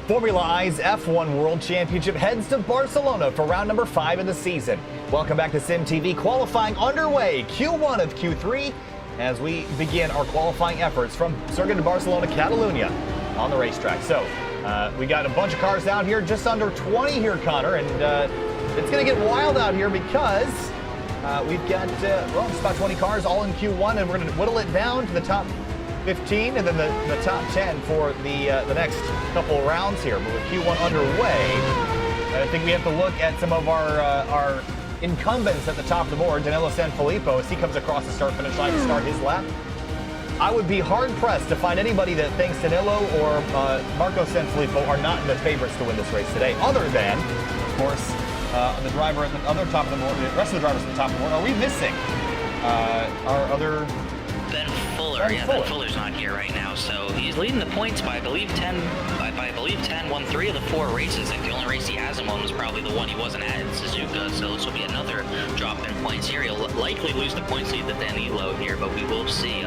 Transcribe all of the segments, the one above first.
Formula I's F1 World Championship heads to Barcelona for round number 5 of the season. Welcome back to SimTV. Qualifying underway, Q1 of Q3, as we begin our qualifying efforts from Circuit de Barcelona-Catalunya on the racetrack. So, we got a bunch of cars down here, just under 20 here, Connor, and it's going to get wild out here because we've got, well, it's about 20 cars all in Q1, and we're going to whittle it down to the top 15 and then the top 10 for the next couple rounds here. But with Q1 underway, I think we have to look at some of our incumbents at the top of the board. Danilo Sanfilippo, as he comes across the start-finish line to start his lap. I would be hard-pressed to find anybody that thinks Danilo or Marco Sanfilippo are not the favorites to win this race today, other than, of course, the driver at the other top of the board, the rest of the drivers at the top of the board. Are we missing our other... Ben Fuller, Ben Fuller's not here right now, so he's leading the points by I believe 10. Won 3 of the 4 races. Like the only race he hasn't won was probably the one he wasn't at in Suzuka. So this will be another drop in points here. He'll likely lose the points lead to Danilo here, but we will see.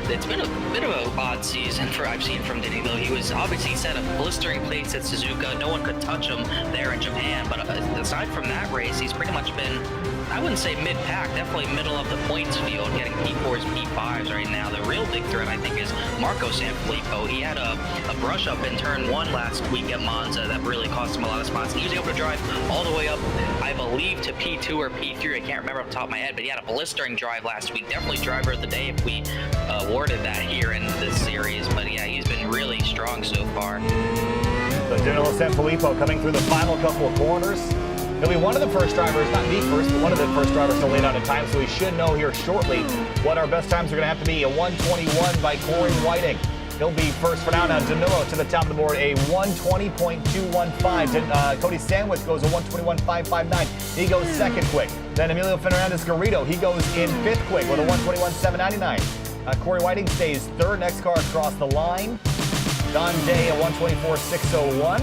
It's been a bit of an odd season I've seen from Danilo. He was obviously set a blistering pace at Suzuka. No one could touch him there in Japan. But aside from that race, he's pretty much been, I wouldn't say mid-pack, definitely middle of the points field, getting P4s, P5s right now. The real big threat, I think, is Marco Sanfilippo. He had a brush up in turn 1 last week at Monza that really cost him a lot of spots. He was able to drive all the way up, I believe, to P2 or P3. I can't remember off the top of my head, but he had a blistering drive last week. Definitely driver of the day if we awarded that here in this series. But yeah, he's been really strong so far. So Danilo Sanfilippo coming through the final couple of corners. He'll be one of the first drivers, not the first, but one of the first drivers to lay down a time, so we should know here shortly what our best times are going to have to be. A 1:21 by Corey Whiting. He'll be first for now. Now Danilo to the top of the board, a 1:20.215. Cody Sandwich goes a 1:21.559. He goes second quick. Then Emilio Fernandez-Garrido, he goes in 5th quick with a 1:21.799. Corey Whiting stays third. Next car across the line. Don Day, a 1:24.601.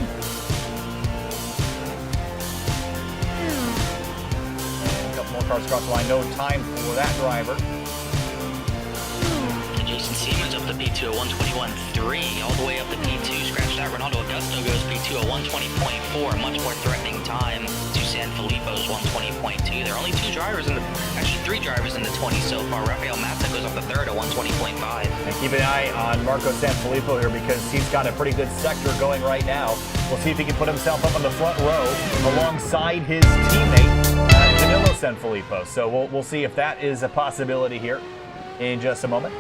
More cars across the line, no time for that driver. Jason Siemens up to P2 at 1:21.3, all the way up to P2. Scratch that. Ronaldo Augusto goes P2 at 1:20.4, much more threatening time to Sanfilippo's 1:20.2. There are only 3 drivers in the 20s so far. Rafael Mazza goes up to third at 1:20.5. And keep an eye on Marco Sanfilippo here because he's got a pretty good sector going right now. We'll see if he can put himself up on the front row alongside his teammate, Danilo Sanfilippo. So we'll see if that is a possibility here in just a moment.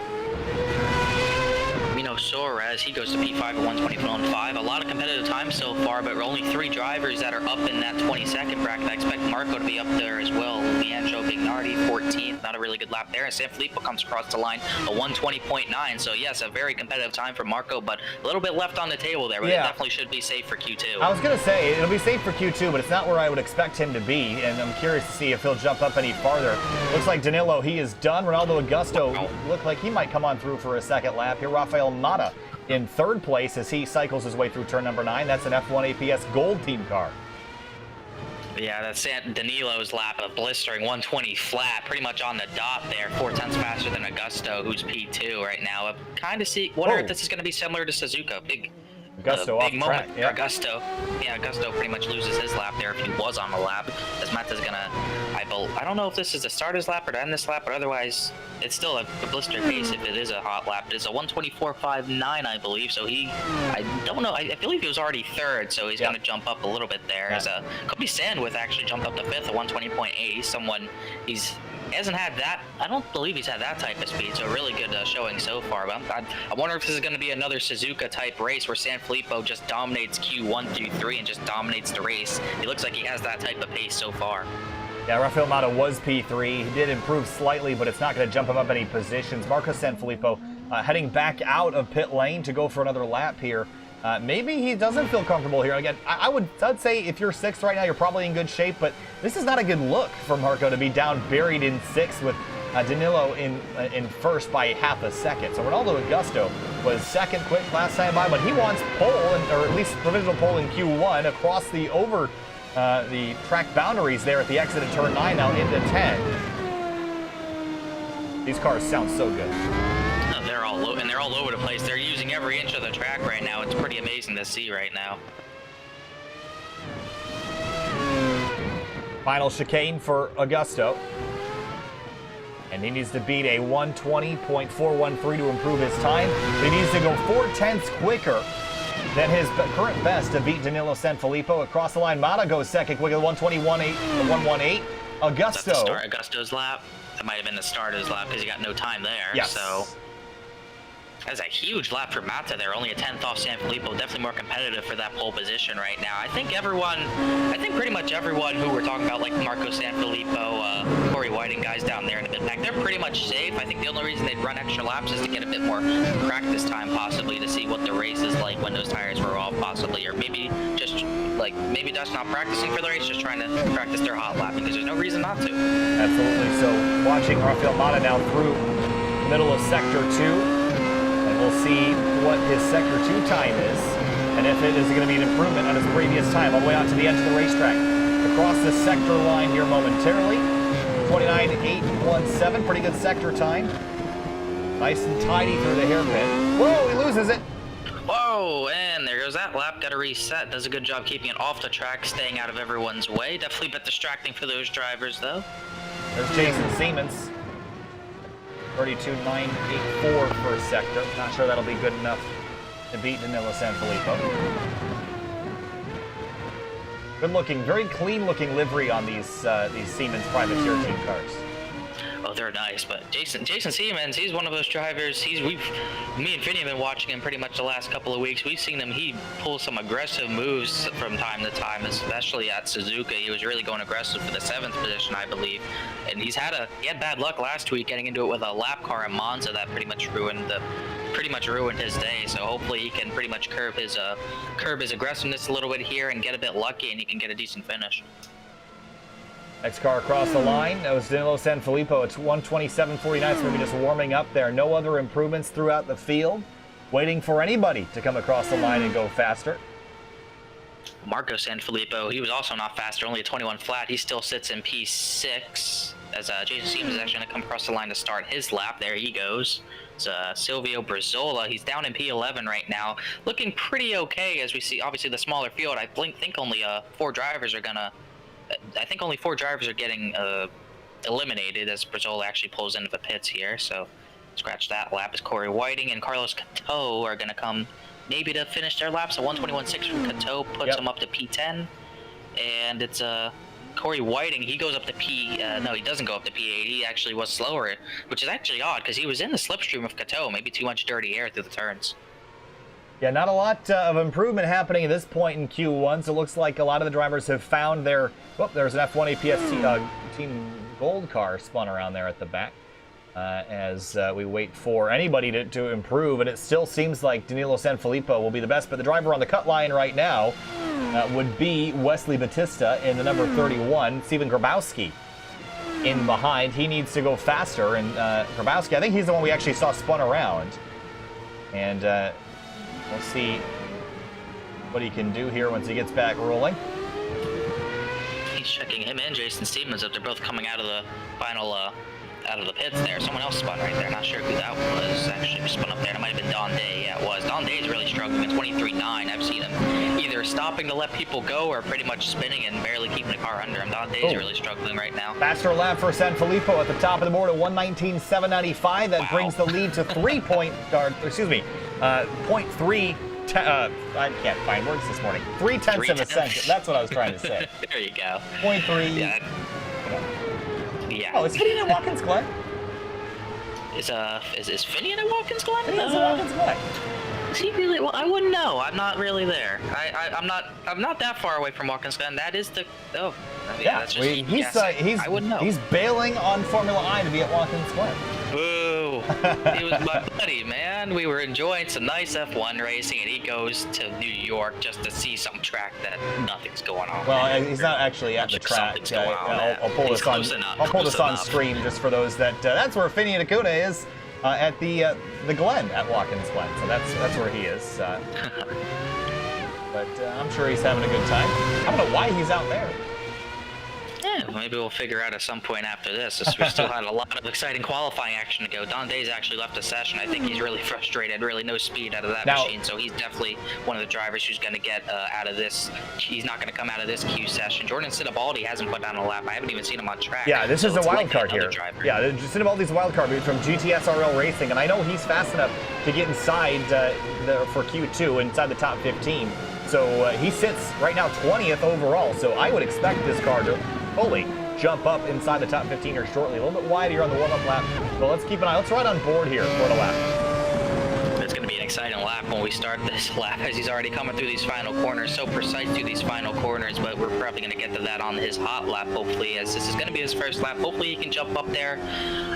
Mino Suarez, he goes to P5 at 1:20.5. A lot of competitive time so far, but only 3 drivers that are up in that 22nd bracket. I expect Marco to be up there as well. Leandro Bignardi, 14th, not a really good lap there. And Sanfilippo comes across the line, a 1:20.9. So yes, a very competitive time for Marco, but a little bit left on the table there. But it definitely should be safe for Q2. I was going to say, it'll be safe for Q2, but it's not where I would expect him to be. And I'm curious to see if he'll jump up any farther. Looks like Danilo, he is done. Ronaldo Augusto, look like he might come on through for a second lap here. Rafael Mata in 3rd place as he cycles his way through turn number 9. That's an F1 APS Gold Team car. Yeah, that's Danilo's lap of blistering 1:20 flat, pretty much on the dot there, 4/10 faster than Augusto, who's P2 right now. I kind of wonder if this is going to be similar to Suzuka. Big off moment. track. Yeah. Augusto pretty much loses his lap there if he was on the lap, as Mata's gonna, I don't know if this is to start his lap or to end this lap, but otherwise it's still a blister pace if it is a hot lap. It is a 1:24.59, I believe, so I don't know, I believe he was already 3rd, so he's gonna jump up a little bit there. As Cody Sandwich actually jumped up to 5th at 1:20.8. He hasn't had that, I don't believe he's had that type of speed, so really good showing so far. But I wonder if this is going to be another Suzuka type race where Sanfilippo just dominates Q1 through 3 and just dominates the race. He looks like he has that type of pace so far. Yeah, Rafael Mata was P3. He did improve slightly, but it's not going to jump him up any positions. Marco Sanfilippo heading back out of pit lane to go for another lap here. Maybe he doesn't feel comfortable here. Again, I'd say if you're 6th right now, you're probably in good shape, but this is not a good look for Marco to be down buried in 6th with Danilo in 1st by half a second. So Ronaldo Augusto was 2nd quick last time by, but he wants pole, or at least provisional pole in Q1 across the the track boundaries there at the exit of turn 9 now into 10. These cars sound so good. They're all low, and they're They're all over the place. They're using every inch of the track right now. It's pretty amazing to see right now. Final chicane for Augusto. And he needs to beat a 120.413 to improve his time. He needs to go 0.4 quicker than his current best to beat Danilo Sanfilippo. Across the line, Mata goes second quick at 121.118. Augusto. Start Augusto's lap. That might have been the start of his lap because he got no time there. Yes. So that's a huge lap for Mata there. Only a 10th off Sanfilippo. Definitely more competitive for that pole position right now. I think pretty much everyone who we're talking about, like Marco Sanfilippo, Corey Whiting, guys down there in the mid pack, they're pretty much safe. I think the only reason they'd run extra laps is to get a bit more practice time, possibly to see what the race is like when those tires were off, possibly, or maybe just like maybe that's not practicing for the race, just trying to practice their hot lap because there's no reason not to. Absolutely. So watching Rafael Mata now through the middle of Sector 2. We'll see what his Sector 2 time is, and if it is going to be an improvement on his previous time, all the way out to the edge of the racetrack. Across the sector line here momentarily, 29.817, pretty good sector time. Nice and tidy through the hairpin. Whoa, he loses it. Whoa, and there goes that lap. Got to reset. Does a good job keeping it off the track, staying out of everyone's way. Definitely a bit distracting for those drivers, though. There's Jason Siemens. 32.984 per sector. Not sure that'll be good enough to beat Danilo Sanfilippo. Good looking, very clean looking livery on these Siemens privateer team cars. Oh, they're nice, but Jason Siemens, he's one of those drivers. Me and Vinny have been watching him pretty much the last couple of weeks. We've seen him. He pulls some aggressive moves from time to time, especially at Suzuka. He was really going aggressive for the 7th position, I believe. And he had bad luck last week getting into it with a lap car in Monza that pretty much ruined his day. So hopefully he can pretty much curb his aggressiveness a little bit here and get a bit lucky, and he can get a decent finish. Next car across the line, that was Danilo Sanfilippo. It's 127.49, so maybe just warming up there. No other improvements throughout the field. Waiting for anybody to come across the line and go faster. Marco Sanfilippo, he was also not faster, only a 21 flat. He still sits in P6, as Jason Siemens is actually going to come across the line to start his lap. There he goes. It's Silvio Brazola. He's down in P11 right now. Looking pretty okay as we see, obviously, the smaller field. I think only 4 drivers are going to... I think only 4 drivers are getting eliminated as Brazola actually pulls into the pits here. So scratch that lap as Corey Whiting and Carlos Cato are going to come maybe to finish their laps. A 121.6 from Cato puts him up to P10. And it's Corey Whiting. He goes up to no, he doesn't go up to P8. He actually was slower, which is actually odd because he was in the slipstream of Cato. Maybe too much dirty air through the turns. Yeah, not a lot of improvement happening at this point in Q1, so it looks like a lot of the drivers have found their... Oh, there's an F1 APS Team Gold car spun around there at the back as we wait for anybody to improve, and it still seems like Danilo Sanfilippo will be the best, but the driver on the cut line right now would be Wesley Batista in the number 31, Steven Grabowski in behind. He needs to go faster, and Grabowski, I think he's the one we actually saw spun around, and... we'll see what he can do here once he gets back rolling. He's checking him and Jason Siemens up. They're both coming out of the final, out of the pits there. Someone else spun right there. Not sure who that was actually spun up there. It might have been Don Day. Yeah, it was. Don Day's really struggling at 23.9. I've seen him either stopping to let people go or pretty much spinning and barely keeping the car under him. Don Day's really struggling right now. Faster lap for Sanfilippo at the top of the board at 119.795. That brings the lead to 0.3. I can't find words this morning. 0.3 of a second. That's what I was trying to say. There you go. 0.3. Yeah. Oh, is Finian at Watkins Glen? Is Finian at Watkins Glen? Finian's at Watkins Glen. Is he really? Well, I wouldn't know. I'm not really there. I'm not that far away from Watkins Glen. That is the. Oh. Yeah. That's just I wouldn't know. He's bailing on Formula I to be at Watkins Glen. Boo! He was my buddy, man. We were enjoying some nice F1 racing, and he goes to New York just to see some track that nothing's going on. Well, he's not actually at the track. I'll pull this on stream just for those that. That's where Finian Acuna is at the Glen at Watkins Glen. So that's where he is. But I'm sure he's having a good time. I don't know why he's out there. Yeah, Yeah, maybe we'll figure out at some point after this. We still had a lot of exciting qualifying action to go. Don Day's actually left the session. I think he's really frustrated, really no speed out of that machine. So he's definitely one of the drivers who's going to get out of this. He's not going to come out of this Q session. Jordan Sinibaldi hasn't put down a lap. I haven't even seen him on track. Yeah, this is a wild card here. Yeah, Sinibaldi's a wild card from GTS RL Racing, and I know he's fast enough to get inside for Q2, inside the top 15. So he sits right now 20th overall. So I would expect this car to fully jump up inside the top 15 here shortly. A little bit wide here on the warm-up lap. So let's keep an eye. Let's ride on board here for the lap. It's going to be an exciting lap when we start this lap, as he's already coming through these final corners. So precise through these final corners, but we're probably going to get to that on his hot lap, hopefully, as this is going to be his first lap. Hopefully he can jump up there.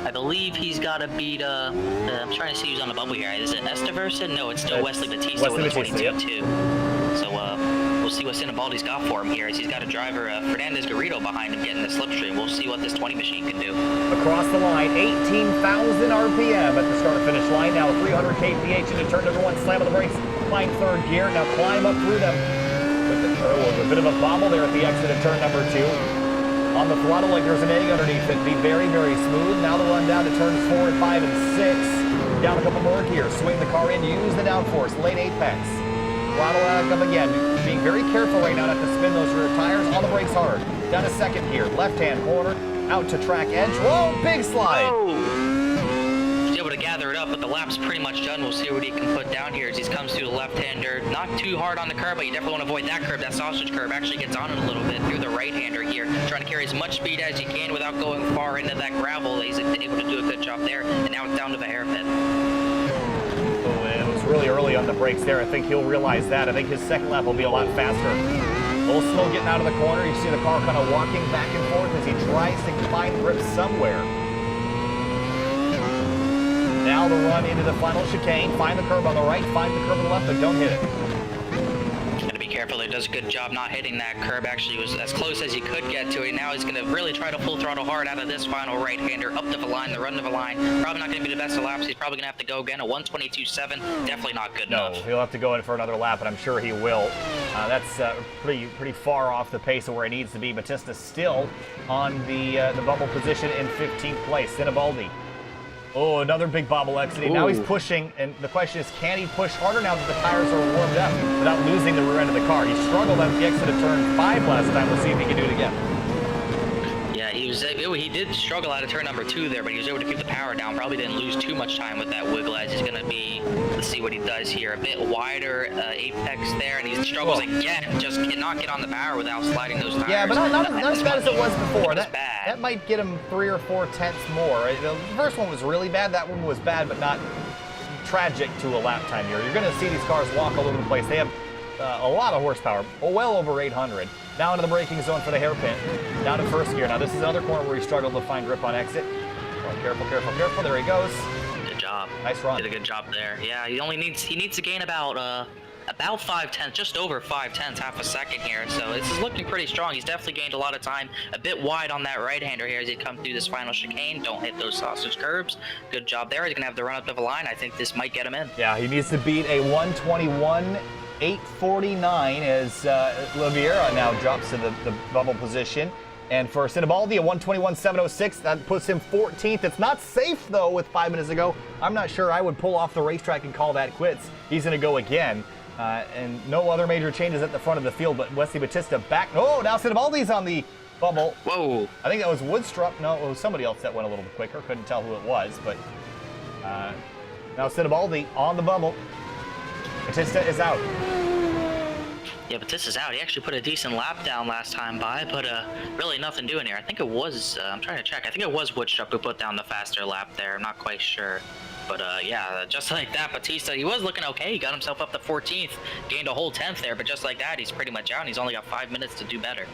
I believe he's got to beat, I'm trying to see who's on the bubble here. Is it Esteverson? No, it's still Wesley Batista with a 22-2. So we'll see what Sinibaldi's got for him here, as he's got a driver, Fernandez Garrido, behind him getting the slipstream. We'll see what this 20 machine can do. Across the line, 18,000 RPM at the start-finish line. Now 300 kph into turn number 1. Slam on the brakes, find third gear. Now climb up through them with a bit of a bobble there at the exit of turn number 2. On the throttle like there's an egg underneath it. Be very, very smooth. Now the run down to turns 4 and 5 and 6. Down a couple more gears. Swing the car in. Use the downforce. Late apex. Throttle back up again. Being very careful right now not to spin those rear tires. On the brakes hard. Down to second gear. Left-hand corner. Out to track edge. Whoa, big slide. He's able to gather it up, but the lap's pretty much done. We'll see what he can put down here as he comes through the left-hander. Not too hard on the curb, but you definitely want to avoid that curb. That sausage curb actually gets on it a little bit through the right-hander here. Trying to carry as much speed as you can without going far into that gravel. He's able to do a good job there, and now it's down to the hairpin. Really early on the brakes there. I think he'll realize that. I think his second lap will be a lot faster. A little slow getting out of the corner. You see the car kind of walking back and forth as he tries to find grip somewhere. Now the run into the final chicane. Find the curb on the right, find the curb on the left, but don't hit it. Gotta be careful. He does a good job not hitting that curb. Actually, was as close as he could get to it. Now he's gonna really try to full throttle hard out of this final right-hander, up to the line, the run to the line. Probably not gonna be the best of laps. He's probably gonna have to go again. A 1:22.7. Definitely not good enough. No, he'll have to go in for another lap, and I'm sure he will. That's pretty far off the pace of where he needs to be. Batista still on the bubble position in 15th place. Sinibaldi. Oh, another big bobble exiting. Ooh. Now he's pushing, and the question is, can he push harder now that the tires are warmed up without losing the rear end of the car? He struggled at the exit of turn 5 last time. We'll see if he can do it again. Yeah, he did struggle out of turn number 2 there, but he was able to keep the power down. Probably didn't lose too much time with that wiggle, as he's going to be, let's see what he does here, a bit wider apex there, and he struggles again, just cannot get on the power without sliding those tires. Yeah, but not as bad as it was before. That might get him 3 or 4 tenths more. The first one was really bad. That one was bad, but not tragic to a lap time here. You're going to see these cars walk all over the place. They have a lot of horsepower, well over 800. Now into the braking zone for the hairpin. Down to first gear. Now this is another corner where he struggled to find grip on exit. Oh, careful, careful, careful. There he goes. Good job. Nice run. Did a good job there. Yeah, he needs to gain about 5/10, just over 5/10, half a second here. So this is looking pretty strong. He's definitely gained a lot of time. A bit wide on that right-hander here as he comes through this final chicane. Don't hit those sausage curbs. Good job there. He's gonna have to run up to the line. I think this might get him in. Yeah, he needs to beat a 1:21.849 as Oliveira now drops to the bubble position. And for Sinibaldi, a 1:21.706, that puts him 14th. It's not safe, though, with 5 minutes to go. I'm not sure I would pull off the racetrack and call that quits. He's going to go again. And no other major changes at the front of the field, but Wesley Batista back. Oh, now Sinibaldi's on the bubble. Whoa. I think that was Woodstrup. No, it was somebody else that went a little bit quicker. Couldn't tell who it was, but now Sinibaldi on the bubble. Batista is out. Yeah, Batista's out. He actually put a decent lap down last time by, but really nothing doing here. I think it was, I'm trying to check. I think it was Woodstrup who put down the faster lap there. I'm not quite sure. But yeah, just like that, Batista, he was looking okay. He got himself up to 14th, gained a whole 10th there, but just like that, he's pretty much out, and he's only got 5 minutes to do better.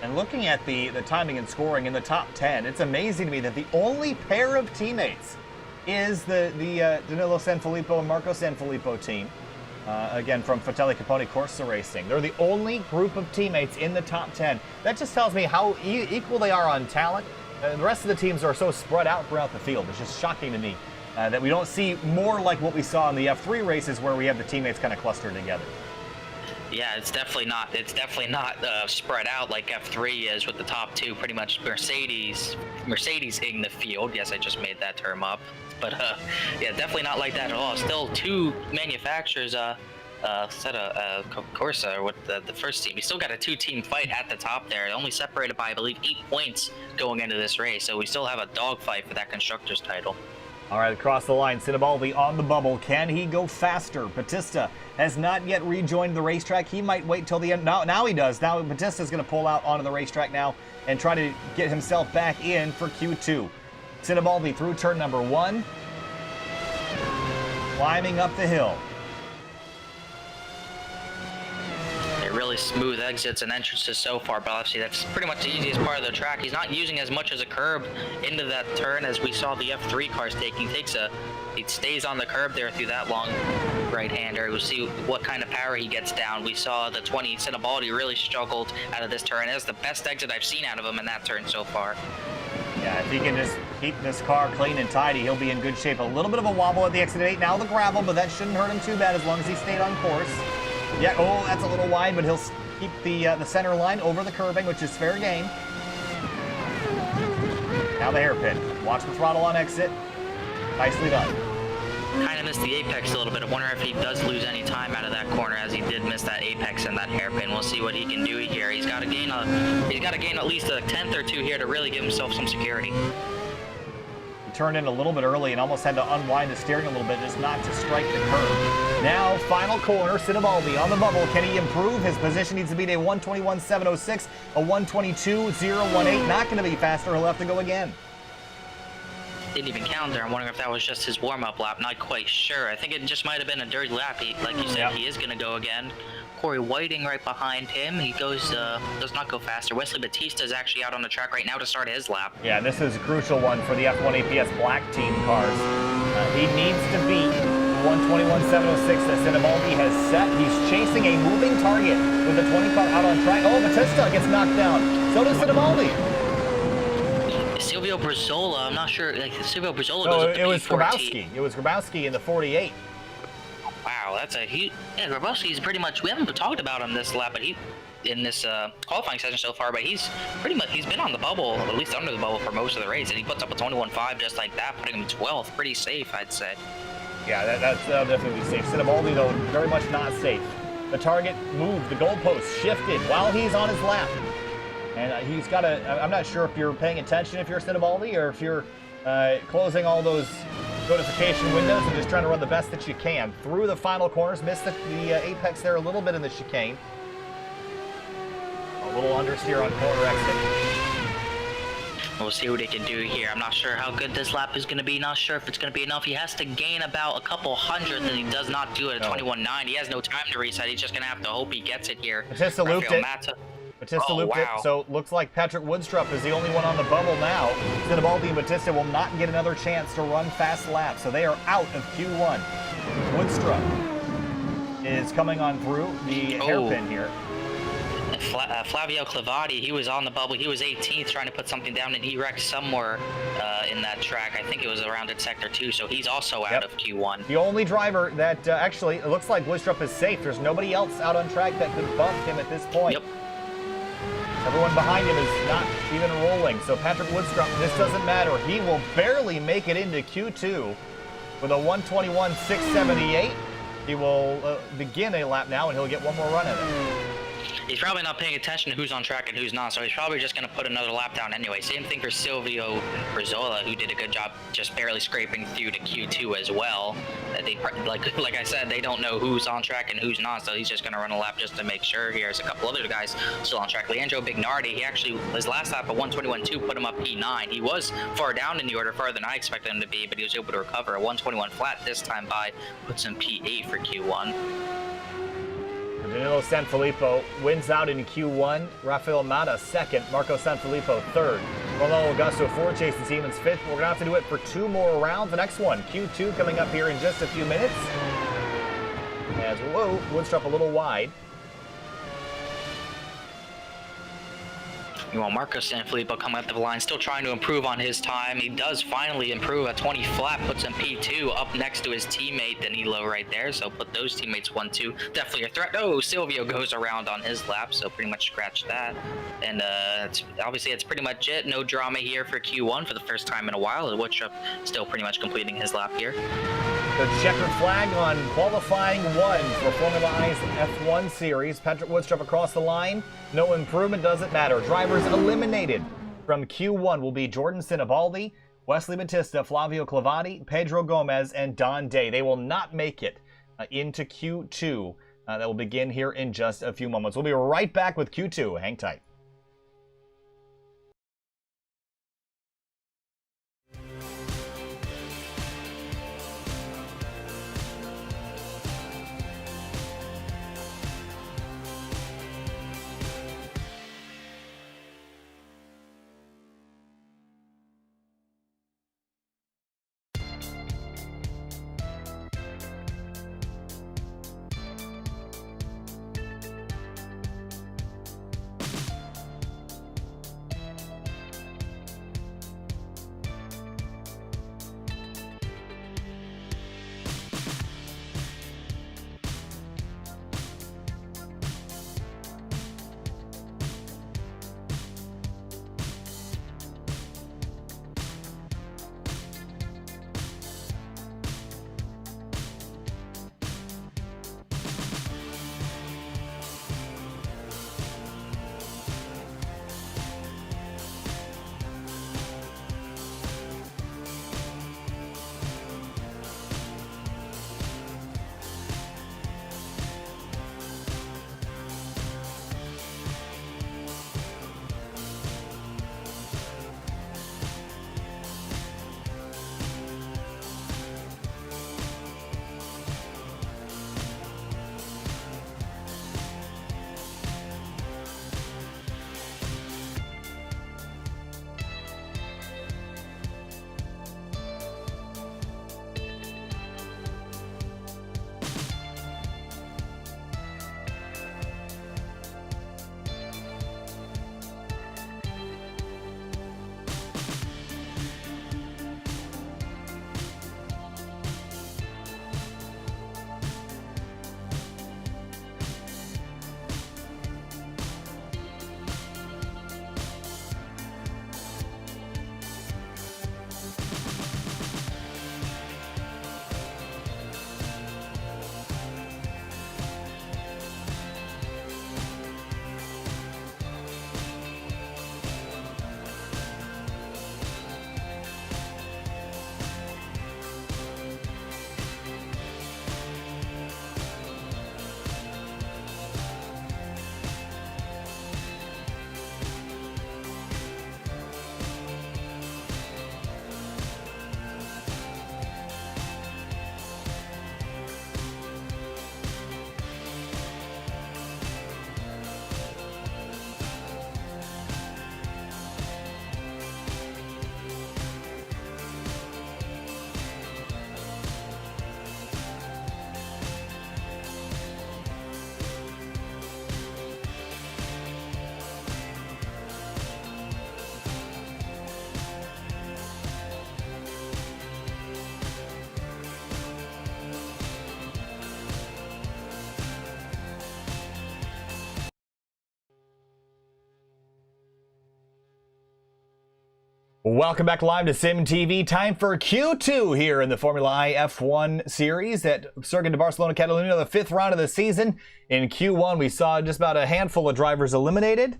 And looking at the timing and scoring in the top 10, it's amazing to me that the only pair of teammates is the Danilo Sanfilippo and Marco Sanfilippo team. Again, from Fratelli Caponi Corsa Racing. They're the only group of teammates in the top 10. That just tells me how equal they are on talent. The rest of the teams are so spread out throughout the field. It's just shocking to me that we don't see more like what we saw in the F3 races where we have the teammates kind of clustered together. Yeah, it's definitely not. It's definitely not spread out like F3 is with the top two. Pretty much Mercedes-ing the field. Yes, I just made that term up. But yeah, definitely not like that at all. Still two manufacturers. Corsa with the first team. We still got a two-team fight at the top there. Only separated by, I believe, 8 points going into this race. So we still have a dogfight for that constructor's title. All right, across the line, Sinibaldi on the bubble. Can he go faster? Batista has not yet rejoined the racetrack. He might wait till the end. Now he does. Now Batista's going to pull out onto the racetrack now and try to get himself back in for Q2. Sinibaldi through turn number 1. Climbing up the hill. Really smooth exits and entrances so far, but obviously that's pretty much the easiest part of the track. He's not using as much as a curb into that turn as we saw the F3 cars taking. He stays on the curb there through that long right-hander. We'll see what kind of power he gets down. We saw the 20 Sinibaldi really struggled out of this turn. That's the best exit I've seen out of him in that turn so far. Yeah, if he can just keep this car clean and tidy, he'll be in good shape. A little bit of a wobble at the exit 8. Now the gravel, but that shouldn't hurt him too bad as long as he stayed on course. Yeah, oh, that's a little wide, but he'll keep the center line over the curbing, which is fair game. Now the hairpin. Watch the throttle on exit. Nicely done. Kind of missed the apex a little bit. I wonder if he does lose any time out of that corner, as he did miss that apex and that hairpin. We'll see what he can do here. He's got to gain at least a tenth or two here to really give himself some security. Turned in a little bit early and almost had to unwind the steering a little bit just not to strike the curb. Now, final corner, Sinibaldi on the bubble. Can he improve? His position needs to beat a 121.706, a 122.018. Not going to be faster. He'll have to go again. Didn't even count there. I'm wondering if that was just his warm-up lap. Not quite sure. I think it just might have been a dirty lap. Like you said, He is going to go again. Corey Whiting right behind him. He does not go faster. Wesley Batista is actually out on the track right now to start his lap. Yeah, this is a crucial one for the F1 APS Black Team cars. He needs to beat the 121.706 that Sinibaldi has set. He's chasing a moving target with the 20 car out on track. Oh, Batista gets knocked down. So does Sinibaldi. Silvio Brizola, I'm not sure. Silvio Brizola goes up to it was P14. Grabowski. It was Grabowski in the 48. Wow, that's a huge. Yeah, Grabowski's pretty much. We haven't talked about him this lap, but in this qualifying session so far. But he's been on the bubble, at least under the bubble for most of the race, and he puts up a 21.5 just like that, putting him 12th. Pretty safe, I'd say. Yeah, that's definitely safe. Sinibaldi, though, very much not safe. The target moved, the goalpost shifted while he's on his lap. And he's got I'm not sure if you're paying attention if you're Sinibaldi or if you're closing all those notification windows and just trying to run the best that you can. Through the final corners, missed the apex there a little bit in the chicane. A little understeer on corner exit. We'll see what he can do here. I'm not sure how good this lap is going to be. Not sure if it's going to be enough. He has to gain about a couple hundred, and he does not do it at 21.9. He has no time to reset. He's just going to have to hope he gets it here. Batista looped it. Batista looped it, so looks like Patrick Woodstrup is the only one on the bubble now. Sinibaldi and Batista will not get another chance to run fast laps, so they are out of Q1. Woodstrup is coming on through the hairpin here. Flavio Clavati, he was on the bubble. He was 18th trying to put something down, and he wrecked somewhere in that track. I think it was around at Sector 2, so he's also out of Q1. The only driver that actually, it looks like Woodstrup is safe. There's nobody else out on track that could bump him at this point. Yep. Everyone behind him is not even rolling, so Patrick Woodstrup, this doesn't matter. He will barely make it into Q2 with a 121.678. He will begin a lap now, and he'll get one more run at it. He's probably not paying attention to who's on track and who's not, so he's probably just going to put another lap down anyway. Same thing for Silvio Brizola, who did a good job just barely scraping through to Q2 as well. Like I said, they don't know who's on track and who's not, so he's just going to run a lap just to make sure. Here's a couple other guys still on track. Leandro Bignardi, he actually, his last lap at 121.2 put him up P9. He was far down in the order, farther than I expected him to be, but he was able to recover. A 121 flat this time by puts him P8 for Q1. Danilo Sanfilippo wins out in Q1. Rafael Mata second. Marco Sanfilippo third. Ronaldo Augusto fourth. Jason Siemens fifth. We're going to have to do it for 2 more rounds. The next one, Q2, coming up here in just a few minutes. As, Woodstrup a little wide. Meanwhile, Marco Sanfilippo coming up the line, still trying to improve on his time. He does finally improve. A 20 flat puts him P2 up next to his teammate Danilo right there. So put those teammates 1-2. Definitely a threat. Oh, Silvio goes around on his lap, so pretty much scratch that. And obviously it's pretty much it. No drama here for Q1 for the first time in a while. Woodruff still pretty much completing his lap here. The checkered flag on qualifying 1 for Formula I's F1 series. Patrick Woodruff across the line. No improvement, doesn't matter. Drivers eliminated from Q1 will be Jordan Sinibaldi, Wesley Battista, Flavio Clavati, Pedro Gomez, and Don Day. They will not make it into Q2. That will begin here in just a few moments. We'll be right back with Q2. Hang tight. Welcome back live to Sim TV. Time for Q2 here in the Formula I F1 series at Circuit de Barcelona-Catalunya, the 5th round of the season. In Q1, we saw just about a handful of drivers eliminated,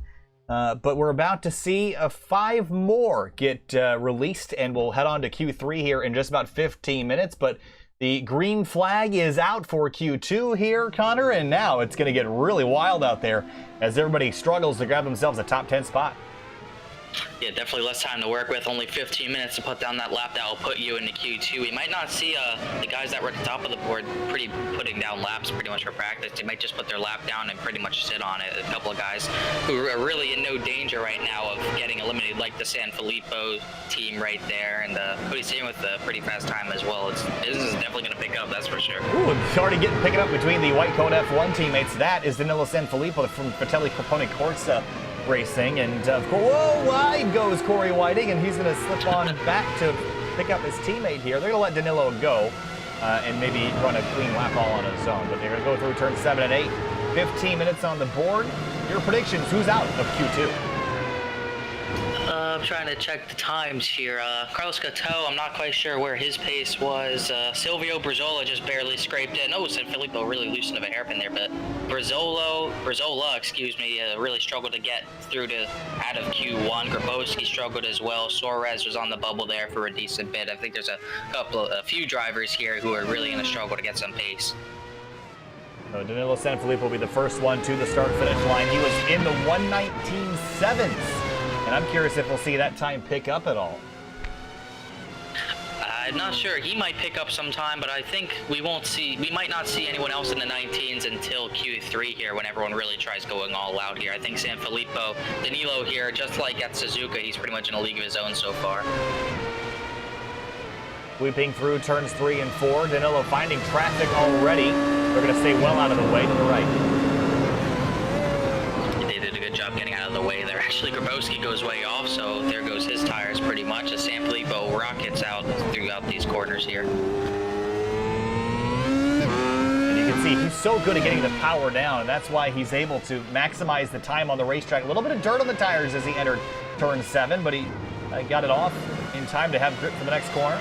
but we're about to see 5 more get released, and we'll head on to Q3 here in just about 15 minutes. But the green flag is out for Q2 here, Connor, and now it's going to get really wild out there as everybody struggles to grab themselves a top 10 spot. Yeah, definitely less time to work with. Only 15 minutes to put down that lap that will put you into Q2. We might not see the guys that were at the top of the board putting down laps pretty much for practice. They might just put their lap down and pretty much sit on it. A couple of guys who are really in no danger right now of getting eliminated, like the Sanfilippo team right there, and Cody Sain with a pretty fast time as well. This is definitely going to pick up, that's for sure. Ooh, it's already picking up between the white coat F1 teammates. That is Danilo Sanfilippo from Fratelli Capone Corsa Racing, and of course, whoa, wide goes Corey Whiting, and he's going to slip on back to pick up his teammate here. They're going to let Danilo go and maybe run a clean lap all on his own, but they're going to go through turn 7 and 8. 15 minutes on the board. Your predictions, who's out of Q2? I'm trying to check the times here. Carlos Gateau, I'm not quite sure where his pace was. Silvio Brizola just barely scraped in. Oh, Sanfilippo really loosened of a hairpin there, but Brizola, really struggled to get through to out of Q1. Grabowski struggled as well. Suarez was on the bubble there for a decent bit. I think there's a few drivers here who are really going to struggle to get some pace. So Danilo Sanfilippo will be the first one to the start-finish line. He was in the 1:19.7s. And I'm curious if we'll see that time pick up at all. I'm not sure. He might pick up sometime, but I think we might not see anyone else in the 19s until Q3 here when everyone really tries going all out here. I think Sanfilippo, Danilo here, just like at Suzuka, he's pretty much in a league of his own so far. Sweeping through turns 3 and 4. Danilo finding traffic already. They're going to stay well out of the way to the right. Job getting out of the way there. Actually, Grabowski goes way off, so there goes his tires pretty much as Sanfilippo rockets out throughout these corners here. And you can see he's so good at getting the power down, and that's why he's able to maximize the time on the racetrack. A little bit of dirt on the tires as he entered turn 7, but he got it off in time to have grip for the next corner.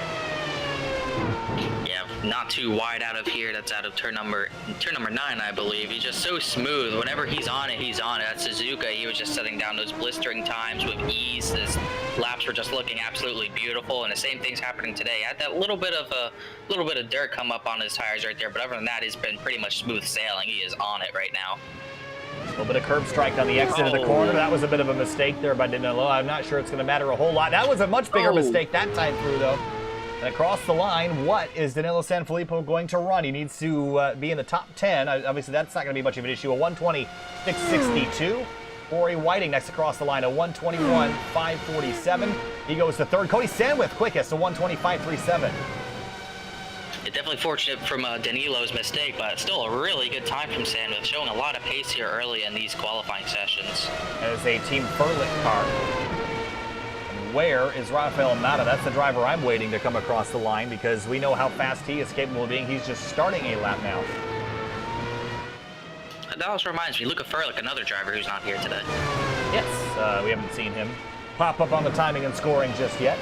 Yeah, not too wide out of here. That's out of turn number 9, I believe. He's just so smooth. Whenever he's on it, he's on it. At Suzuka, he was just setting down those blistering times with ease. His laps were just looking absolutely beautiful, and the same thing's happening today. Had that little bit of dirt come up on his tires right there, but other than that, he's been pretty much smooth sailing. He is on it right now. A little bit of curb strike on the exit of the corner. That was a bit of a mistake there by Danilo. I'm not sure it's going to matter a whole lot. That was a much bigger mistake that time through, though. And across the line, what is Danilo Sanfilippo going to run? He needs to be in the top 10. Obviously, that's not going to be much of an issue. A 1:20.662. Corey Whiting next across the line, a 1:21.547. He goes to third. Cody Sandwith quickest, a 1:25.37. It's definitely fortunate from Danilo's mistake, but still a really good time from Sandwith, showing a lot of pace here early in these qualifying sessions. As a Team Furlick car. Where is Rafael Mata? That's the driver I'm waiting to come across the line because we know how fast he is capable of being. He's just starting a lap now. That also reminds me, Luca Furlick, another driver who's not here today. Yes, we haven't seen him pop up on the timing and scoring just yet.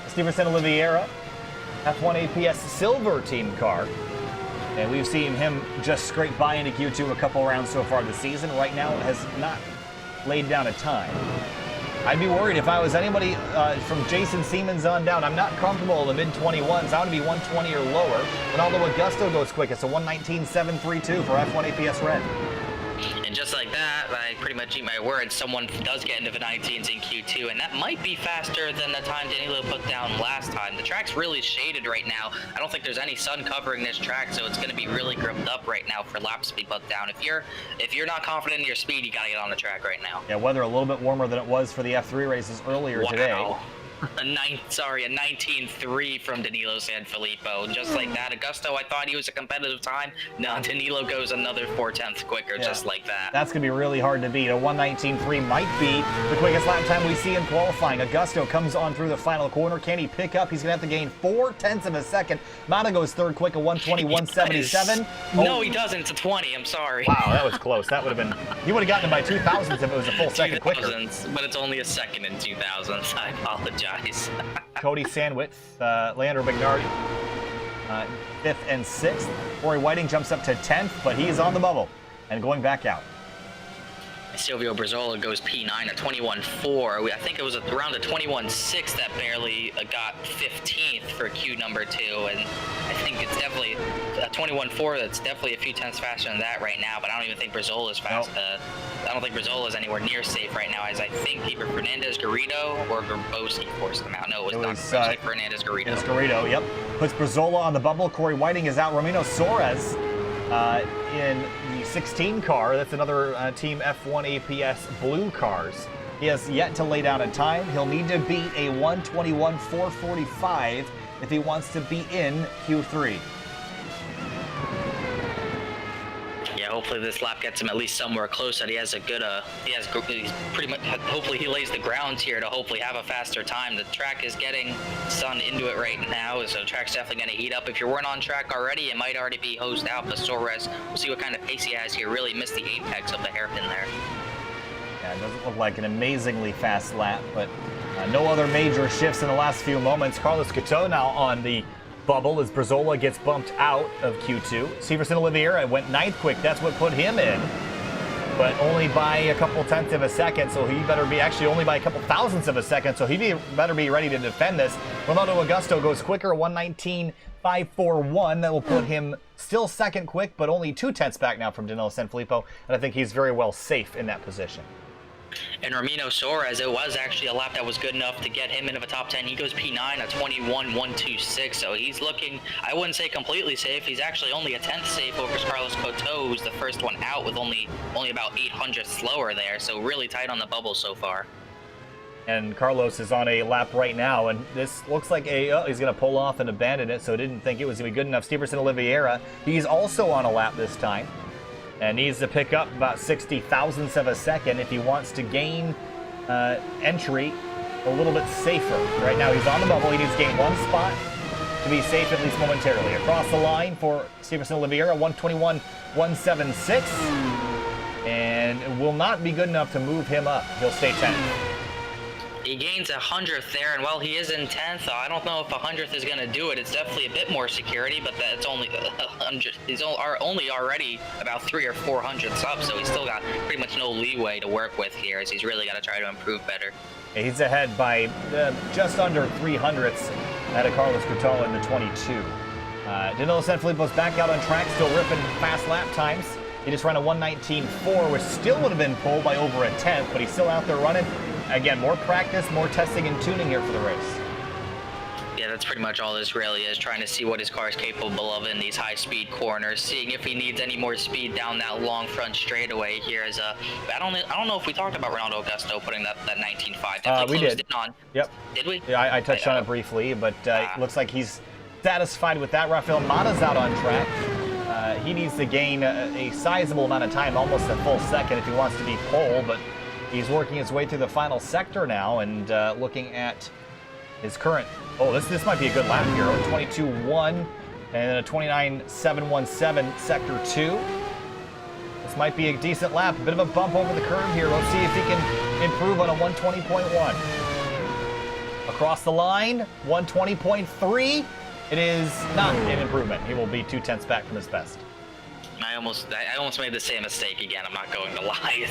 Stevenson Oliveira, F1 APS Silver team car. And we've seen him just scrape by into Q2 a couple rounds so far this season. Right now, it has not laid down a time. I'd be worried if I was anybody from Jason Siemens on down. I'm not comfortable in the mid-21s. I want to be 120 or lower. Ronaldo Augusto goes quickest, a 1:19.732 for F1 APS Red. And just like that, I pretty much eat my words. Someone does get into the 19s in Q2, and that might be faster than the time Danilo put down last time. The track's really shaded right now. I don't think there's any sun covering this track, so it's going to be really gripped up right now for laps to be put down. If you're not confident in your speed, you got to get on the track right now. Yeah, weather a little bit warmer than it was for the F3 races earlier today. A 19.3 from Danilo Sanfilippo. Just like that. Augusto, I thought he was a competitive time. No, Danilo goes another 4/10 quicker, just like that. That's going to be really hard to beat. A 1:19.3 might be the quickest lap time we see in qualifying. Augusto comes on through the final corner. Can he pick up? He's going to have to gain 0.4 of a second. Mata goes third quick, a 1:21.77. No, he doesn't. It's a 20. I'm sorry. Wow, that was close. That would have been... He would have gotten him by 2,000s if it was a full second quicker. But it's only a second in 2000s. I apologize. Cody Sandwith, Leandro Bignardi, 5th and 6th. Corey Whiting jumps up to 10th, but he is on the bubble and going back out. Silvio Brizola goes P9 at 21.4. I think it was around a 21.6 that barely got 15th for Q number 2, and I think it's definitely a 21.4. That's definitely a few tenths faster than that right now. But I don't even think Brizola is fast. Nope. I don't think Brizola is anywhere near safe right now, as I think either Fernandez Garrido or Grabowski forced them out. No, it was not Fernandez Garrido. It's Garrido, yep. Puts Brizola on the bubble. Corey Whiting is out. Romino Suarez in the 16 car. That's another Team F1 APS blue cars. He has yet to lay down a time. He'll need to beat a 1:21.445 if he wants to be in Q3. hopefully this lap gets him at least somewhere close, that he has a good, he's pretty much, hopefully he lays the ground here to hopefully have a faster time. The track is getting sun into it right now, so the track's definitely going to heat up. If you weren't on track already, it might already be hosed out, but Suarez, we'll see what kind of pace he has here. Really missed the apex of the hairpin there. Yeah, it doesn't look like an amazingly fast lap, but no other major shifts in the last few moments. Carlos Couteau now on the bubble as Brazola gets bumped out of Q2. Severson Oliveira went 9th quick. That's what put him in, but only by a couple tenths of a second, so he better be, actually only by a couple thousandths of a second, so he better be ready to defend this. Ronaldo Augusto goes quicker, 1:19.541. That will put him still 2nd quick, but only 2 tenths back now from Danilo Sanfilippo, and I think he's very well safe in that position. And Ramiro Suarez, it was actually a lap that was good enough to get him into the top 10. He goes P9 at 21.126, so he's looking, I wouldn't say completely safe. He's actually only a 10th safe over Carlos Couteau, who's the first one out with only about 800 slower there, so really tight on the bubble so far. And Carlos is on a lap right now, and this looks like he's going to pull off and abandon it, so didn't think it was going to be good enough. Steverson Oliveira, he's also on a lap this time, and needs to pick up about 60 thousandths of a second if he wants to gain entry a little bit safer. Right now he's on the bubble. He needs to gain 1 spot to be safe, at least momentarily. Across the line for Steverson Oliveira, 1:21.176, and it will not be good enough to move him up. He'll stay 10th. He gains 100th there, and while he is in 10th, I don't know if 100th is going to do it. It's definitely a bit more security, but that's only 100. He's only already about 300 or 400 up, so he's still got pretty much no leeway to work with here, as he's really got to try to improve better. He's ahead by just under 300ths out of Carlos Couteau in the 22. Danilo Sanfilippo's back out on track, still ripping fast lap times. He just ran a 1:19.4, which still would have been pulled by over a 10th, but he's still out there running. Again, more practice, more testing and tuning here for the race. Yeah, that's pretty much all this really is, trying to see what his car is capable of in these high-speed corners, seeing if he needs any more speed down that long front straightaway here. As I don't know if we talked about Ronaldo Augusto putting that 19.5. We did. Yep. Did we? Yeah, I touched on it briefly, but it looks like he's satisfied with that. Rafael Mata's out on track. He needs to gain a sizable amount of time, almost a full second, if he wants to be pole, but he's working his way through the final sector now, and looking at his current. Oh, this might be a good lap here. 22.1 and a 29.717 sector 2. This might be a decent lap. A bit of a bump over the curve here. Let's see if he can improve on a 120.1. Across the line, 120.3. It is not an improvement. He will be 2 tenths back from his best. I almost made the same mistake again. I'm not going to lie.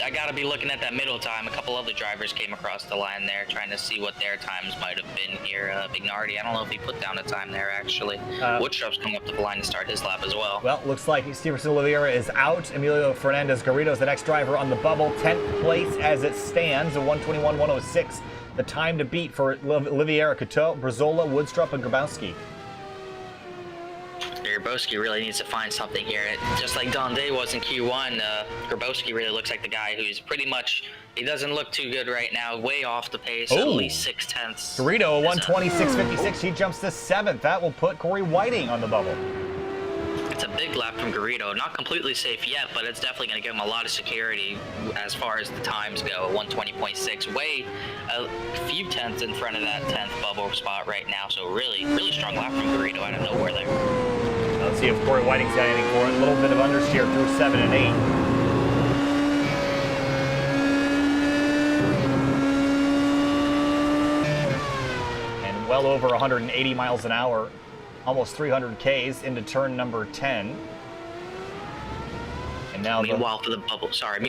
I got to be looking at that middle time. A couple other drivers came across the line there, trying to see what their times might have been here. Bignardi, I don't know if he put down a time there, actually. Woodstrup's coming up to the line to start his lap as well. Well, looks like Steverson Oliveira is out. Emilio Fernandez Garrido is the next driver on the bubble. 10th place as it stands, a 1:21.106. The time to beat for Oliveira, Couteau, Brazola, Woodstrup, and Grabowski. Grabowski really needs to find something here. Just like Don Day was in Q1, Grabowski really looks like the guy who's pretty much, he doesn't look too good right now, way off the pace, at least 6 tenths. Garrido, 1:26.56, he jumps to 7th. That will put Corey Whiting on the bubble. It's a big lap from Garrido. Not completely safe yet, but it's definitely going to give him a lot of security as far as the times go. 120.6, way a few tenths in front of that 10th bubble spot right now. So really, really strong lap from Garrido out of nowhere there. Let's see if Corey Whiting's got anything for it. A little bit of understeer through 7 and 8. And well over 180 miles an hour. Almost 300 Ks into turn number 10. And now meanwhile for the bubble stop,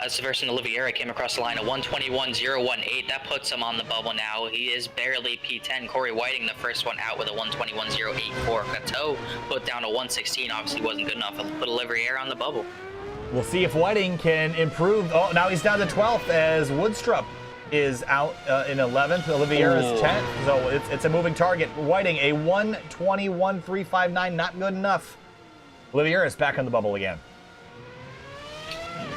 Severson Oliveira came across the line at 1:21.018. That puts him on the bubble now. He is barely P10. Corey Whiting, the first one out, with a 1:21.084. Couteau put down a 1:16. Obviously wasn't good enough to put Oliveira on the bubble. We'll see if Whiting can improve. Oh, now he's down to 12th as Woodstrup is out in 11th. Oliveira is 10th. So it's a moving target. Whiting, a 1:21.359, not good enough. Oliveira is back on the bubble again.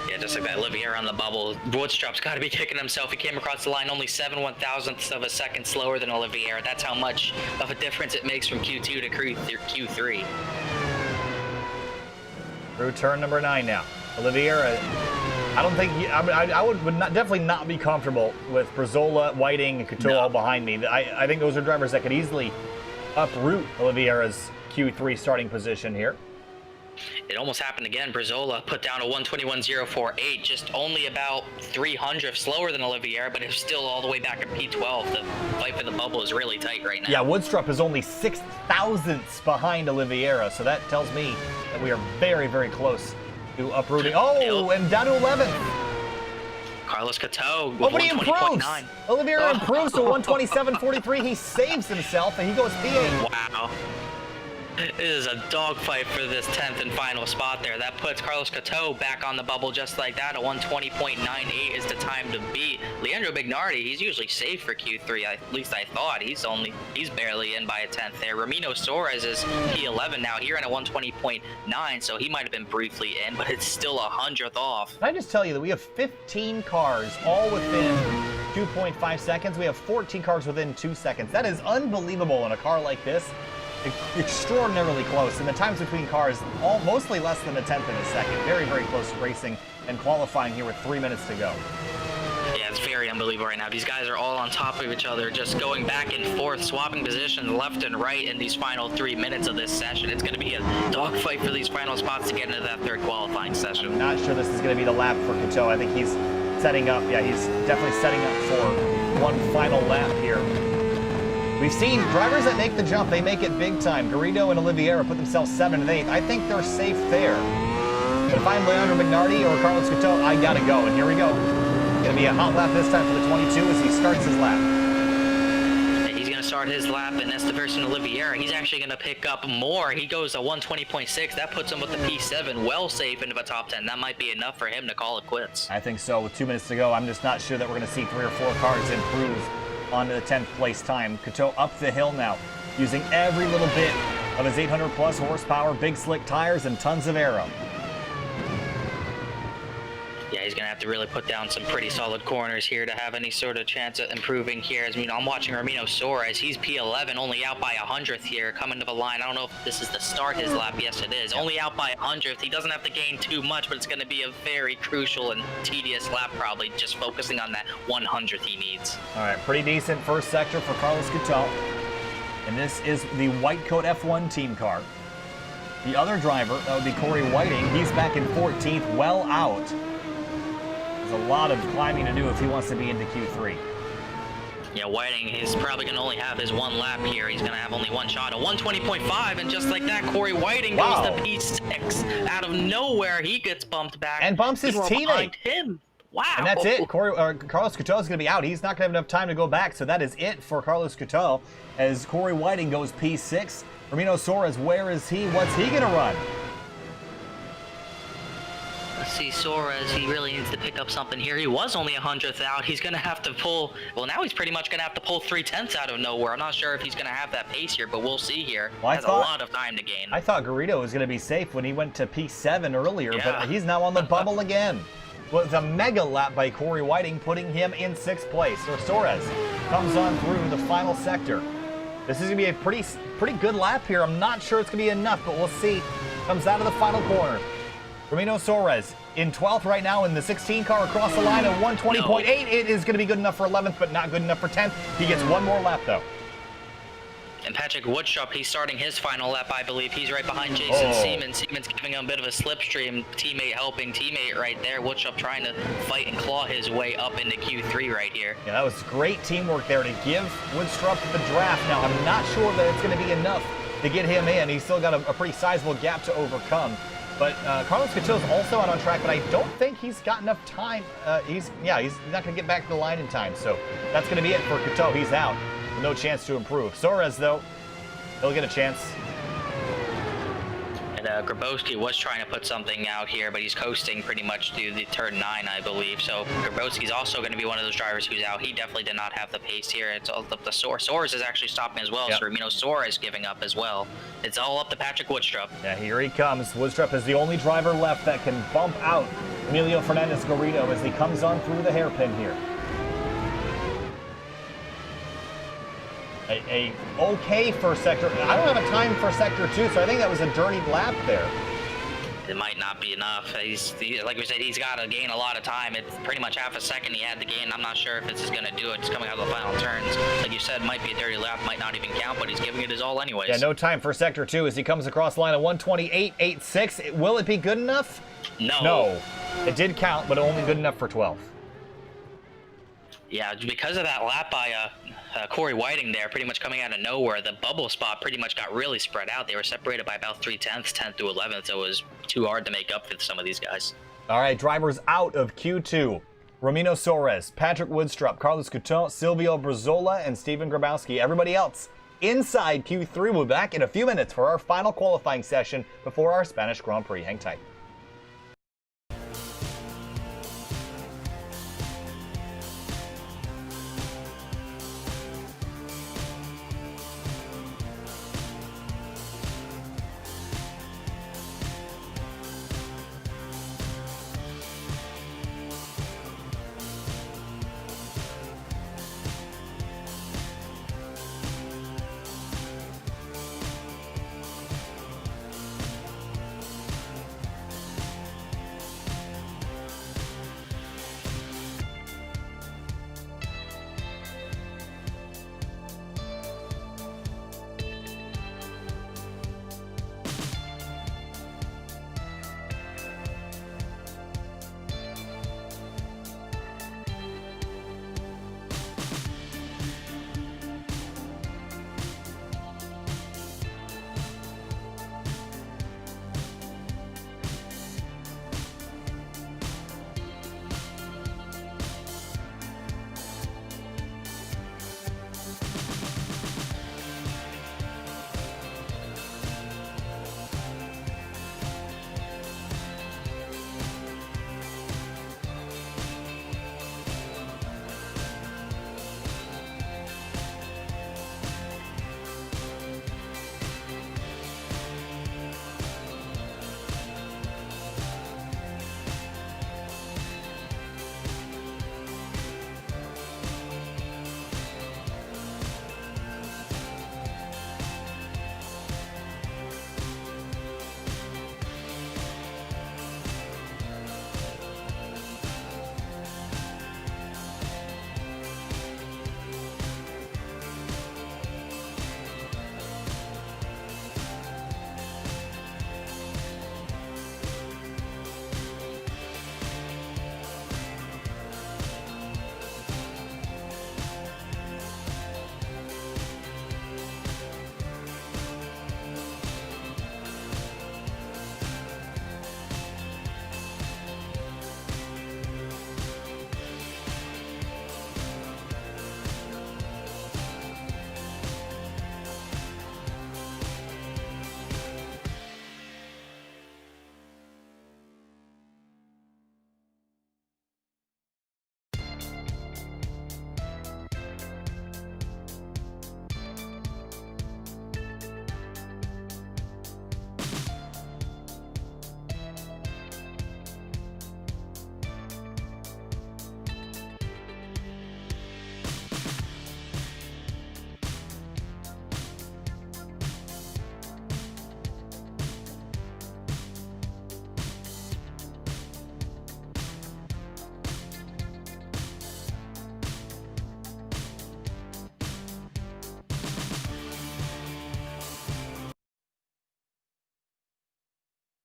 Yeah, just like that, Oliveira on the bubble. Woodstrup's got to be kicking himself. He came across the line only 7/1000ths of a second slower than Oliveira. That's how much of a difference it makes from Q2 to Q3. Through turn number 9 now. Oliveira, I don't think I would not, definitely not be comfortable with Brazola, Whiting, and Couture all behind me. I think those are drivers that could easily uproot Oliveira's Q3 starting position here. It almost happened again. Brazola put down a 121.048, just only about 300 slower than Oliveira, but it's still all the way back at P12. The fight for the bubble is really tight right now. Yeah, Woodstrup is only 6 thousandths behind Oliveira, so that tells me that we are very, very close to uprooting. Oh, and down to 11th. Carlos Couture with But he improves. 120.9. Oliveira improves to 127.43. He saves himself, and he goes P8. Wow. It is a dogfight for this 10th and final spot there. That puts Carlos Couture back on the bubble just like that. A 120.98 is the time to beat. Leandro Bignardi, he's usually safe for Q3. At least I thought. He's barely in by a 10th there. Ramiro Suarez is P11 now here in a 120.9, so he might have been briefly in, but it's still 100th off. Can I just tell you that we have 15 cars all within 2.5 seconds? We have 14 cars within 2 seconds. That is unbelievable in a car like this. Extraordinarily close, and the times between cars mostly less than a tenth of a second. Very, very close racing and qualifying here with 3 minutes to go. Yeah, it's very unbelievable right now. These guys are all on top of each other, just going back and forth, swapping positions left and right in these final 3 minutes of this session. It's going to be a dogfight for these final spots to get into that third qualifying session. I'm not sure this is going to be the lap for Couture. I think he's setting up. Yeah, he's definitely setting up for one final lap here. We've seen drivers that make the jump, they make it big time. Garrido and Oliveira put themselves 7th and 8th. I think they're safe there. But if I'm Leandro Bignardi or Carlos Couture, I gotta go. And here we go. Gonna be a hot lap this time for the 22 as he starts his lap. He's gonna start his lap, and that's the version of Oliveira. He's actually gonna pick up more. He goes a 120.6. That puts him with the P7, well safe into the top 10. That might be enough for him to call it quits. I think so. With 2 minutes to go, I'm just not sure that we're gonna see 3 or 4 cars improve onto the 10th place time. Couture up the hill now, using every little bit of his 800 plus horsepower, big slick tires, and tons of aero. Yeah, he's gonna have to really put down some pretty solid corners here to have any sort of chance at improving here. As I'm watching Ramiro Suarez. He's P11, only out by 100th here, coming to the line. I don't know if this is the start his lap. Yes, it is. Only out by 100th. He doesn't have to gain too much, but it's gonna be a very crucial and tedious lap, probably just focusing on that 100th he needs. All right, pretty decent first sector for Carlos Couture. And this is the White Coat F1 team car. The other driver, that would be Corey Whiting. He's back in 14th, well out. There's a lot of climbing to do if he wants to be into Q3. Yeah, Whiting is probably going to only have his one lap here. He's going to have only one shot, a 120.5, and just like that, Corey Whiting goes to P6. Out of nowhere, he gets bumped back. And bumps his teammate. Him. Wow. And that's it. Carlos Couture is going to be out. He's not going to have enough time to go back, so that is it for Carlos Couture as Corey Whiting goes P6. Ramiro Suarez, where is he? What's he going to run? Let's see, Suarez, he really needs to pick up something here. He was only 100th out. He's going to have to pull, well, now he's pretty much going to have to pull 3/10 out of nowhere. I'm not sure if he's going to have that pace here, but we'll see here. Well, has a lot of time to gain. I thought Garrido was going to be safe when he went to P7 earlier, but he's now on the bubble again. Well, it's a mega lap by Corey Whiting, putting him in 6th place. So Suarez comes on through the final sector. This is going to be a pretty good lap here. I'm not sure it's going to be enough, but we'll see. Comes out of the final corner. Ramiro Suarez in 12th right now in the 16 car across the line at 120.8. It is going to be good enough for 11th, but not good enough for 10th. He gets one more lap, though. And Patrick Woodstrup, he's starting his final lap, I believe. He's right behind Jason Siemens. Siemens giving him a bit of a slipstream. Teammate helping teammate right there. Woodstrup trying to fight and claw his way up into Q3 right here. Yeah, that was great teamwork there to give Woodstrup the draft. Now, I'm not sure that it's going to be enough to get him in. He's still got a pretty sizable gap to overcome. But Carlos Couture is also out on track, but I don't think he's got enough time. He's not going to get back to the line in time. So that's going to be it for Couture. He's out. No chance to improve. Suarez, though, he'll get a chance. And Grabowski was trying to put something out here, but he's coasting pretty much to the turn 9, I believe. So Grabowski's also going to be one of those drivers who's out. He definitely did not have the pace here. It's all up to Suarez is actually stopping as well. Yep. So Ramiro Suarez giving up as well. It's all up to Patrick Woodstrup. Yeah, here he comes. Woodstrup is the only driver left that can bump out Emilio Fernandez Garrido as he comes on through the hairpin here. A okay first sector. I don't have a time for sector 2, so I think that was a dirty lap there. it might not be enough. Like we said, he's got to gain a lot of time. It's pretty much half a second he had to gain. I'm not sure if this is going to do it. Just coming out of the final turns. Like you said, might be a dirty lap, might not even count, but he's giving it his all anyways. Yeah, no time for Sector 2 as he comes across the line of 128.86. Will it be good enough? No. No. It did count, but only good enough for 12th. Yeah, because of that lap by Corey Whiting there, pretty much coming out of nowhere, the bubble spot pretty much got really spread out. They were separated by about 3/10, 10th through 11th, so it was too hard to make up for some of these guys. All right, drivers out of Q2. Romino Soares, Patrick Woodstrup, Carlos Couton, Silvio Brazola, and Stephen Grabowski. Everybody else inside Q3 will be back in a few minutes for our final qualifying session before our Spanish Grand Prix. Hang tight.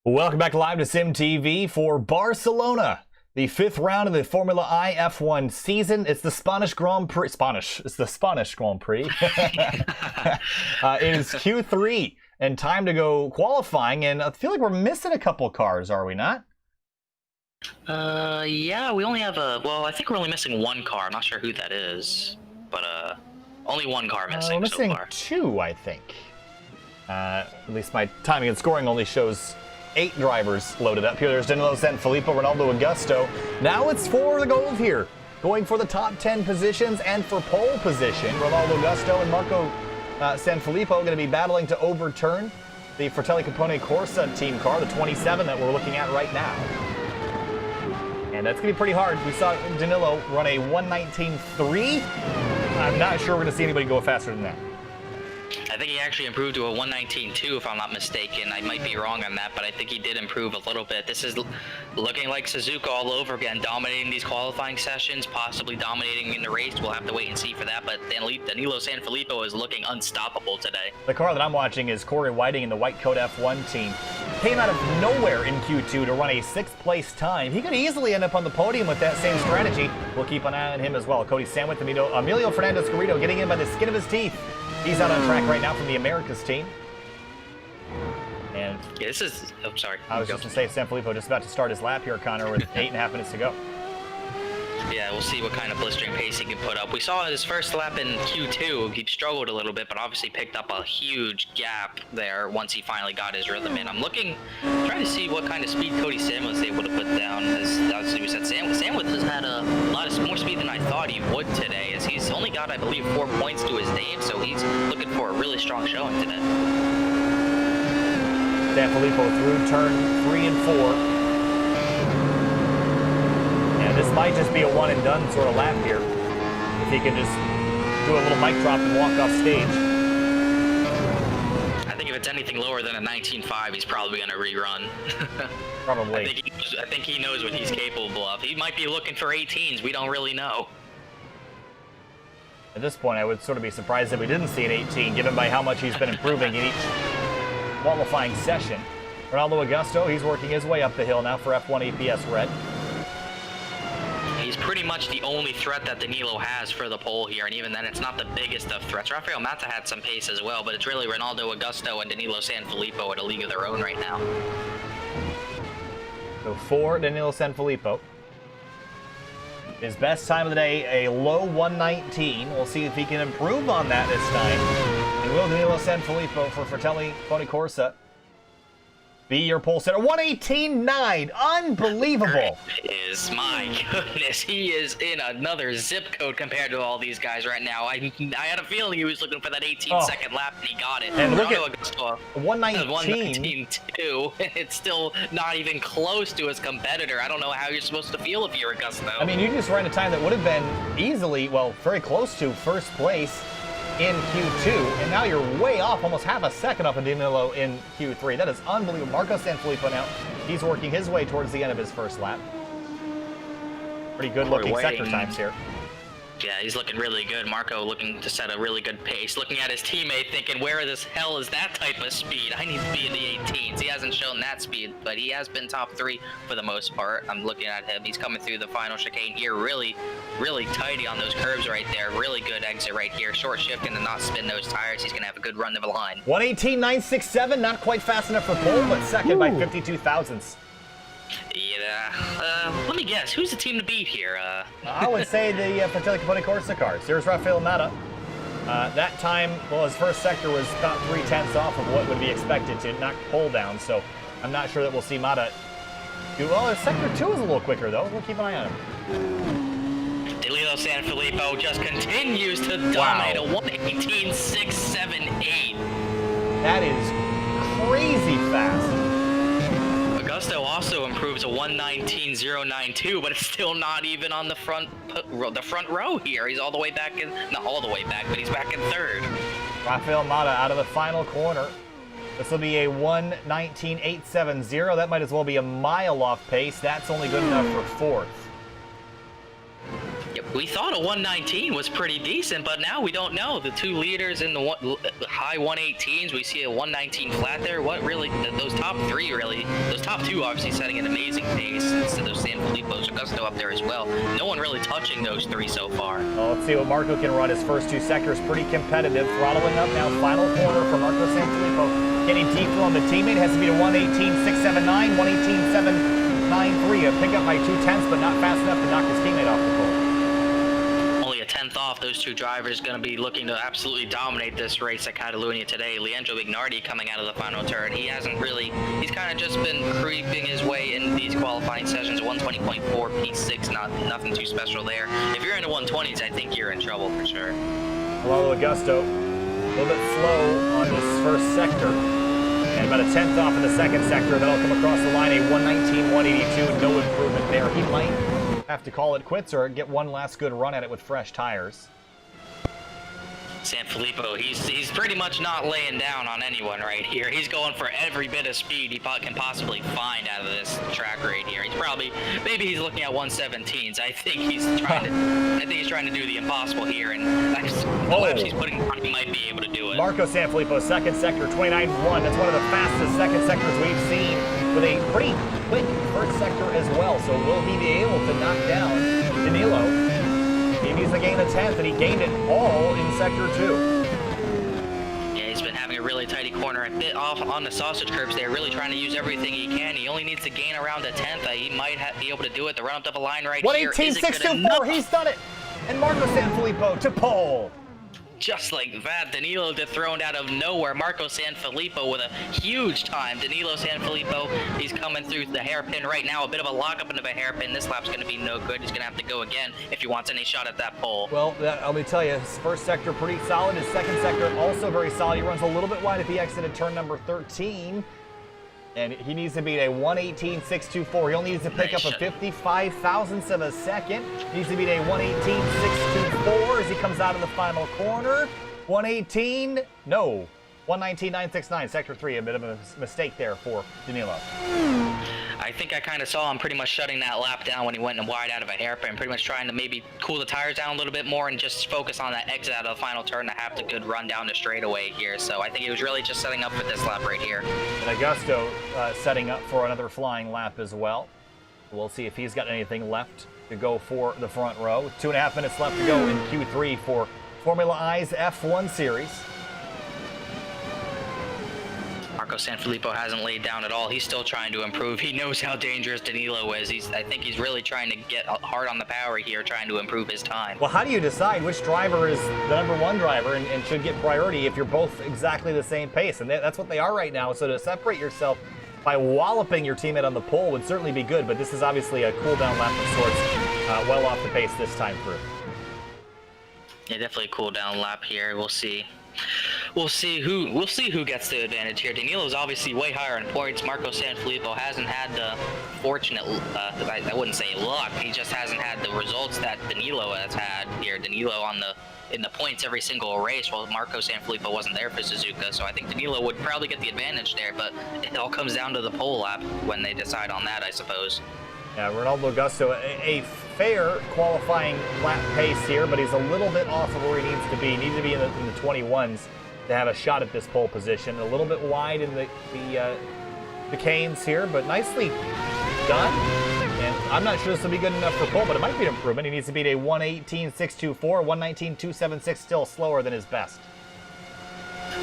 Welcome back live to Sim TV for Barcelona, the 5th round of the Formula I F1 season. It's the Spanish Grand Prix. It's the Spanish Grand Prix. It is Q3 and time to go qualifying, and I feel like we're missing a couple cars, are we not? Yeah, we only have well, I think we're only missing one car. I'm not sure who that is, but only one car missing, we're missing so far. 2, I think. At least my timing and scoring only shows 8 drivers loaded up here. There's Danilo Sanfilippo, Ronaldo Augusto. Now it's for the gold here. Going for the top 10 positions and for pole position. Ronaldo Augusto and Marco Sanfilippo going to be battling to overturn the Fratelli Capone Corsa team car, the 27 that we're looking at right now. And that's going to be pretty hard. We saw Danilo run a 1:19.3. I'm not sure we're going to see anybody go faster than that. I think he actually improved to a 119.2, if I'm not mistaken. I might be wrong on that, but I think he did improve a little bit. This is looking like Suzuka all over again, dominating these qualifying sessions, possibly dominating in the race. We'll have to wait and see for that, but Danilo Sanfilippo is looking unstoppable today. The car that I'm watching is Corey Whiting in the White Coat F1 team. Came out of nowhere in Q2 to run a 6th place time. He could easily end up on the podium with that same strategy. We'll keep an eye on him as well. Cody Sandwith, Emilio Fernandez-Garrido getting in by the skin of his teeth. He's out on track right now from the Americas team. And yeah, this is... Oh, sorry. I was just going to say, Sanfilippo just about to start his lap here, Connor, with 8.5 minutes to go. Yeah, we'll see what kind of blistering pace he can put up. We saw his first lap in Q2. He struggled a little bit, but obviously picked up a huge gap there once he finally got his rhythm in. I'm trying to see what kind of speed Cody Sandwith was able to put down. As obviously we said, Sandwith has had a lot more speed than I thought he would today, as he's only got, I believe, 4 points to his name, so he's looking for a really strong showing today. Sanfilippo through turn 3 and 4. This might just be a one and done sort of lap here. If he can just do a little mic drop and walk off stage. I think if it's anything lower than a 19.5, he's probably going to rerun. Probably. I think he knows what he's capable of. He might be looking for 18s. We don't really know. At this point, I would sort of be surprised if we didn't see an 18, given by how much he's been improving in each qualifying session. Ronaldo Augusto, he's working his way up the hill now for F1 APS Red. He's pretty much the only threat that Danilo has for the pole here, and even then it's not the biggest of threats. Rafael Mata had some pace as well, but it's really Ronaldo Augusto and Danilo Sanfilippo at a league of their own right now. So for Danilo Sanfilippo, his best time of the day, a low 119. We'll see if he can improve on that this time. And will Danilo Sanfilippo for Fratelli Ponycorsa be your pole sitter? 118.9. Unbelievable. My goodness, he is in another zip code compared to all these guys right now. I had a feeling he was looking for that 18-second lap, and he got it. And look at 119 too. It's still not even close to his competitor. I don't know how you're supposed to feel if you're Augusto. I mean, you just ran a time that would have been easily, well, very close to first place in Q2, and now you're way off, almost half a second off of Danilo in Q3. That is unbelievable. Marco Sanfilippo now, he's working his way towards the end of his first lap. Pretty good looking sector times here. Yeah, he's looking really good. Marco looking to set a really good pace. Looking at his teammate thinking, where the hell is that type of speed? I need to be in the 18s. He hasn't shown that speed, but he has been top 3 for the most part. I'm looking at him. He's coming through the final chicane here. Really, really tidy on those curves right there. Really good exit right here. Short shifting to not spin those tires. He's going to have a good run to the line. 118.967. Not quite fast enough for pole, but second by 52 thousandths. Yeah. Let me guess. Who's the team to beat here? I would say the Fratelli Corsa cars. Here's Rafael Mata. That time, well, his first sector was about 3/10 off of what would be expected to knock pole down, so I'm not sure that we'll see Mata do well. His sector 2 is a little quicker, though. We'll keep an eye on him. Danilo Sanfilippo just continues to dominate a 118.678. That is crazy fast. Augusto also improves a 119.092, but it's still not even on the front row here. He's all the way back in, not all the way back, but he's back in third. Rafael Mata out of the final corner. This will be a 119.870. That might as well be a mile off pace. That's only good enough for fourth. Yep, we thought a 119 was pretty decent, but now we don't know. The two leaders in the high 118s, we see a 119 flat there. What really, those top 3 really, those top 2 obviously setting an amazing pace instead of Sanfilippo's Augusto up there as well. No one really touching those 3 so far. Well, let's see what Marco can run. His first 2 sectors pretty competitive. Throttling up now, final corner for Marco Sanfilippo. Getting deeper on the teammate, has to be a 118.679, 118.793. A pickup by 0.2, but not fast enough to knock his teammate off the pole. 10th off, those 2 drivers going to be looking to absolutely dominate this race at Catalunya today. Leandro Ignardi coming out of the final turn. He hasn't really, he's kind of just been creeping his way in these qualifying sessions. 120.4 P6, nothing too special there. If you're into 120s, I think you're in trouble for sure. Ronaldo Augusto, a little bit slow on this first sector. And about a 10th off in the second sector. That'll come across the line, a 119.182. No improvement there. He might have to call it quits or get one last good run at it with fresh tires. Sanfilippo, he's pretty much not laying down on anyone right here. He's going for every bit of speed he can possibly find out of this track right here. Maybe he's looking at 117s. I think he's trying to do the impossible here, and the laps he's putting on, he might be able to do it. Marco Sanfilippo, second sector, 29.1. That's one of the fastest second sectors we've seen, with a pretty quick first sector as well. So will he be able to knock down Danilo? He needs to gain a 10th, and he gained it all in Sector 2. Yeah, he's been having a really tighty corner, a bit off on the sausage curbs there, really trying to use everything he can. He only needs to gain around a 10th. He might be able to do it. The run up to the line right here. 1:18.624, he's done it! And Marco Sanfilippo to pole. Just like that, Danilo dethroned out of nowhere. Marco Sanfilippo with a huge time. Danilo Sanfilippo, he's coming through the hairpin right now. A bit of a lockup into a hairpin. This lap's going to be no good. He's going to have to go again if he wants any shot at that pole. Well, let me tell you, his first sector pretty solid. His second sector also very solid. He runs a little bit wide at the exit at turn number 13. And he needs to beat a 1:18.624. He only needs to pick up a 55 thousandths of a second. He needs to beat a 1:18.624 as he comes out of the final corner. 119.969, sector 3. A bit of a mistake there for Danilo. I think I kind of saw him pretty much shutting that lap down when he went wide out of a hairpin, pretty much trying to maybe cool the tires down a little bit more and just focus on that exit out of the final turn to have the good run down the straightaway here. So I think he was really just setting up for this lap right here. And Augusto setting up for another flying lap as well. We'll see if he's got anything left to go for the front row. 2.5 minutes left to go in Q3 for Formula I's F1 series. Marco Sanfilippo hasn't laid down at all. He's still trying to improve. He knows how dangerous Danilo is. I think he's really trying to get hard on the power here, trying to improve his time. Well, how do you decide which driver is the number one driver and should get priority if you're both exactly the same pace? And that's what they are right now. So to separate yourself by walloping your teammate on the pole would certainly be good, but this is obviously a cool-down lap of sorts, well off the pace this time through. Yeah, definitely a cool-down lap here. We'll see. We'll see who gets the advantage here. Danilo's obviously way higher in points. Marco Sanfilippo hasn't had the fortunate, I wouldn't say luck. He just hasn't had the results that Danilo has had here. Danilo in the points every single race, while Marco Sanfilippo wasn't there for Suzuka. So I think Danilo would probably get the advantage there, but it all comes down to the pole lap when they decide on that, I suppose. Yeah, Ronaldo Augusto, a fair qualifying lap pace here, but he's a little bit off of where he needs to be. He needs to be in the 21s to have a shot at this pole position. A little bit wide in the canes here, but nicely done. And I'm not sure this will be good enough for pole, but it might be an improvement. He needs to beat a 1:18.624, 1:19.276, still slower than his best.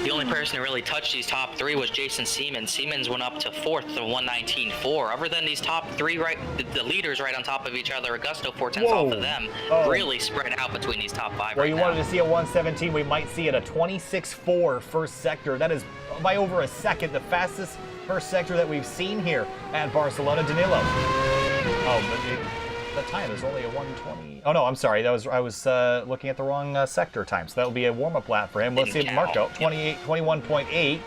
The only person who really touched these top three was Jason Siemens. Siemens went up to 4th to 1:19.4. Other than these top three, the leaders right on top of each other, Augusto 4 tenths off of them, really spread out between these top five. Well, right you now. wanted to see a 117, we might see it a 26.4 first sector. That is by over a second the fastest first sector that we've seen here at Barcelona. Danilo. Oh, but the time is only a 1:20. Oh no, I'm sorry. I was looking at the wrong sector time. So that will be a warm-up lap for him. Let's see Marco. 21.8.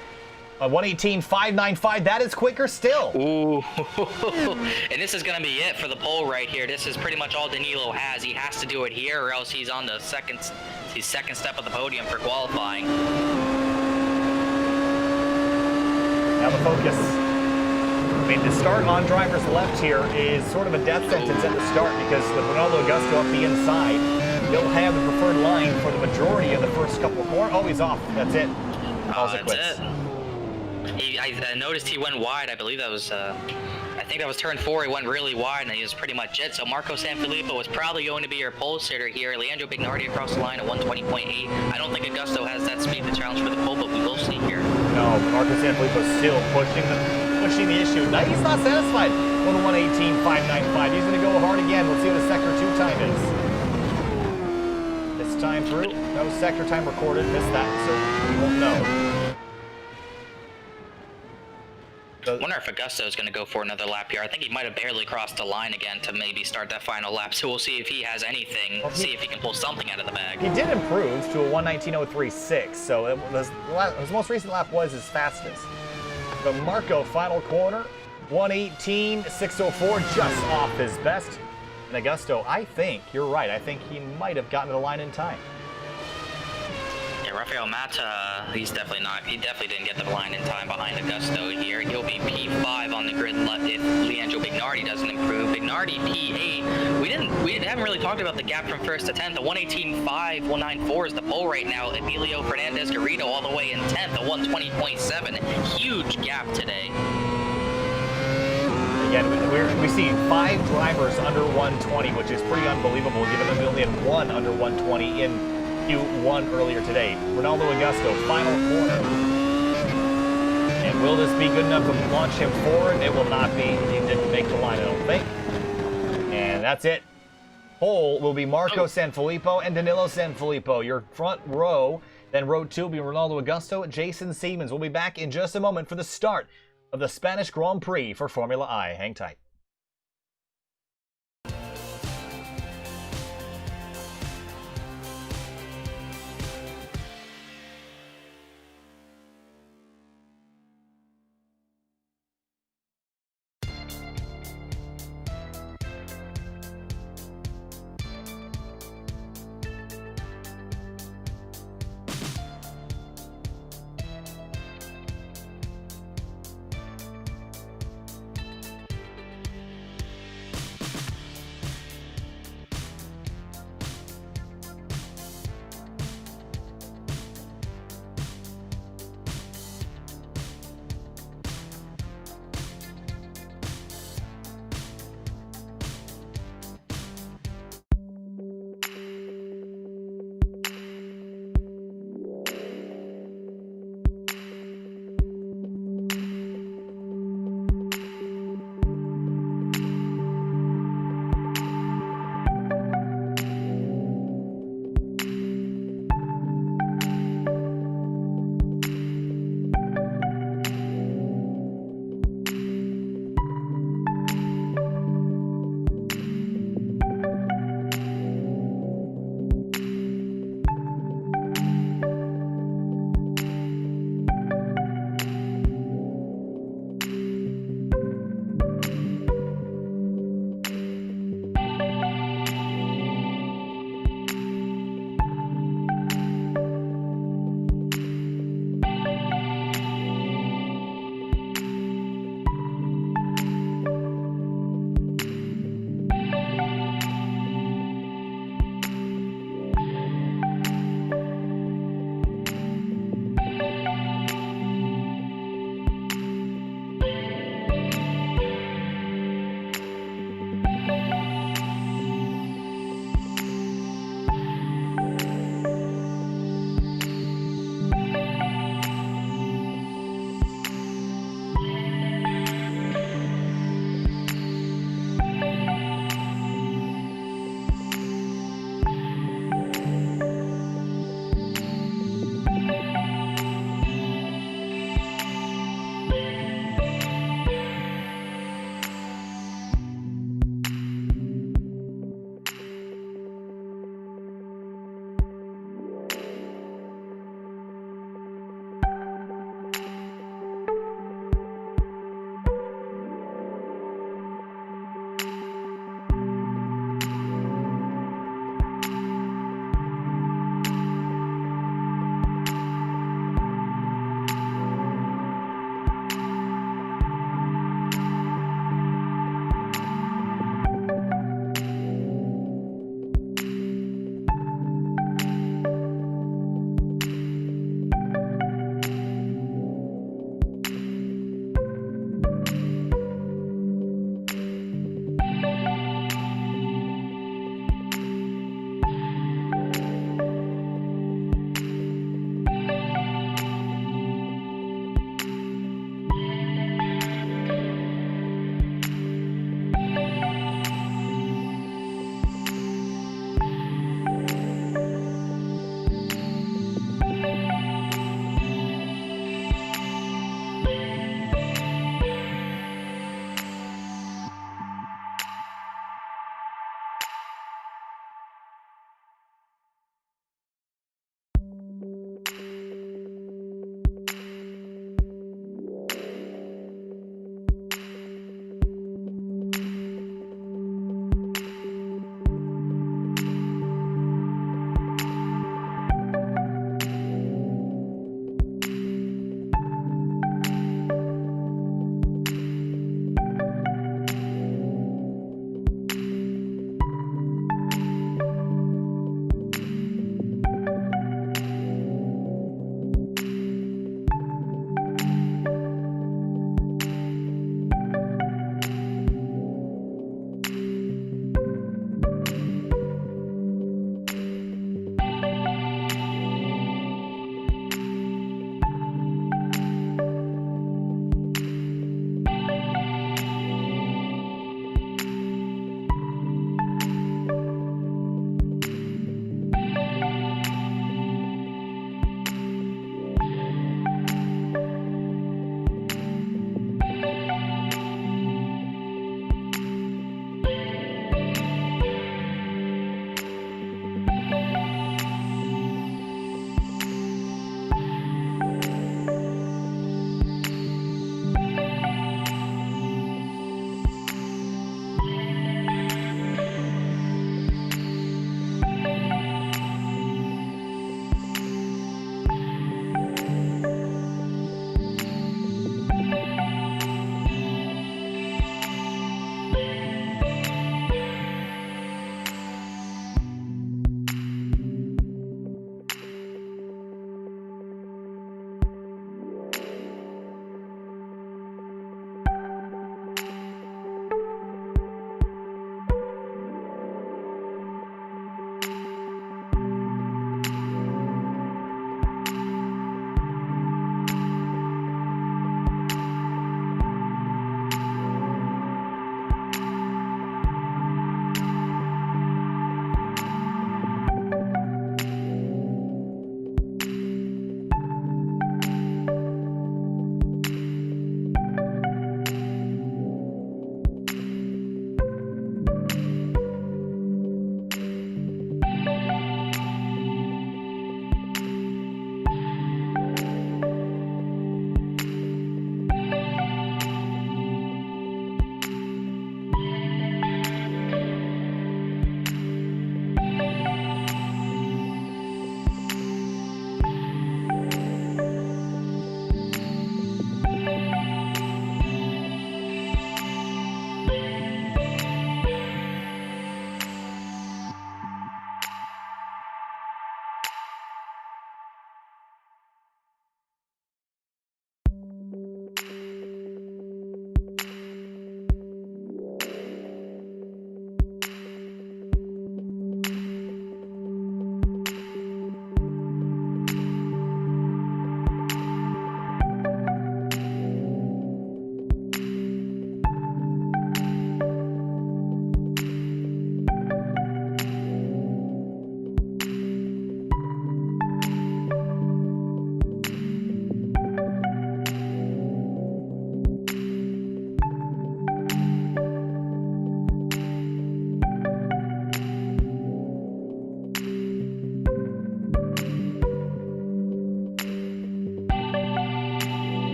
1:18.595. That is quicker still. Ooh. And this is going to be it for the pole right here. This is pretty much all Danilo has. He has to do it here, or else he's on the second step of the podium for qualifying. Now the focus. I mean, the start on driver's left here is sort of a death sentence at the start because with Ronaldo Augusto up the inside, he'll have the preferred line for the majority of the first couple of corners. Oh, he's off. That's it. That's it. I noticed he went wide. I believe that was, I think that was turn 4. He went really wide, and he was pretty much it. So Marco Sanfilippo was probably going to be your pole sitter here. Leandro Bignardi across the line at 1:20.8. I don't think Augusto has that speed to challenge for the pole, but we will see here. No, Marco Sanfilippo still pushing the issue. Now he's not satisfied with a 1:18.595. He's going to go hard again. Let's see what his sector 2 time is. This time through, no sector time recorded. Missed that, so we won't know. I wonder if Augusto is going to go for another lap here. I think he might have barely crossed the line again to maybe start that final lap. So we'll see if he has anything, see if he can pull something out of the bag. He did improve to a 1:19.036, so his most recent lap was his fastest. But Marco, final corner, 1:18.604, just off his best. And Augusto, I think, you're right, I think he might have gotten to the line in time. Yeah, Rafael Mata, he definitely didn't get the line in time behind Augusto here. He'll be P5 on the grid if Leandro Bignardi doesn't improve. Bignardi P8. We haven't really talked about the gap from first to 10th. The 118.5, 194 is the pole right now. Emilio Fernandez Garrido all the way in 10th, the 120.7. Huge gap today. Again, we see 5 drivers under 120, which is pretty unbelievable, given that we only had 1 under 120 in Q1 earlier today. Ronaldo Augusto, final corner. And will this be good enough to launch him forward? It will not be. He didn't make the line, I don't think. And that's it. Pole will be Marco Sanfilippo and Danilo Sanfilippo. Your front row, then row 2 will be Ronaldo Augusto, Jason Siemens. We'll be back in just a moment for the start of the Spanish Grand Prix for Formula I. Hang tight.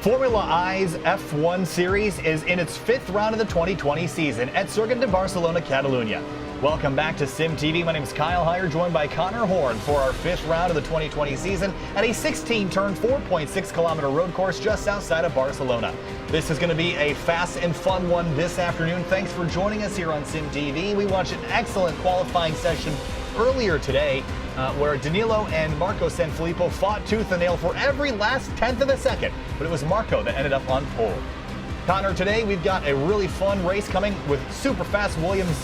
Formula I's F1 series is in its 5th round of the 2020 season at Circuit de Barcelona-Catalunya. Welcome back to Sim TV. My name is Kyle Heyer, joined by Connor Horn for our 5th round of the 2020 season at a 16-turn, 4.6-kilometer road course just outside of Barcelona. This is going to be a fast and fun one this afternoon. Thanks for joining us here on Sim TV. We watched an excellent qualifying session earlier today where Danilo and Marco Sanfilippo fought tooth and nail for every last tenth of a second, but it was Marco that ended up on pole. Connor, today we've got a really fun race coming with super fast Williams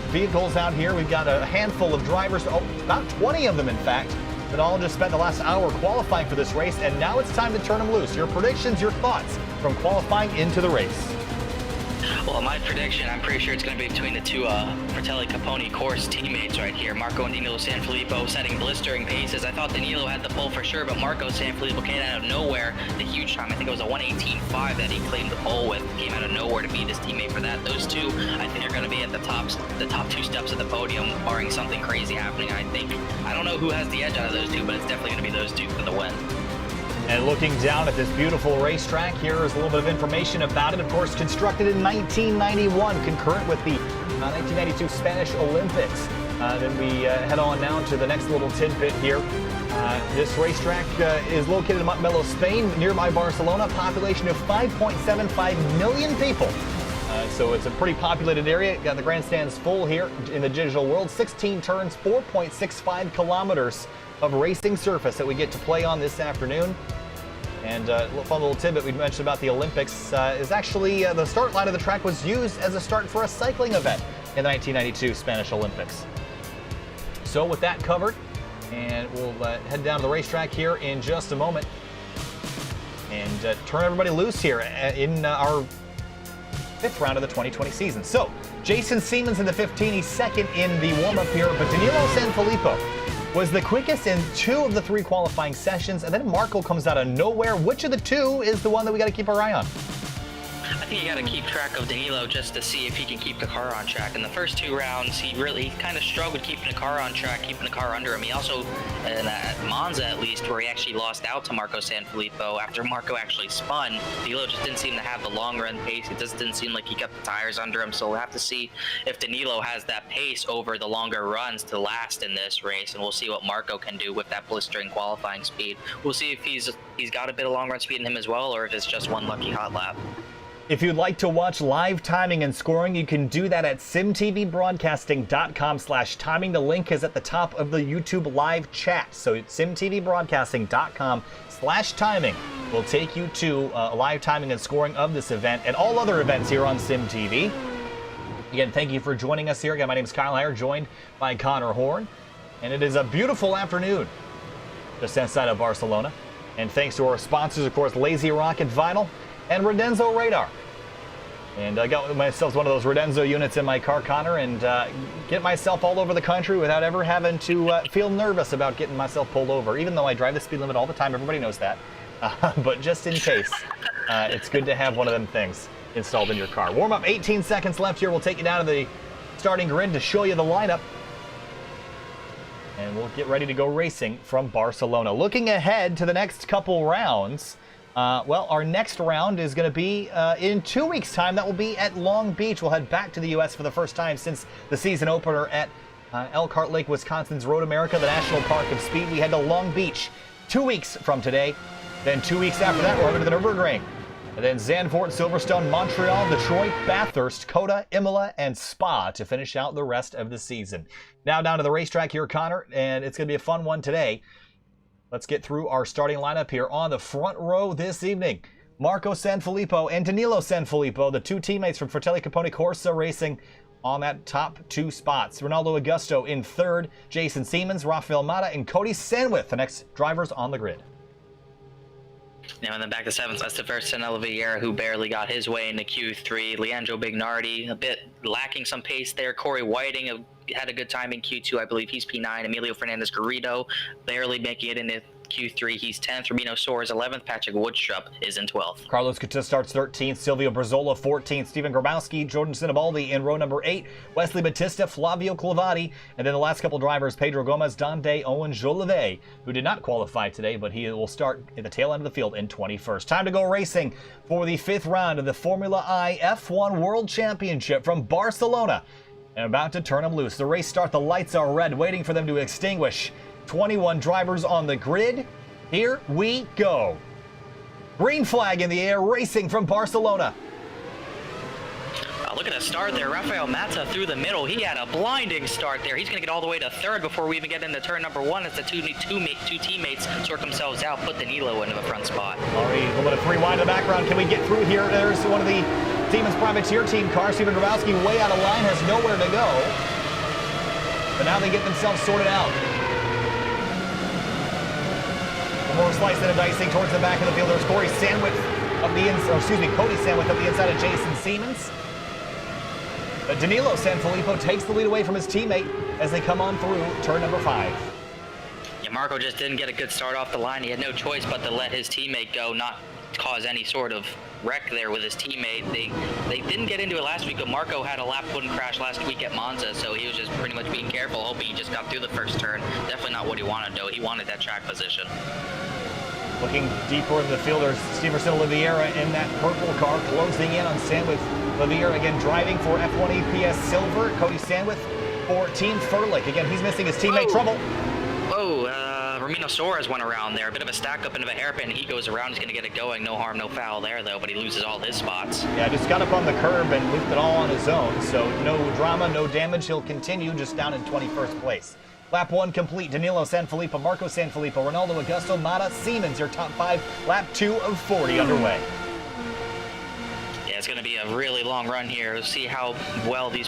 vehicles out here. We've got a handful of drivers, about 20 of them in fact, that all just spent the last hour qualifying for this race, and now it's time to turn them loose. Your predictions, your thoughts from qualifying into the race. Well, my prediction, I'm pretty sure it's going to be between the two Fratelli Caponi course teammates right here, Marco and Danilo Sanfilippo, setting blistering paces. I thought Danilo had the pole for sure, but Marco Sanfilippo came out of nowhere. The huge time, I think it was a 1:18.5 that he claimed the pole with, came out of nowhere to beat his teammate for that. Those two, I think, are going to be at the top two steps of the podium, barring something crazy happening. I don't know who has the edge out of those two, but it's definitely going to be those two for the win. And looking down at this beautiful racetrack, here is a little bit of information about it. Of course, constructed in 1991, concurrent with the 1992 Spanish Olympics. Then we head on now to the next little tidbit here. This racetrack is located in Montmeló, Spain, nearby Barcelona, population of 5.75 million people. So it's a pretty populated area. Got the grandstands full here in the digital world. 16 turns, 4.65 kilometers of racing surface that we get to play on this afternoon. And a fun little tidbit we mentioned about the Olympics is actually the start line of the track was used as a start for a cycling event in the 1992 Spanish Olympics. So with that covered, and we'll head down to the racetrack here in just a moment and turn everybody loose here in our 5th round of the 2020 season. So Jason Siemens in the 15, he's second in the warm-up here, but Danilo Sanfilippo was the quickest in 2 of the 3 qualifying sessions, and then Marco comes out of nowhere. Which of the 2 is the one that we got to keep our eye on? I think you got to keep track of Danilo just to see if he can keep the car on track. In the first 2 rounds, he kind of struggled keeping the car on track, keeping the car under him. He also, at Monza at least, where he actually lost out to Marco Sanfilippo after Marco actually spun, Danilo just didn't seem to have the long run pace. It just didn't seem like he kept the tires under him. So we'll have to see if Danilo has that pace over the longer runs to last in this race, and we'll see what Marco can do with that blistering qualifying speed. We'll see if he's got a bit of long run speed in him as well, or if it's just one lucky hot lap. If you'd like to watch live timing and scoring, you can do that at simtvbroadcasting.com/timing. The link is at the top of the YouTube live chat. So it's simtvbroadcasting.com/timing will take you to live timing and scoring of this event and all other events here on Sim TV. Again, thank you for joining us here. Again, my name is Kyle Heyer, joined by Connor Horn. And it is a beautiful afternoon just outside of Barcelona. And thanks to our sponsors, of course, Lazy Rocket Vinyl and Redenzo Radar. And I got myself one of those Redenzo units in my car, Connor, and get myself all over the country without ever having to feel nervous about getting myself pulled over, even though I drive the speed limit all the time. Everybody knows that. But just in case, it's good to have one of them things installed in your car. Warm up, 18 seconds left here. We'll take you down to the starting grid to show you the lineup. And we'll get ready to go racing from Barcelona. Looking ahead to the next couple rounds, well, our next round is going to be in 2 weeks' time. That will be at Long Beach. We'll head back to the U.S. for the first time since the season opener at Elkhart Lake, Wisconsin's Road America, the National Park of Speed. We head to Long Beach 2 weeks from today. Then 2 weeks after that, we're headed to the Nürburgring. And then Zandvoort, Silverstone, Montreal, Detroit, Bathurst, Coda, Imola, and Spa to finish out the rest of the season. Now down to the racetrack here, Connor, and it's going to be a fun one today. Let's get through our starting lineup here on the front row this evening. Marco Sanfilippo and Danilo Sanfilippo, the 2 teammates from Fratelli Caponi Corsa Racing, on that top 2 spots. Ronaldo Augusto in 3rd, Jason Siemens, Rafael Mata, and Cody Sanwith, the next drivers on the grid. Now in the back to 7th, Esteverson Oliveira, who barely got his way into Q3. Leandro Bignardi, a bit lacking some pace there. Corey Whiting had a good time in Q2. I believe he's P9. Emilio Fernandez Garrido, barely making it into Q3. He's 10th. Rubino Soares 11th. Patrick Woodstrup is in 12th. Carlos Couto starts 13th. Silvio Brazola 14th. Stephen Grabowski, Jordan Sinibaldi in row number 8. Wesley Batista, Flavio Clavati, and then the last couple drivers, Pedro Gomez, Dande Owen Jolivet, who did not qualify today, but he will start at the tail end of the field in 21st. Time to go racing for the 5th round of the Formula I F1 World Championship from Barcelona. And about to turn them loose. The race start, the lights are red, waiting for them to extinguish. 21 drivers on the grid. Here we go. Green flag in the air, racing from Barcelona. Look at the start there. Rafael Mata through the middle. He had a blinding start there. He's going to get all the way to 3rd before we even get into turn number 1 as the two teammates sort themselves out, put Danilo into the front spot. Already a little bit of 3 wide in the background. Can we get through here? There's one of the Siemens Privateer team cars. Stephen Grabowski way out of line, has nowhere to go. But now they get themselves sorted out. More slicing and dicing towards the back of the field. There's Cody Sandwich up the inside of Jason Siemens. But Danilo Sanfilippo takes the lead away from his teammate as they come on through turn number 5. Yeah, Marco just didn't get a good start off the line. He had no choice but to let his teammate go, not cause any sort of wreck there with his teammate. They didn't get into it last week, but Marco had a lap wouldn't crash last week at Monza, so he was just pretty much being careful, hoping he just got through the first turn. Definitely not what he wanted, though. He wanted that track position. Looking deeper in the field, there's Steverson Oliveira in that purple car, closing in on Sandwich. Oliveira again driving for F1 EPS Silver. Cody Sandwich for Team Furlick. Again, he's missing his teammate. Trouble. Whoa, Rubino Soares went around there. A bit of a stack up into a hairpin. He goes around. He's going to get it going. No harm, no foul there, though, but he loses all his spots. Yeah, just got up on the curb and looped it all on his own. So no drama, no damage. He'll continue just down in 21st place. Lap 1 complete. Danilo Sanfilippo, Marco Sanfilippo, Ronaldo Augusto, Mata, Siemens, your top 5. Lap 2 of 40 underway. It's going to be a really long run here. We'll see how well these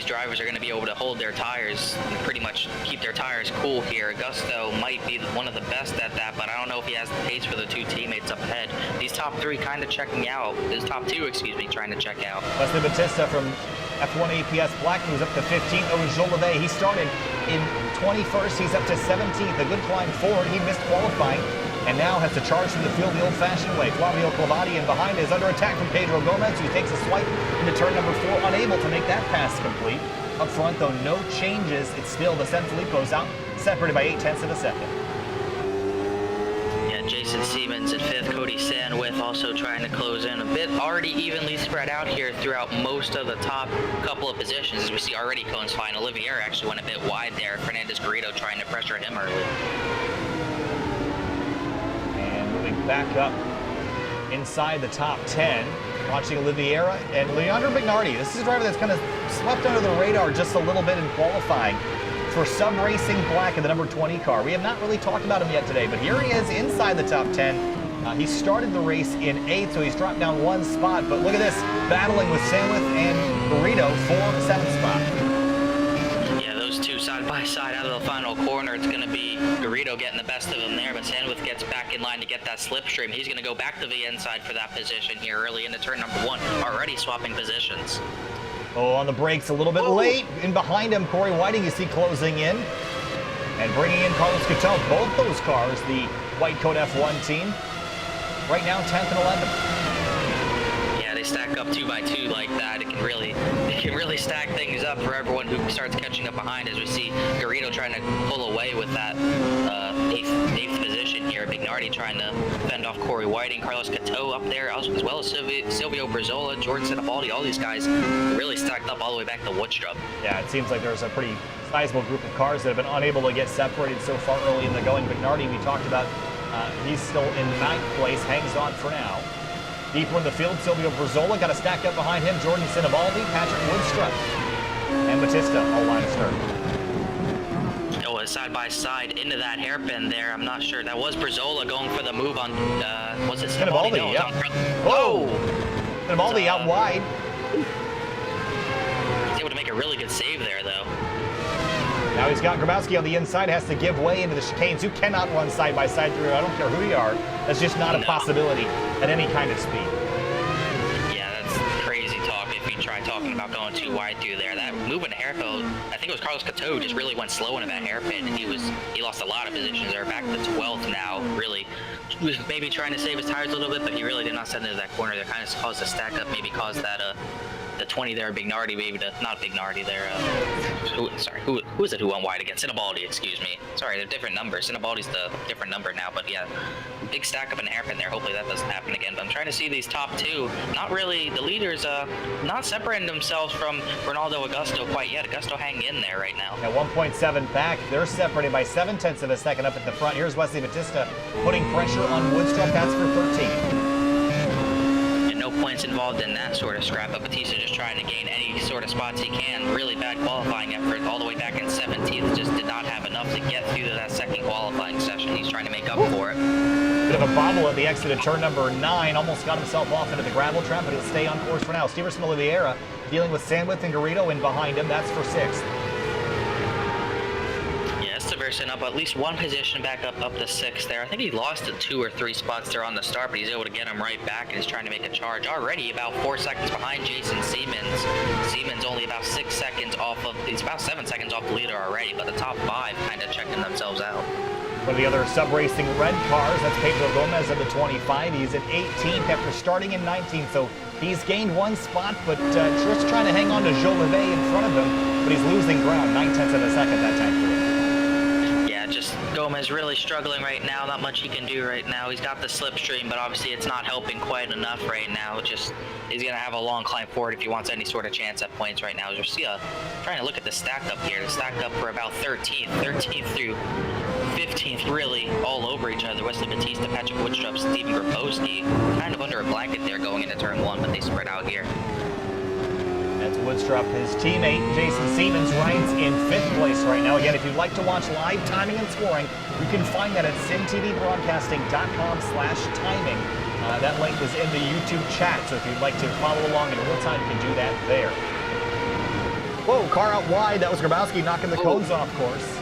drivers are going to be able to hold their tires and pretty much keep their tires cool here. Augusto might be one of the best at that, but I don't know if he has the pace for the 2 teammates up ahead. These top 3 kind of checking out. His top 2, excuse me, trying to check out. Wesley Batista from F1 APS Black moves up to 15th over Jolivet. He started in 21st. He's up to 17th. A good climb forward. He missed qualifying and now has to charge through the field the old-fashioned way. Flavio Clavati in behind is under attack from Pedro Gomez, who takes a swipe into turn number 4, unable to make that pass complete. Up front, though, no changes. It's still the Sanfilippo's out, separated by 0.8 of a second. Yeah, Jason Siemens at 5th, Cody Sandwith also trying to close in a bit. Already evenly spread out here throughout most of the top couple of positions. As we see already cones fine. Olivier actually went a bit wide there. Fernandez Garrido trying to pressure him early. Back up inside the top 10, watching Oliveira and Leandro Bignardi. This is a driver that's kind of swept under the radar just a little bit in qualifying for Sub Racing Black in the number 20 car. We have not really talked about him yet today, but here he is inside the top 10. He started the race in 8th, so he's dropped down 1 spot, but look at this, battling with Sandwith and Garrido for 7th spot. Two side by side out of the final corner. It's going to be Garrido getting the best of him there, but Sandwith gets back in line to get that slipstream. He's going to go back to the inside for that position here early into turn number 1, already swapping positions. Oh, on the brakes a little bit late. In behind him, Corey Whiting you see closing in and bringing in Carlos Couto. Both those cars, the White Coat F1 team, right now 10th and 11th. Stack up 2 by 2 like that, it can really stack things up for everyone who starts catching up behind, as we see Garrido trying to pull away with that 8th position here. Bignardi trying to fend off Corey Whiting, Carlos Couto up there, as well as Silvio Brazola, Jordan Sinibaldi. All these guys really stacked up all the way back to Woodstrup. Yeah, it seems like there's a pretty sizable group of cars that have been unable to get separated so far early in the going. Bignardi, we talked about, he's still in 9th place, hangs on for now. Deeper in the field, Silvio Brazola got a stack up behind him. Jordan Sinibaldi, Patrick Woodstrup, and Batista all line of start. Oh, side by side into that hairpin there. I'm not sure. That was Brazola going for the move on. Was it Sinibaldi? No, yeah. Whoa! Sinibaldi out wide. He's able to make a really good save there, though. Now he's got Grabowski on the inside, has to give way into the chicanes. You cannot run side by side through. I don't care who you are. That's just not a possibility at any kind of speed. Yeah, that's crazy talk if you try talking talking about going too wide through there. That move in the hairpin, I think it was Carlos Cato, just really went slow into that hairpin, and he lost a lot of positions there. Back to 12th now, really was maybe trying to save his tires a little bit, but he really did not send into that corner. That kind of caused a stack up, maybe caused that the 20 there, Bignardi, maybe not Bignardi there. Who is it who went wide again? Sinibaldi, excuse me. Sorry, they're different numbers. Sinibaldi's the different number now, but yeah, big stack up in the hairpin there. Hopefully that doesn't happen again. But I'm trying to see these top two. Not really, the leaders not separating themselves from Ronaldo Augusto quite yet. Augusto hanging in there right now. At 1.7 back, they're separated by 0.7 of a second up at the front. Here's Wesley Batista putting pressure on Woodstruck. That's for 13. No points involved in that sort of scrap, but Batista just trying to gain any sort of spots he can. Really bad qualifying effort all the way back in 17th. Just did not have enough to get through to that second qualifying session. He's trying to make up for it. Bit of a bobble at the exit of turn number 9. Almost got himself off into the gravel trap, but he'll stay on course for now. Steverson Oliveira dealing with Sandwith and Garrido in behind him. That's for 6th. Severson up at least one position back up to 6th there. I think he lost 2 or 3 spots there on the start, but he's able to get him right back, and he's trying to make a charge. Already about 4 seconds behind Jason Siemens. Siemens only about 6 seconds off of, he's about 7 seconds off the leader already, but the top 5 kind of checking themselves out. One of the other sub-racing red cars, that's Pedro Gomez of the 25. He's at 18th after starting in 19th, so he's gained 1 spot, but just trying to hang on to Jolivet in front of him, but he's losing ground, 0.9 of a second that time for him. Just Gomez really struggling right now. Not much he can do right now. He's got the slipstream, but obviously it's not helping quite enough right now. Just he's gonna have a long climb forward if he wants any sort of chance at points right now. Just trying to look at the stack up here. The stack up for about 13th through 15th, really all over each other. Wesley Batista, Patrick Woodstrup, Steven Grabowski, kind of under a blanket there going into turn 1, but they spread out here. That's Woodstrup. His teammate, Jason Siemens, rides in 5th place right now. Again, if you'd like to watch live timing and scoring, you can find that at simtvbroadcasting.com/timing. That link is in the YouTube chat, so if you'd like to follow along in real time, you can do that there. Whoa, car out wide. That was Grabowski knocking the cones off course.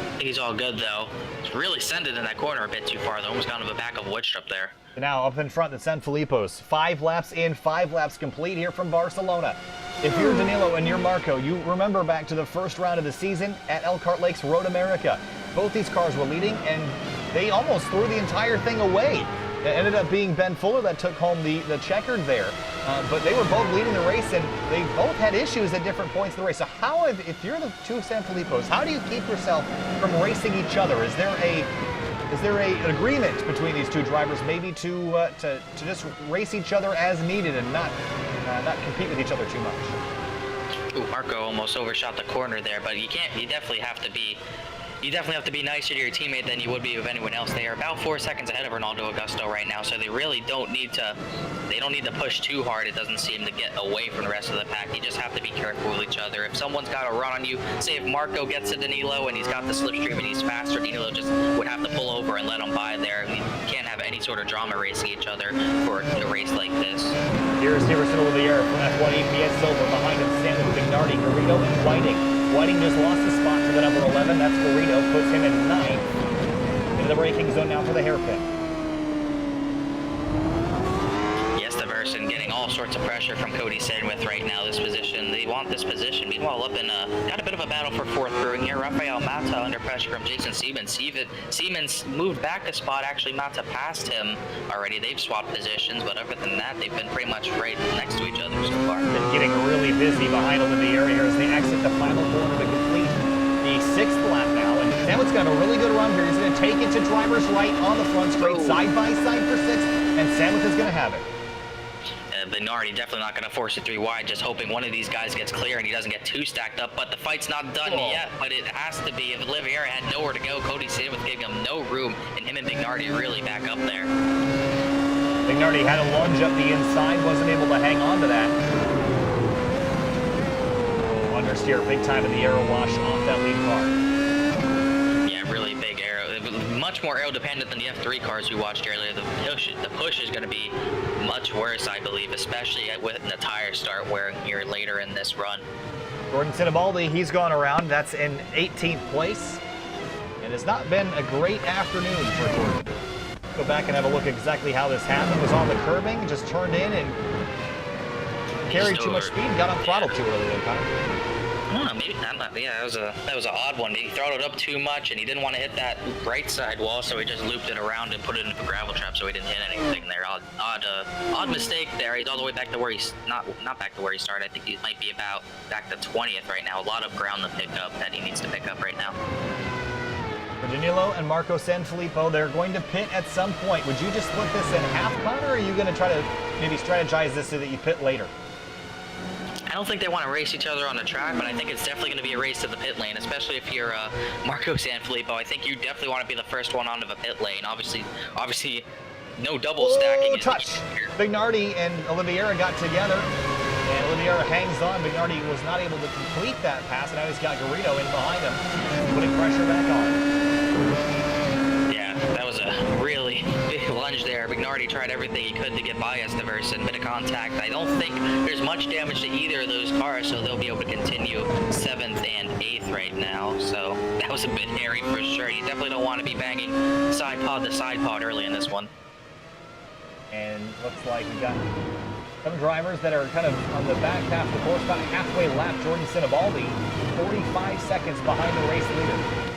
I think he's all good, though. He's really sent it in that corner a bit too far, though. Almost got on the back of Woodstrup there. Now up in front, the San Filippo's. 5 laps in, 5 laps complete here from Barcelona. If you're Danilo and you're Marco, you remember back to the first round of the season at Elkhart Lakes Road America. Both these cars were leading, and they almost threw the entire thing away. It ended up being Ben Fuller that took home the checkered there. But they were both leading the race, and they both had issues at different points in the race. So how, if you're the two San Filippo's, how do you keep yourself from racing each other? Is there an agreement between these two drivers, maybe to just race each other as needed and not compete with each other too much? Ooh, Marco almost overshot the corner there, but you can't. You definitely have to be nicer to your teammate than you would be with anyone else. They are about 4 seconds ahead of Ronaldo Augusto right now, so they really don't need to. They don't need to push too hard. It doesn't seem to get away from the rest of the pack. You just have to be careful with each other. If someone's got a run on you, say if Marco gets to Danilo and he's got the slipstream and he's faster, Danilo just would have to pull over and let him by there. You can't have any sort of drama racing each other for a race like this. Here's Steverson Oliveira from F1 EPS Silver. Behind him, Stanley Bignardi, Garrido, and Whiting. Whiting just lost the spot to the number 11. That's Garrido. Puts him in 9th. Into the braking zone now for the hairpin. Yes, the Verson getting all sorts of pressure from Cody Sandwith right now. This position, they want this position. Meanwhile, up in got a bit of a battle for 4th brewing here. Rafael Mata under pressure from Jason Siemens. Siemens moved back a spot. Actually, Mata passed him already. They've swapped positions, but other than that, they've been pretty much right next to each other so far. Been getting really busy behind Oliveira here as they exit the final corner to complete the 6th lap now. And Sandwith's got a really good run here. He's going to take it to driver's right on the front straight, side by side for 6th, and Sandwith is going to have it. Bernardi definitely not going to force it 3 wide, just hoping one of these guys gets clear and he doesn't get too stacked up, but the fight's not done yet, but it has to be. If Oliveira had nowhere to go, Cody Sandwith giving him no room, and him and Bignardi really back up there. Bignardi had a lunge up the inside, wasn't able to hang on to that. Oh, understeer big time in the aero wash off that lead car. Yeah, really big aero. Much more aero dependent than the F3 cars we watched earlier. The push is going to be much worse, I believe, especially when the tires start wearing here later in this run. Gordon Sinibaldi, he's gone around. That's in 18th place. And it's not been a great afternoon for Gordon. Go back and have a look at exactly how this happened. It was on the curbing, just turned in and carried too much speed and got on throttle too early though, Connor. I don't know, maybe not. Yeah, that was an odd one. He throttled up too much, and he didn't want to hit that right side wall, so he just looped it around and put it into a gravel trap, so he didn't hit anything there. Odd mistake there. He's all the way back to where he's not back to where he started. I think he might be about back to 20th right now. A lot of ground to pick up that he needs to pick up right now. For Danilo and Marco Sanfilippo, they're going to pit at some point. Would you just split this in half, Connor, or are you going to try to maybe strategize this so that you pit later? I don't think they want to race each other on the track, but I think it's definitely going to be a race to the pit lane, especially if you're Marco Sanfilippo. I think you definitely want to be the first one onto the pit lane. Obviously, no double stacking. Touch. Bignardi and Oliveira got together, and Oliveira hangs on. Bignardi was not able to complete that pass, and now he's got Garrido in behind him, putting pressure back on. Yeah, that was a really big lunge there. Bignardi tried everything he could to get by Esteverson, bit of contact. I don't think there's much damage to either of those cars, so they'll be able to continue 7th and 8th right now. So that was a bit hairy for sure. You definitely don't want to be banging side pod to side pod early in this one. And looks like we got some drivers that are kind of on the back half of the course, about halfway lap. Jordan Sinibaldi, 45 seconds behind the race leader.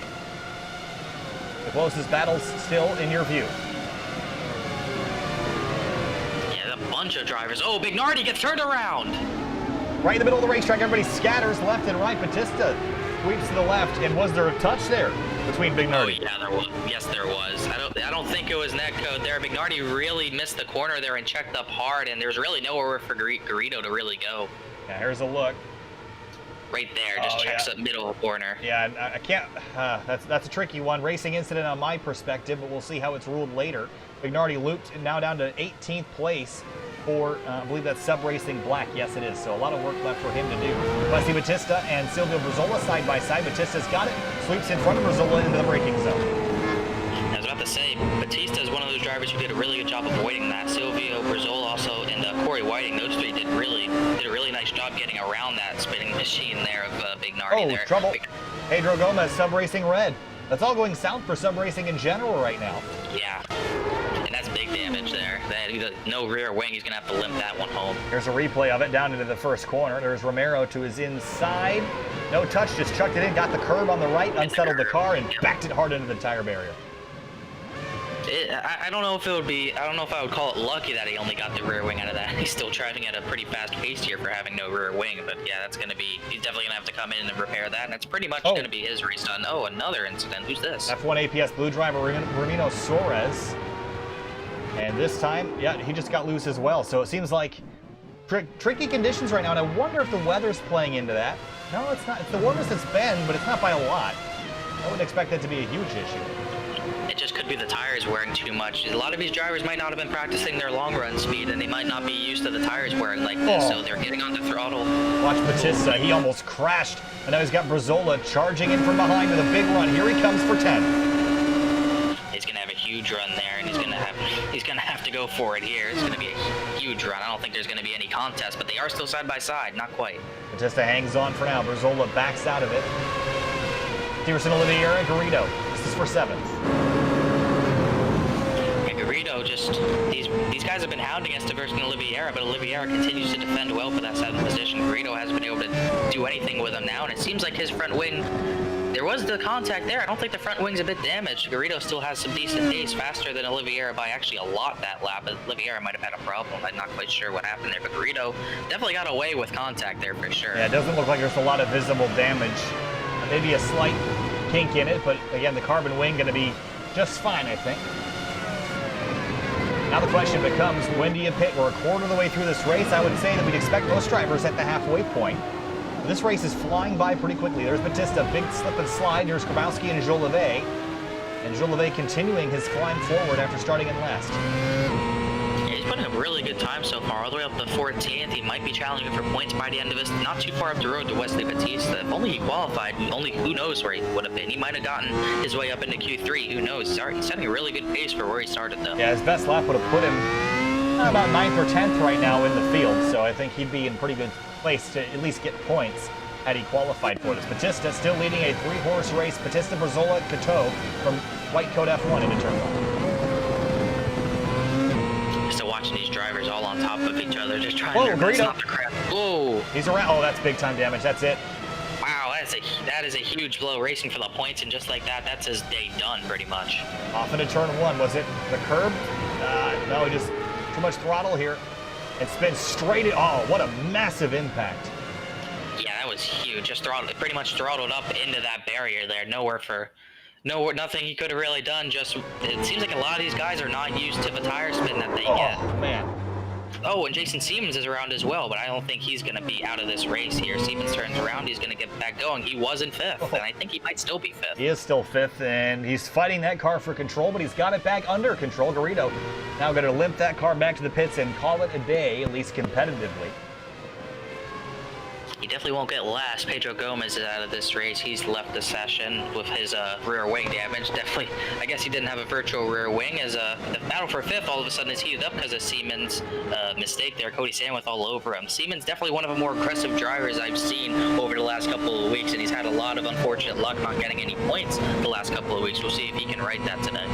The closest battle's still in your view. Yeah, a bunch of drivers. Oh, Bignardi gets turned around. Right in the middle of the racetrack, everybody scatters left and right. Batista sweeps to the left, and was there a touch there between Bignardi? Oh yeah, there was. Yes, there was. I don't think it was net code there. Bignardi really missed the corner there and checked up hard, and there's really nowhere for Garrido to really go. Yeah, here's a look. Right there, just checks up middle of the corner. Yeah, I can't. That's a tricky one. Racing incident on my perspective, but we'll see how it's ruled later. Bignardi looped and now down to 18th place for, I believe that's Sub Racing Black. Yes, it is. So a lot of work left for him to do. Wesley Batista and Silvio Brizola side by side. Batista's got it, sweeps in front of Brizola into the braking zone. I was about to say, Batista is one of those drivers who did a really good job avoiding that. Silvio Brizola also and Corey Whiting, those three did a really nice job getting around that spinning machine there of Bignardi there. Trouble. Pedro Gomez, Sub Racing Red. That's all going south for Sub Racing in general right now. Yeah, and that's big damage there. No rear wing, he's going to have to limp that one home. Here's a replay of it down into the first corner. There's Romero to his inside. No touch, just chucked it in, got the curb on the right, unsettled the car, and backed it hard into the tire barrier. I don't know if it would be, I don't know if I would call it lucky that he only got the rear wing out of that. He's still driving at a pretty fast pace here for having no rear wing, but yeah, that's going to be, he's definitely going to have to come in and repair that, and it's pretty much going to be his race done. Oh, another incident. Who's this? F1 APS Blue driver Ramiro Suarez. And this time, yeah, he just got loose as well. So it seems like tricky conditions right now, and I wonder if the weather's playing into that. No, it's not. It's the warmest it's been, but it's not by a lot. I wouldn't expect that to be a huge issue. It just could be the tires wearing too much. A lot of these drivers might not have been practicing their long run speed, and they might not be used to the tires wearing like this, so they're getting on the throttle. Watch Batista, he almost crashed, and now he's got Brizola charging in from behind with a big run. Here he comes for 10. He's gonna have a huge run there, and he's gonna have to go for it here. It's gonna be a huge run. I don't think there's gonna be any contest, but they are still side by side, not quite. Batista hangs on for now. Brizola backs out of it. Steverson, Oliveira, Garrido. This is for 7th. Garrido these guys have been hounding Esteverson and Oliveira, but Oliveira continues to defend well for that 7th position. Garrido hasn't been able to do anything with him now, and it seems like his front wing, there was the contact there. I don't think the front wing's a bit damaged. Garrido still has some decent pace, faster than Oliveira by actually a lot that lap, but Oliveira might have had a problem. I'm not quite sure what happened there, but Garrido definitely got away with contact there for sure. Yeah, it doesn't look like there's a lot of visible damage. Maybe a slight kink in it, but again, the carbon wing going to be just fine, I think. Now the question becomes, when do you pit? We're a quarter of the way through this race. I would say that we'd expect most drivers at the halfway point. This race is flying by pretty quickly. There's Batista, big slip and slide. Here's Grabowski and Jolivet. And Jolivet continuing his climb forward after starting in last. Yeah, he's putting a really good time so far, all the way up to 14th. He might be challenging for points by the end of this. Not too far up the road to Wesley Batista. If only he qualified, who knows where he would have been. He might have gotten his way up into Q3. Who knows? He's setting a really good pace for where he started, though. Yeah, his best lap would have put him about 9th or 10th right now in the field. So I think he'd be in pretty good place to at least get points had he qualified for this. Batista still leading a 3-horse race. Batista, Brizola, Cateau from White Coat F1 into turn 1. Still watching these drivers drivers all on top of each other, just trying Whoa, their best Garrido. not to crash. Whoa! He's around. Oh, that's big time damage. That's it. Wow, that is a huge blow, racing for the points, and just like that, that's his day done, pretty much. Off into turn 1. Was it the curb? No, just too much throttle here. It spins straight in. Oh, what a massive impact. Yeah, that was huge. Just pretty much throttled up into that barrier there. Nothing he could have really done. Just, it seems like a lot of these guys are not used to the tire spin that they get. Oh, man. Oh, and Jason Siemens is around as well, but I don't think he's going to be out of this race here. Siemens turns around, he's going to get back going. He was in 5th, and I think he might still be 5th. He is still 5th, and he's fighting that car for control, but he's got it back under control. Garrido now going to limp that car back to the pits and call it a day, at least competitively. He definitely won't get last. Pedro Gomez is out of this race. He's left the session with his rear wing damage. Definitely, I guess he didn't have a virtual rear wing, as the battle for 5th all of a sudden is heated up because of Siemens' mistake there. Cody Sandwith all over him. Siemens definitely one of the more aggressive drivers I've seen over the last couple of weeks, and he's had a lot of unfortunate luck not getting any points the last couple of weeks. We'll see if he can right that today.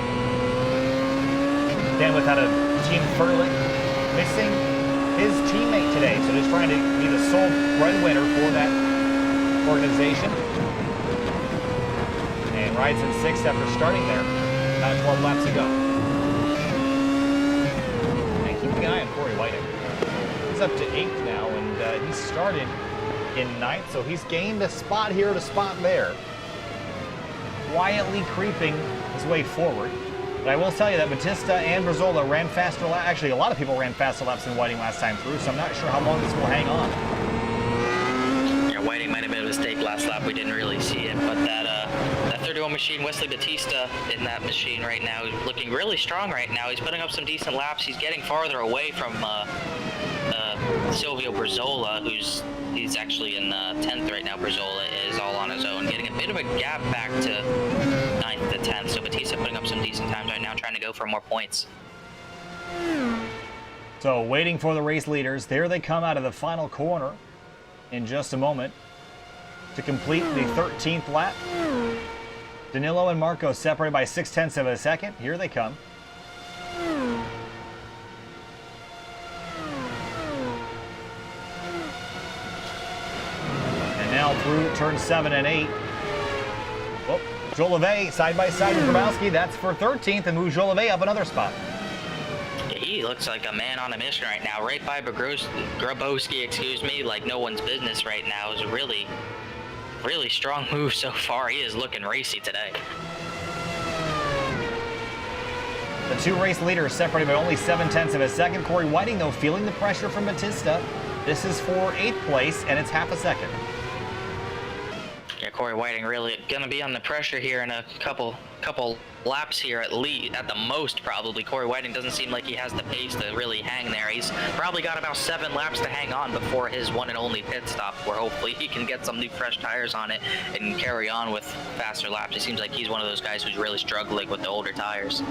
Sandwith had a team Furlick missing his teammate today, so just trying to be the sole breadwinner for that organization. And rides in 6th after starting there. About 12 laps to go. And keeping an eye on Corey Whiting. He's up to 8th now, and he started in 9th, so he's gained a spot here, a spot there. Quietly creeping his way forward. But I will tell you that Batista and Brazola ran faster laps. Actually, a lot of people ran faster laps than Whiting last time through, so I'm not sure how long this will hang on. Yeah, Whiting might have made a mistake last lap. We didn't really see it, but that 31 machine, Wesley Batista in that machine right now, looking really strong right now. He's putting up some decent laps. He's getting farther away from Silvio Brazola, he's actually in 10th right now. Brazola is all on his own, getting a bit of a gap back to 9th to 10th. So Batista putting up some decent times right now, trying to go for more points. So waiting for the race leaders. There they come out of the final corner in just a moment to complete the 13th lap. Danilo and Marco separated by 0.6 of a second. Here they come. And now through turn 7 and 8. Well, Jolivet side by side with Grabowski. That's for 13th, and moves Jolivet up another spot. Yeah, he looks like a man on a mission right now. Right by Grabowski, like no one's business right now. Is a really strong move so far. He is looking racy today. The two race leaders separated by only 0.7 of a second. Corey Whiting, though, feeling the pressure from Batista. This is for 8th place, and it's half a second. Yeah, Corey Whiting really gonna be on the pressure here in a couple laps here at the most probably. Corey Whiting doesn't seem like he has the pace to really hang there. He's probably got about 7 laps to hang on before his one and only pit stop, where hopefully he can get some new fresh tires on it and carry on with faster laps. It seems like he's one of those guys who's really struggling with the older tires.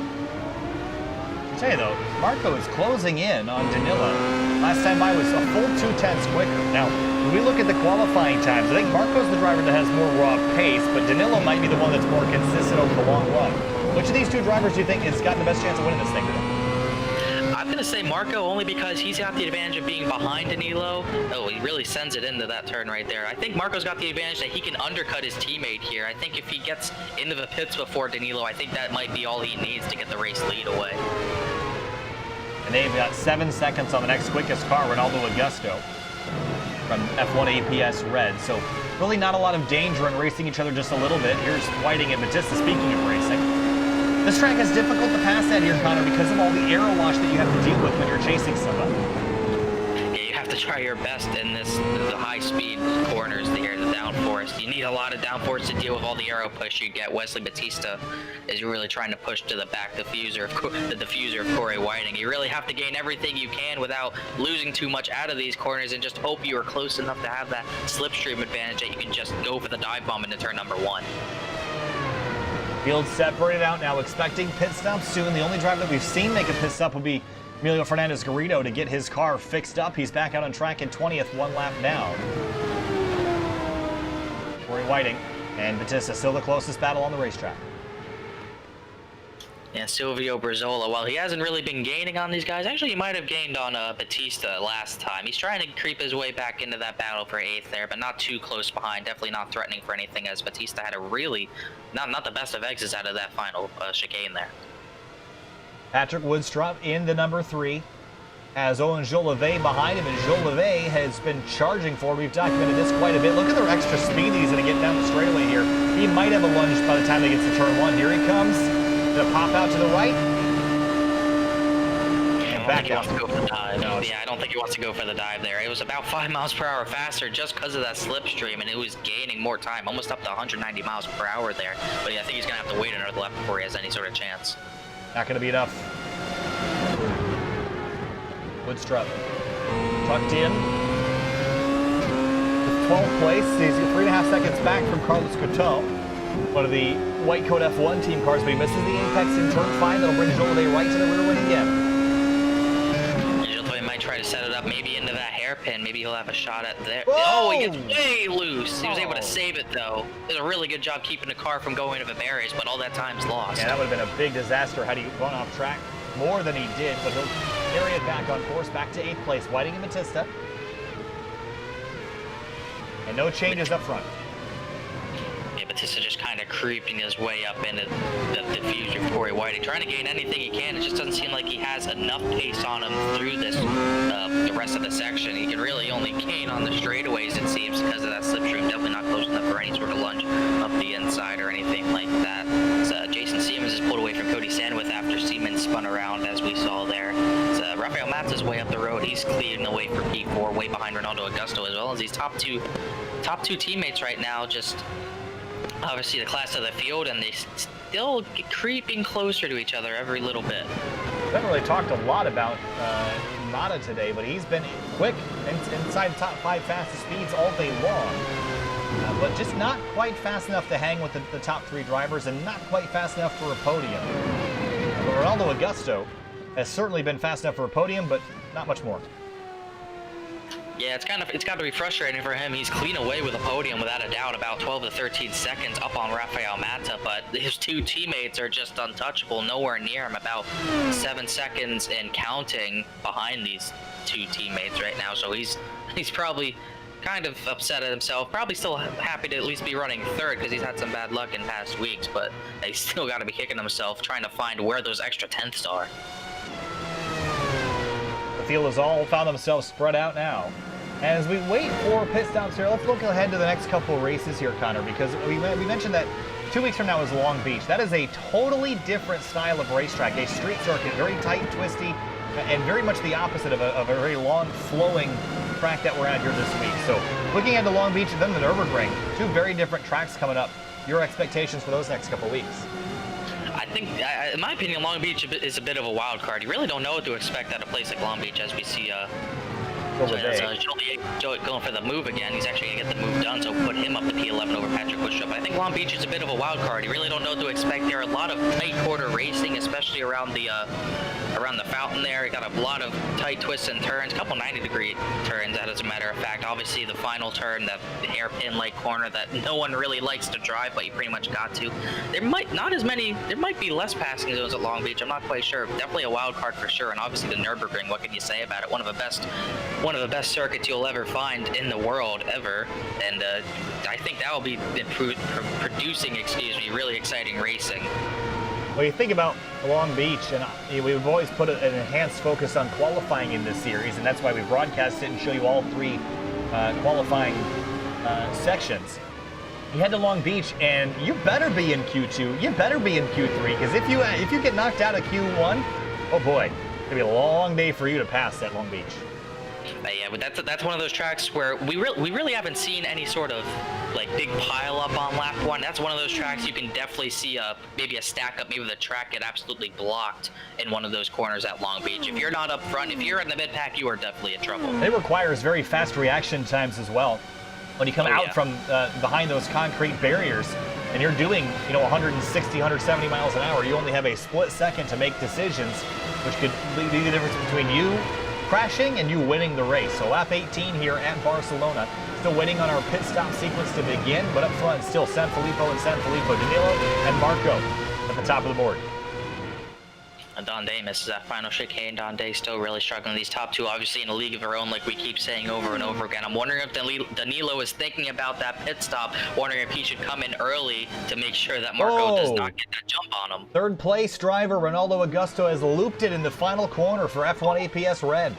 I'll tell you though, Marco is closing in on Danilo. Last time I was a full 0.2 quicker. Now, when we look at the qualifying times, I think Marco's the driver that has more raw pace, but Danilo might be the one that's more consistent over the long run. Which of these two drivers do you think has gotten the best chance of winning this thing today? I'm going to say Marco, only because he's got the advantage of being behind Danilo. Oh, he really sends it into that turn right there. I think Marco's got the advantage that he can undercut his teammate here. I think if he gets into the pits before Danilo, I think that might be all he needs to get the race lead away. And they've got 7 seconds on the next quickest car, Ronaldo Augusto, from F1 APS Red. So really not a lot of danger in racing each other just a little bit. Here's Whiting and Batista, speaking of racing. This track is difficult to pass that here, Connor, because of all the aero wash that you have to deal with when you're chasing somebody. Yeah, you have to try your best in the high-speed corners here, the downforce. You need a lot of downforce to deal with all the aero push you get. Wesley Batista is really trying to push to the back diffuser of Corey Whiting. You really have to gain everything you can without losing too much out of these corners, and just hope you are close enough to have that slipstream advantage that you can just go for the dive bomb into turn number 1. Field separated out now, expecting pit stop soon. The only driver that we've seen make a pit stop will be Emilio Fernandez Garrido to get his car fixed up. He's back out on track in 20th, 1 lap down. Corey Whiting and Batista still the closest battle on the racetrack. Yeah, Silvio Brizola, well, he hasn't really been gaining on these guys. Actually, he might have gained on Batista last time. He's trying to creep his way back into that battle for 8th there, but not too close behind. Definitely not threatening for anything, as Batista had a really, not the best of exits out of that final chicane there. Patrick Woodstrup in the number 3. As Owen Jolivet behind him, and Jolivet has been charging forward. We've documented this quite a bit. Look at their extra speed that he's going to get down the straightaway here. He might have a lunge by the time he gets to turn 1. Here he comes. Going to pop out to the right. And back out. No, yeah, I don't think he wants to go for the dive there. It was about 5 miles per hour faster just because of that slipstream, and it was gaining more time, almost up to 190 miles per hour there. But yeah, I think he's going to have to wait another lap before he has any sort of chance. Not going to be enough. Woodstrup tucked in. 12th place. He's 3.5 seconds back from Carlos Couteau, one of the white coat F1 team cars, but he misses the apex in turn 5. That'll bring Jolivet right to the rear wing again. Jolivet might try to set it up maybe into that hairpin. Maybe he'll have a shot at there. Whoa! Oh, he gets way loose. He was able to save it, though. Did a really good job keeping the car from going into the barriers, but all that time's lost. Yeah, that would have been a big disaster had he gone off track more than he did, but he'll carry it back on course, back to 8th place. Whiting and Batista. And no changes up front. Yeah, Batista just kind of creeping his way up into the diffuser for Corey Whiting, trying to gain anything he can. It just doesn't seem like he has enough pace on him through this, the rest of the section. He can really only gain on the straightaways, it seems, because of that slipstream. Definitely not close enough for any sort of lunge up the inside or anything like that. So, Jason Siemens is pulled away from Cody Sandwith after Siemens spun around, as we saw there. So, Rafael Matta's way up the road. He's clearing the way for P4, way behind Ronaldo Augusto, as well as these top two teammates right now. Just obviously the class of the field, and they still creeping closer to each other every little bit. We haven't really talked a lot about Mata today, but he's been quick inside the top 5 fastest speeds all day long. But just not quite fast enough to hang with the top 3 drivers, and not quite fast enough for a podium. But Ronaldo Augusto has certainly been fast enough for a podium, but not much more. Yeah, it's got to be frustrating for him. He's clean away with a podium without a doubt, about 12 to 13 seconds up on Rafael Matta, but his 2 teammates are just untouchable, nowhere near him, about 7 seconds and counting behind these 2 teammates right now. So he's probably kind of upset at himself, probably still happy to at least be running 3rd because he's had some bad luck in past weeks, but he's still got to be kicking himself trying to find where those extra 10ths are. The field has all found themselves spread out now. As we wait for pit stops here, let's look ahead to the next couple of races here, Connor, because we mentioned that 2 weeks from now is Long Beach. That is a totally different style of racetrack, a street circuit, very tight, twisty, and very much the opposite of a very long, flowing track that we're at here this week. So looking at the Long Beach and then the Nürburgring, 2 very different tracks coming up. Your expectations for those next couple of weeks? I think, in my opinion, Long Beach is a bit of a wild card. You really don't know what to expect at a place like Long Beach, as we see Joliet going for the move again. He's actually going to get the move done, so put him up to P11 over Patrick Woodstrup. I think Long Beach is a bit of a wild card. You really don't know what to expect. There are a lot of tight quarter racing, especially around the fountain there. You got a lot of tight twists and turns, a couple 90-degree turns, as a matter of fact. Obviously, the final turn, that hairpin-like corner that no one really likes to drive, but you pretty much got to. There might be less passing zones at Long Beach. I'm not quite sure. Definitely a wild card for sure. And obviously the Nürburgring, what can you say about it? One of the best circuits you'll ever find in the world ever, and I think that will be producing really exciting racing. Well, you think about Long Beach, and we've always put an enhanced focus on qualifying in this series, and that's why we broadcast it and show you all 3 qualifying sections. You head to Long Beach, and you better be in Q2, you better be in Q3, because if you get knocked out of Q1, oh boy, it's gonna be a long day for you to pass at Long Beach. Yeah, but that's one of those tracks where we really haven't seen any sort of like big pile up on lap 1. That's one of those tracks you can definitely see maybe a stack up, maybe the track get absolutely blocked in one of those corners at Long Beach. If you're not up front, if you're in the mid pack, you are definitely in trouble. It requires very fast reaction times as well. When you come out from behind those concrete barriers and you're doing 160, 170 miles an hour, you only have a split second to make decisions, which could be the difference between you crashing and you winning the race. So lap 18 here at Barcelona. Still waiting on our pit stop sequence to begin, but up front still Sanfilippo and Danilo and Marco at the top of the board. Donde misses that final chicane. Donde still really struggling. These top two, obviously in a league of their own, like we keep saying over and over again. I'm wondering if Danilo is thinking about that pit stop, wondering if he should come in early to make sure that Marco does not get that jump on him. Third place driver Ronaldo Augusto has looped it in the final corner for F1 APS Red.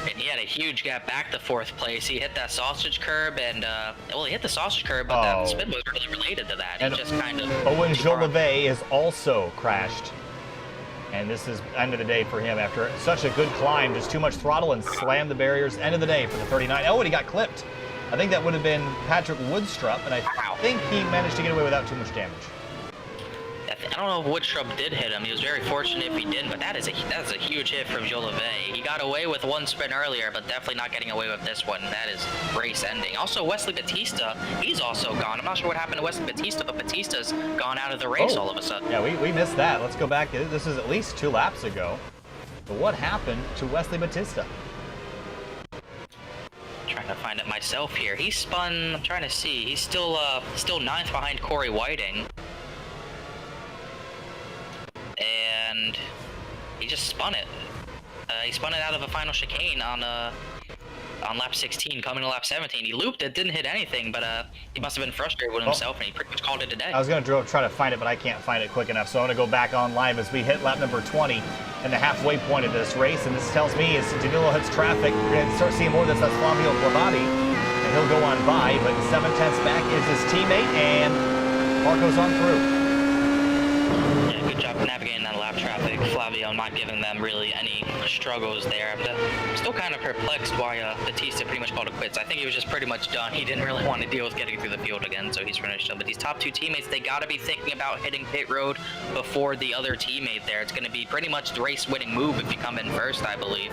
And he had a huge gap back to fourth place. He hit that sausage curb, and well, he hit the sausage curb, but that spin was really related to that. He just kind of. Owen Jolivet is also crashed, and this is end of the day for him after such a good climb. Just too much throttle and slammed the barriers. End of the day for the 39. Oh, and he got clipped. I think that would have been Patrick Woodstrup, and I think he managed to get away without too much damage. I don't know if Woodstrup did hit him. He was very fortunate if he didn't, but that is a huge hit from Jolivet. He got away with one spin earlier, but definitely not getting away with this one. That is race ending. Also, Wesley Batista, he's also gone. I'm not sure what happened to Wesley Batista, but Batista's gone out of the race all of a sudden. Yeah, we missed that. Let's go back. This is at least 2 laps ago. But what happened to Wesley Batista? Trying to find it myself here. He spun. I'm trying to see. He's still 9th behind Corey Whiting. And he just spun it. He spun it out of a final chicane on lap 16, coming to lap 17. He looped it, didn't hit anything, but he must have been frustrated with himself, and he pretty much called it a day. I was going to try to find it, but I can't find it quick enough, so I'm going to go back on live as we hit lap number 20 and the halfway point of this race, and this tells me as Danilo hits traffic, we're going to start seeing more of this. That's Flavio Blavati, and he'll go on by, but 7/10 back is his teammate, and Marco's on through. Yeah, good job navigating that lap traffic. Flavio not giving them really any struggles there. I'm still kind of perplexed why Batista pretty much called it quits. I think he was just pretty much done. He didn't really want to deal with getting through the field again, so he's finished up. But these top two teammates, they got to be thinking about hitting pit road before the other teammate there. It's going to be pretty much the race-winning move if you come in first, I believe.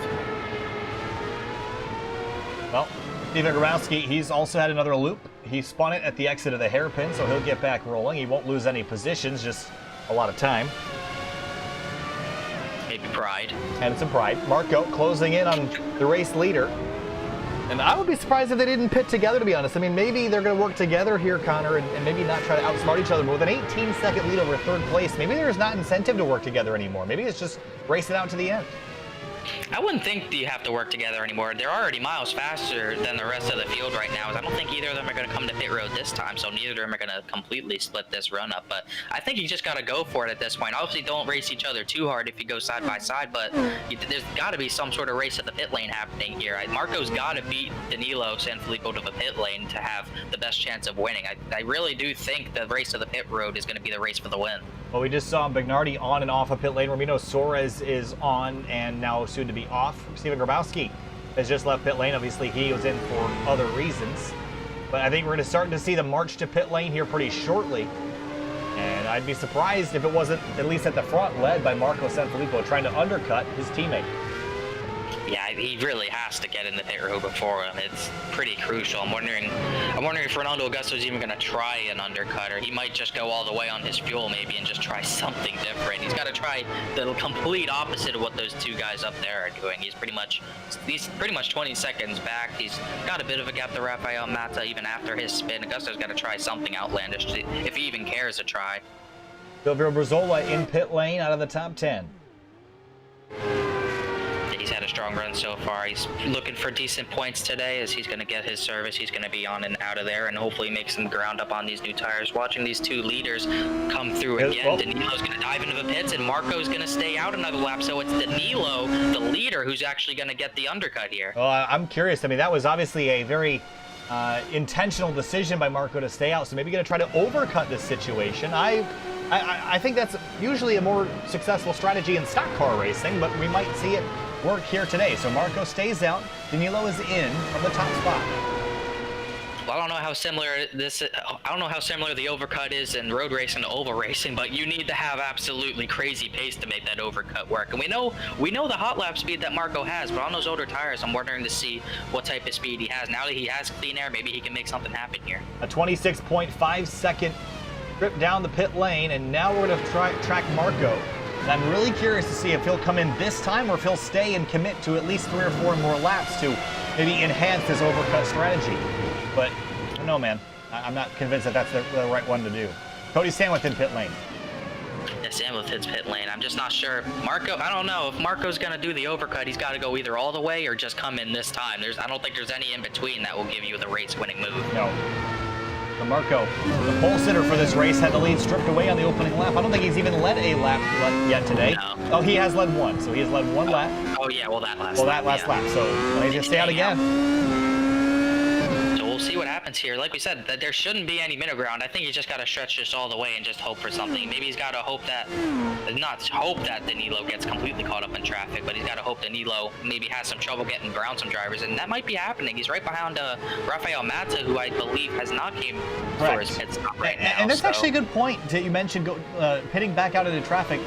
Well, Steven Grabowski, he's also had another loop. He spun it at the exit of the hairpin, so he'll get back rolling. He won't lose any positions, just a lot of time. Maybe pride. And it's a pride. Marco closing in on the race leader. And I would be surprised if they didn't pit together, to be honest. I mean, maybe they're going to work together here, Connor, and maybe not try to outsmart each other. But with an 18-second lead over third place, maybe there's not incentive to work together anymore. Maybe it's just race it out to the end. I wouldn't think you have to work together anymore. They're already miles faster than the rest of the field right now. I don't think either of them are going to come to pit road this time, so neither of them are going to completely split this run up. But I think you just got to go for it at this point. Obviously, don't race each other too hard if you go side by side, but there's got to be some sort of race at the pit lane happening here. Marco's got to beat Danilo Sanfilippo to the pit lane to have the best chance of winning. I really do think the race to the pit road is going to be the race for the win. Well, we just saw Bagnardi on and off a pit lane. Ramiro Suarez is on and now soon to be off. Steven Grabowski has just left pit lane. Obviously, he was in for other reasons. But I think we're going to start to see the march to pit lane here pretty shortly. And I'd be surprised if it wasn't, at least at the front, led by Marco Sanfilippo trying to undercut his teammate. Yeah, he really has to get in the pit road before him. It's pretty crucial. I'm wondering if Ronaldo Augusto is even going to try an undercut, or he might just go all the way on his fuel maybe and just try something different. He's got to try the complete opposite of what those two guys up there are doing. He's pretty much 20 seconds back. He's got a bit of a gap to Rafael Mata even after his spin. Augusto's got to try something outlandish if he even cares to try. Silvio Brazola in pit lane out of the top 10. He's had a strong run so far. He's looking for decent points today as he's going to get his service. He's going to be on and out of there and hopefully make some ground up on these new tires. Watching these two leaders come through again. Danilo's going to dive into the pits and Marco's going to stay out another lap. So it's Danilo, the leader, who's actually going to get the undercut here. Well, I'm curious. I mean, that was obviously a very intentional decision by Marco to stay out. So maybe going to try to overcut this situation. I think that's usually a more successful strategy in stock car racing, but we might see it work here today. So Marco stays out. Danilo is in from the top spot. Well, I don't know how similar the overcut is in road racing to oval racing, but you need to have absolutely crazy pace to make that overcut work. And we know the hot lap speed that Marco has, but on those older tires, I'm wondering to see what type of speed he has. Now that he has clean air, maybe he can make something happen here. A 26.5 second trip down the pit lane, and now we're going to track Marco. And I'm really curious to see if he'll come in this time or if he'll stay and commit to at least 3 or 4 more laps to maybe enhance his overcut strategy. But I don't know, man. I'm not convinced that that's the right one to do. Cody Sandwith in pit lane. Yeah, Samuel hits pit lane. I'm just not sure. Marco, I don't know. If Marco's going to do the overcut, he's got to go either all the way or just come in this time. I don't think there's any in between that will give you the race-winning move. No. So Marco, the pole sitter for this race, had the lead stripped away on the opening lap. I don't think he's even led a lap yet today. No. Oh, he has led one. So he has led one lap. Oh, yeah, well, that last lap. Well, that last lap. So he's going to stay out again. We'll see what happens here. Like we said, that there shouldn't be any middle ground. I think he's just got to stretch this all the way and just hope for something. Maybe he's got to hope that, not hope that Danilo gets completely caught up in traffic, but he's got to hope Danilo maybe has some trouble getting around some drivers, and that might be happening. He's right behind Rafael Mata, who I believe has not came for his pit stop right now. And that's actually a good point that you mentioned, pitting back out into traffic.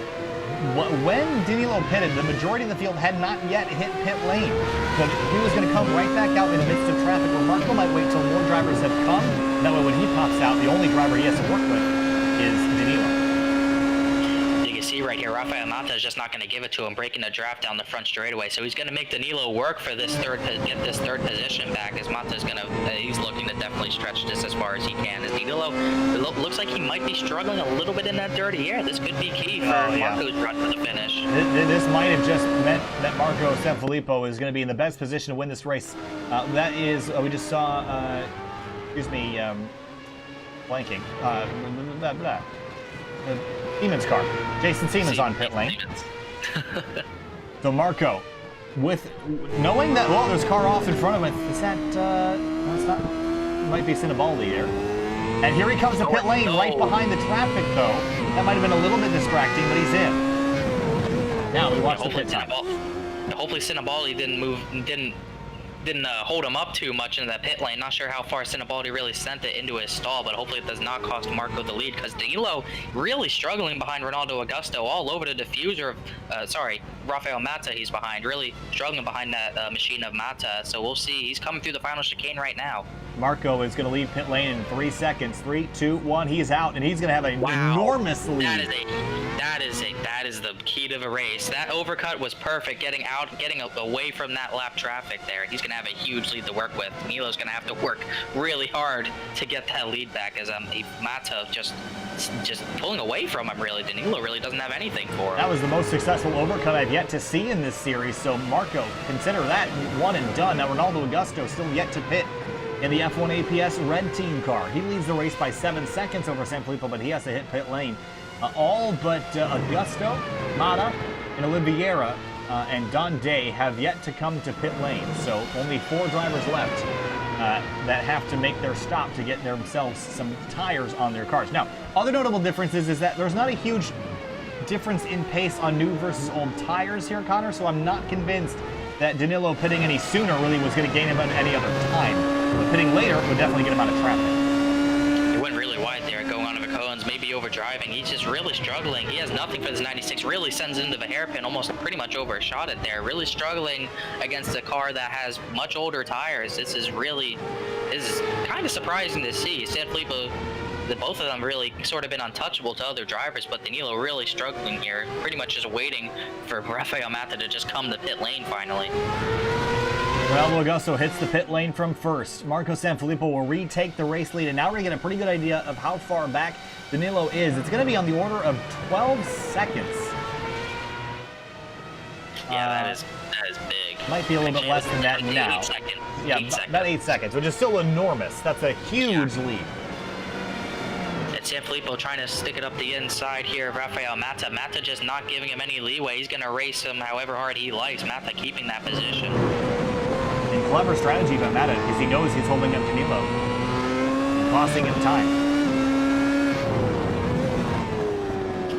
When Danilo pitted, the majority of the field had not yet hit pit lane. So he was going to come right back out in the midst of traffic, where Marco might wait till more drivers have come. That way when he pops out, the only driver he has to work with is Danilo. You can see right here, Rafael Mata is just not going to give it to him, breaking the draft down the front straightaway. So he's going to make Danilo work for this get this third position back, as Mata's going to, he's looking to definitely stretch this as far as he can. As Danilo, it looks like he might be struggling a little bit in that dirty air. This could be key for Marco's run for the finish. This might have just meant that Marco Sanfilippo is going to be in the best position to win this race. That is, we just saw, blanking. Siemens car. Jason Siemens on pit lane. So Marco, with knowing that, well, there's a car off in front of him. Is that, no, it's not. It might be Sinibaldi here. And here he comes to pit lane, right behind the traffic, though. That might have been a little bit distracting, but he's in. Now we watch the pit time. Hopefully Sinibaldi didn't hold him up too much in that pit lane. Not sure how far Sinibaldi really sent it into his stall, but hopefully it does not cost Marco the lead, because Danilo really struggling behind Ronaldo Augusto all over the diffuser of, Rafael Mata he's behind, really struggling behind that machine of Mata. So we'll see. He's coming through the final chicane right now. Marco is going to leave pit lane in 3 seconds. 3, 2, 1. He's out, and he's going to have an enormous lead. That is the key to the race. That overcut was perfect, getting away from that lap traffic there. He's going to have a huge lead to work with. Danilo's going to have to work really hard to get that lead back, as Mata just pulling away from him, really. Danilo really doesn't have anything for him. That was the most successful overcut I've yet to see in this series, so Marco, consider that one and done. Now Ronaldo Augusto still yet to pit in the F1 APS red team car. He leads the race by 7 seconds over Sanfilippo, but he has to hit pit lane. All but Augusto, Mata, and Oliveira and Don Day have yet to come to pit lane. So only 4 drivers left that have to make their stop to get themselves some tires on their cars. Now, other notable differences is that there's not a huge difference in pace on new versus old tires here, Connor, so I'm not convinced that Danilo pitting any sooner really was going to gain him at any other time. But pitting later would definitely get him out of traffic. He went really wide there, going on to the cones, maybe over driving. He's just really struggling. He has nothing for this 96. Really sends it into the hairpin, almost pretty much overshot it there. Really struggling against a car that has much older tires. This is kind of surprising to see. Sanfilippo, both of them really sort of been untouchable to other drivers, but Danilo really struggling here, pretty much just waiting for Rafael Mata to just come to pit lane finally. Ronaldo Augusto hits the pit lane from first. Marco Sanfilippo will retake the race lead, and now we're going to get a pretty good idea of how far back Danilo is. It's going to be on the order of 12 seconds. Yeah, that is big. Might be a little bit less than that now. 8 seconds. Yeah, about 8 seconds, which is still enormous. That's a huge lead. Sanfilippo trying to stick it up the inside here. Rafael Mata. Mata just not giving him any leeway. He's going to race him however hard he likes. Mata keeping that position. And clever strategy by Mata, because he knows he's holding up Danilo and costing him time.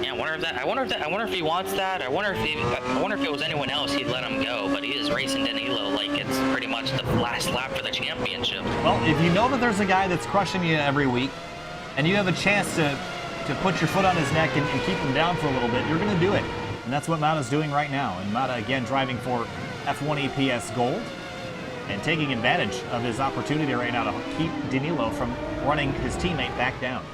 Yeah, I wonder if he wants that. I wonder if it was anyone else, he'd let him go. But he is racing Danilo like it's pretty much the last lap for the championship. Well, if you know that there's a guy that's crushing you every week, and you have a chance to put your foot on his neck and keep him down for a little bit, you're going to do it. And that's what Mata's doing right now. And Mata, again, driving for F1 APS Gold and taking advantage of his opportunity right now to keep Danilo from running his teammate back down.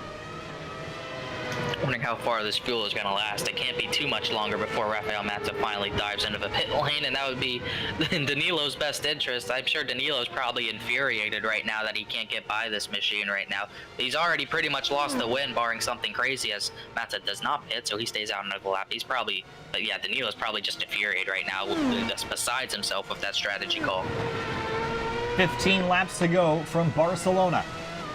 wondering how far this fuel is going to last. It can't be too much longer before Rafael Mazza finally dives into the pit lane, and that would be in Danilo's best interest. I'm sure Danilo's probably infuriated right now that he can't get by this machine right now. He's already pretty much lost the win, barring something crazy, as Mazza does not pit, so he stays out another lap. He's probably, yeah, Danilo's probably just infuriated right now, just besides himself with that strategy call. 15 laps to go from Barcelona.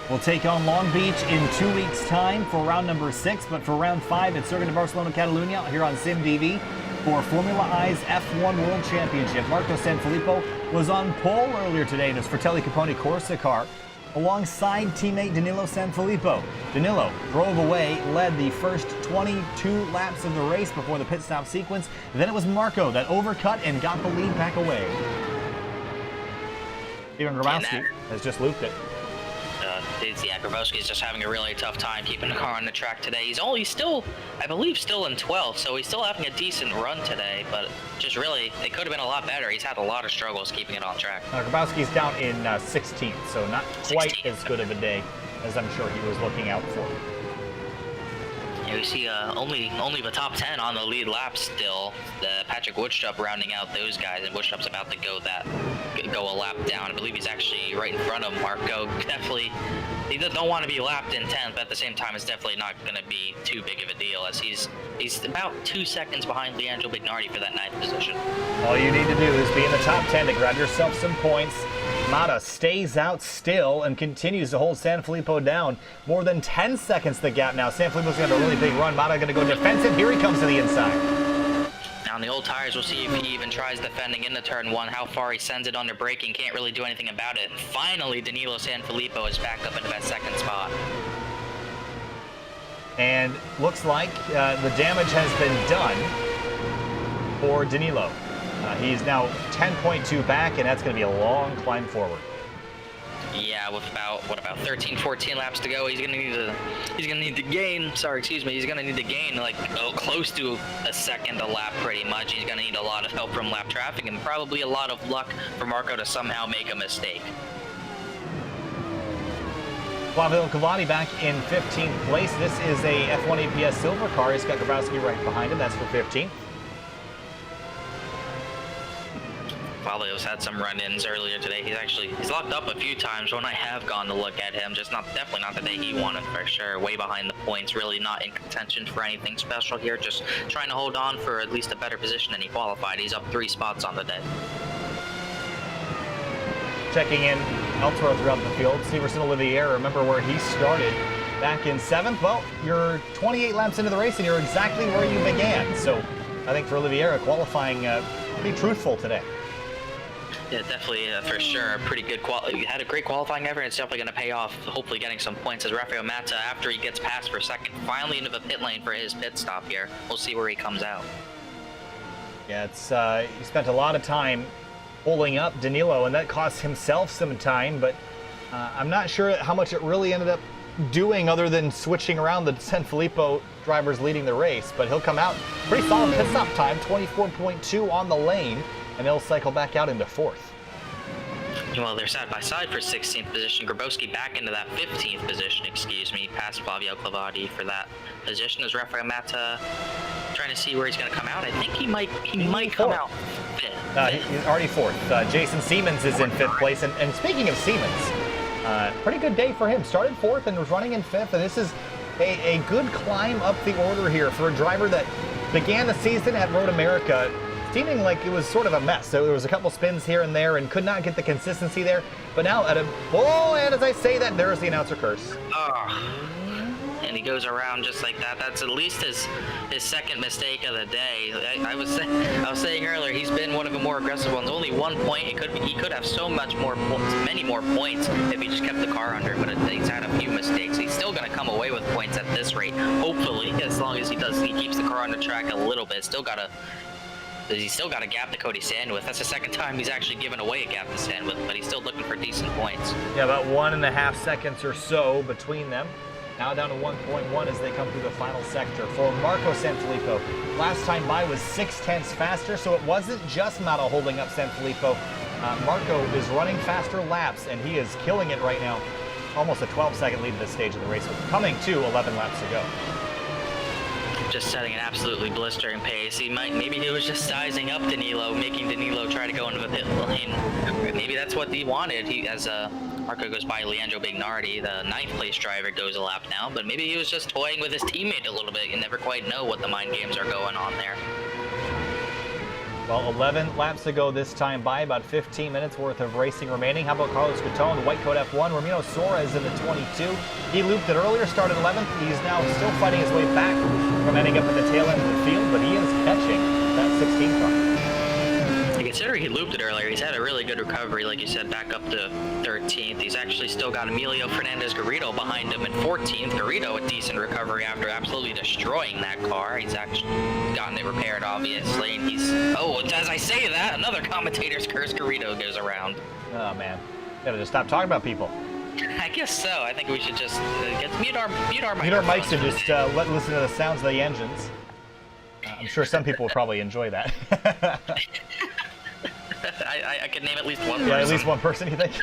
We'll take on Long Beach in 2 weeks' time for round number 6, but for round 5 at Circuit de Barcelona-Catalunya here on SimTV for Formula I's F1 World Championship. Marco Sanfilippo was on pole earlier today in his Fratelli Caponi Corsa car alongside teammate Danilo Sanfilippo. Danilo drove away, led the first 22 laps of the race before the pit stop sequence. Then it was Marco that overcut and got the lead back away. Steven Grabowski has just looped it. Yeah, Grabowski's just having a really tough time keeping the car on the track today. He's still, I believe, still in 12th, so he's still having a decent run today, but just really, it could have been a lot better. He's had a lot of struggles keeping it on track. Grabowski's down in 16th, so not quite 16th. As good of a day as I'm sure he was looking out for. Yeah, we see only the top 10 on the lead lap still. Patrick Woodstrup rounding out those guys, and Woodstrup's about to go a lap down. I believe he's actually right in front of Marco. Definitely, he don't want to be lapped in 10th, but at the same time, it's definitely not going to be too big of a deal, as he's about 2 seconds behind Leandro Bignardi for that 9th position. All you need to do is be in the top 10 to grab yourself some points. Mata stays out still and continues to hold Sanfilippo down. More than 10 seconds the gap now. Sanfilippo's going to have a really big run. Mata going to go defensive. Here he comes to the inside. Now on the old tires, we'll see if he even tries defending into turn 1, how far he sends it under braking. Can't really do anything about it. Finally, Danilo Sanfilippo is back up into that 2nd spot. And looks like the damage has been done for Danilo. He's now 10.2 back, and that's going to be a long climb forward. Yeah, with about 13, 14 laps to go, he's gonna need to gain. Sorry, excuse me. He's gonna need to gain like close to a second a lap, pretty much. He's gonna need a lot of help from lap traffic and probably a lot of luck for Marco to somehow make a mistake. Flavio Cavani back in 15th place. This is a F1 APS silver car. He's got Grabowski right behind him. That's for 15th. Flavio's had some run-ins earlier today. He's locked up a few times when I have gone to look at him. Just definitely not the day he wanted for sure. Way behind the points, really not in contention for anything special here. Just trying to hold on for at least a better position than he qualified. He's up 3 spots on the day. Checking in elsewhere throughout the field, Severson Olivier, remember where he started back in 7th? Well, you're 28 laps into the race and you're exactly where you began. So I think for Olivier, qualifying pretty truthful today. Yeah, definitely, for sure. Pretty good had a great qualifying effort. It's definitely going to pay off, hopefully getting some points as Rafael Mazza, after he gets past for 2nd, finally into the pit lane for his pit stop here. We'll see where he comes out. Yeah, it's he spent a lot of time pulling up Danilo, and that cost himself some time, but I'm not sure how much it really ended up doing other than switching around the Sanfilippo drivers leading the race, but he'll come out pretty solid pit stop time, 24.2 on the lane, and he'll cycle back out into 4th. Well, they're side by side for 16th position. Grabowski back into that 15th position, past Flavio Cavani for that position as Rafael Mazza trying to see where he's going to come out. I think he might come out 5th. He's already 4th. Jason Siemens is in 5th place, and speaking of Siemens, pretty good day for him. Started 4th and was running in 5th, and this is a good climb up the order here for a driver that began the season at Road America seeming like it was sort of a mess. So there was a couple spins here and there and could not get the consistency there. But now and as I say that, there's the announcer curse. And he goes around just like that. That's at least his 2nd mistake of the day. I was saying earlier, he's been one of the more aggressive ones. Only 1 point. He could have so much more points, many more points if he just kept the car under. But he's had a few mistakes. He's still going to come away with points at this rate. Hopefully, as long as he keeps the car on the track a little bit. He's still got a gap to Cody Sandwith. That's the 2nd time he's actually given away a gap to Sandwith, but he's still looking for decent points. Yeah, about 1.5 seconds or so between them. Now down to 1.1 as they come through the final sector. For Marco Sanfilippo, last time by was 0.6 faster, so it wasn't just Mata holding up Sanfilippo. Marco is running faster laps, and he is killing it right now. Almost a 12-second lead at this stage of the race, coming to 11 laps to go. just setting an absolutely blistering pace. Maybe he was just sizing up Danilo, making Danilo try to go into the pit lane. Maybe that's what he wanted. As Marco goes by Leandro Bignardi, the 9th place driver, goes a lap now, but maybe he was just toying with his teammate a little bit. You never quite know what the mind games are going on there. Well, 11 laps to go this time by, about 15 minutes worth of racing remaining. How about Carlos Couton, the white coat F1? Ramiro Suarez in the 22. He looped it earlier, started 11th. He's now still fighting his way back from ending up at the tail end of the field, but he is catching that 16 car. Considering he looped it earlier, he's had a really good recovery, like you said, back up to 13th. He's actually still got Emilio Fernandez Garrido behind him in 14th. Garrido, a decent recovery after absolutely destroying that car. He's actually gotten it repaired, obviously, and he's... Oh, as I say that, another commentator's curse Garrido goes around. Oh, man. Gotta just stop talking about people. I guess so. I think we should just mute our mics and just listen to the sounds of the engines. I'm sure some people will probably enjoy that. I could name at least one person. Yeah, at least one person, you think?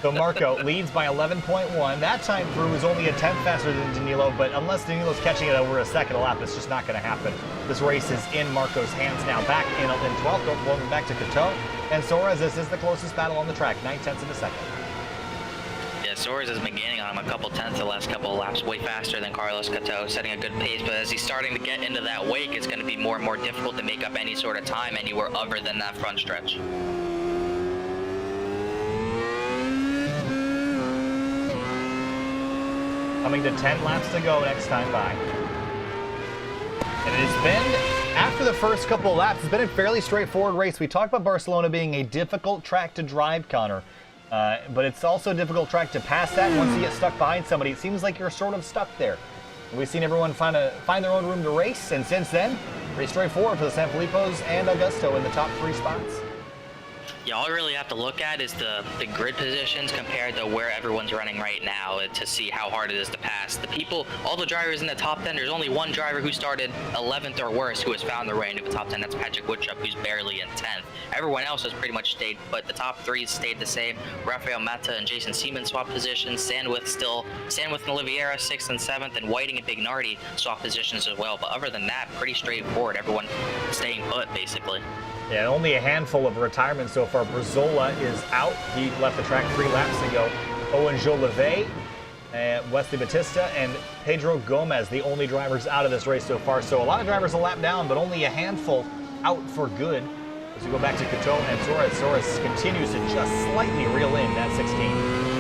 So Marco leads by 11.1. That time through is only a tenth faster than Danilo, but unless Danilo's catching it over a second a lap, it's just not going to happen. This race is in Marco's hands now. Back in 12th, going back to Couto. And Suarez, this is the closest battle on the track, 9/10 of a second. Yeah, Suarez has been gaining on him a couple tenths the last couple of laps, way faster than Carlos Couto, setting a good pace, but as he's starting to get into that wake, it's going to be more and more difficult to make up any sort of time anywhere other than that front stretch. Coming to 10 laps to go next time by. And it has been, after the first couple of laps, it's been a fairly straightforward race. We talked about Barcelona being a difficult track to drive, Connor. But it's also a difficult track to pass that. Once you get stuck behind somebody, it seems like you're sort of stuck there. We've seen everyone find their own room to race, and since then, pretty straightforward for the Sanfilippo's and Augusto in the top 3 spots. Yeah, all we really have to look at is the grid positions compared to where everyone's running right now to see how hard it is to pass. The people, all the drivers in the top 10, there's only one driver who started 11th or worse who has found their way into the top 10. That's Patrick Woodchuck, who's barely in 10th. Everyone else has pretty much stayed, but the top 3 stayed the same. Rafael Mata and Jason Seaman swapped positions. Sandwith and Oliveira 6th and 7th, and Whiting and Bignardi swapped positions as well. But other than that, pretty straightforward. Everyone staying put, basically. Yeah, only a handful of retirements so far. Brazola is out. He left the track 3 laps ago. Owen Jolivet, Wesley Batista, and Pedro Gomez, the only drivers out of this race so far. So a lot of drivers a lap down, but only a handful out for good. As we go back to Couto and Suarez. Suarez continues to just slightly reel in that 16.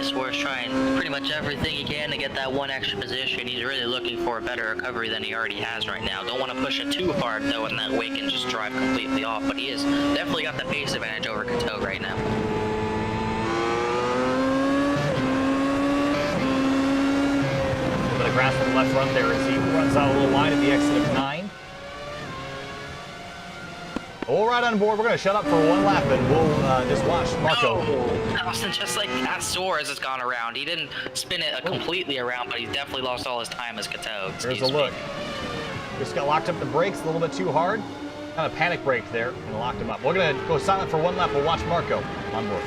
Suarez trying pretty much everything he can to get that one extra position. He's really looking for a better recovery than he already has right now. Don't want to push it too hard though in that wake and just drive completely off, but he has definitely got the pace advantage over Couto right now. A little bit of grass on the left front there as he runs out a little wide at the exit of 9. We'll ride on board. We're going to shut up for one lap and we'll just watch Marco. No, Austin, just like that, Suarez has gone around. He didn't spin it completely around, but he's definitely lost all his time as Couto. There's a look. Just got locked up the brakes a little bit too hard. Kind of panic brake there and locked him up. We're going to go silent for one lap. We'll watch Marco on board.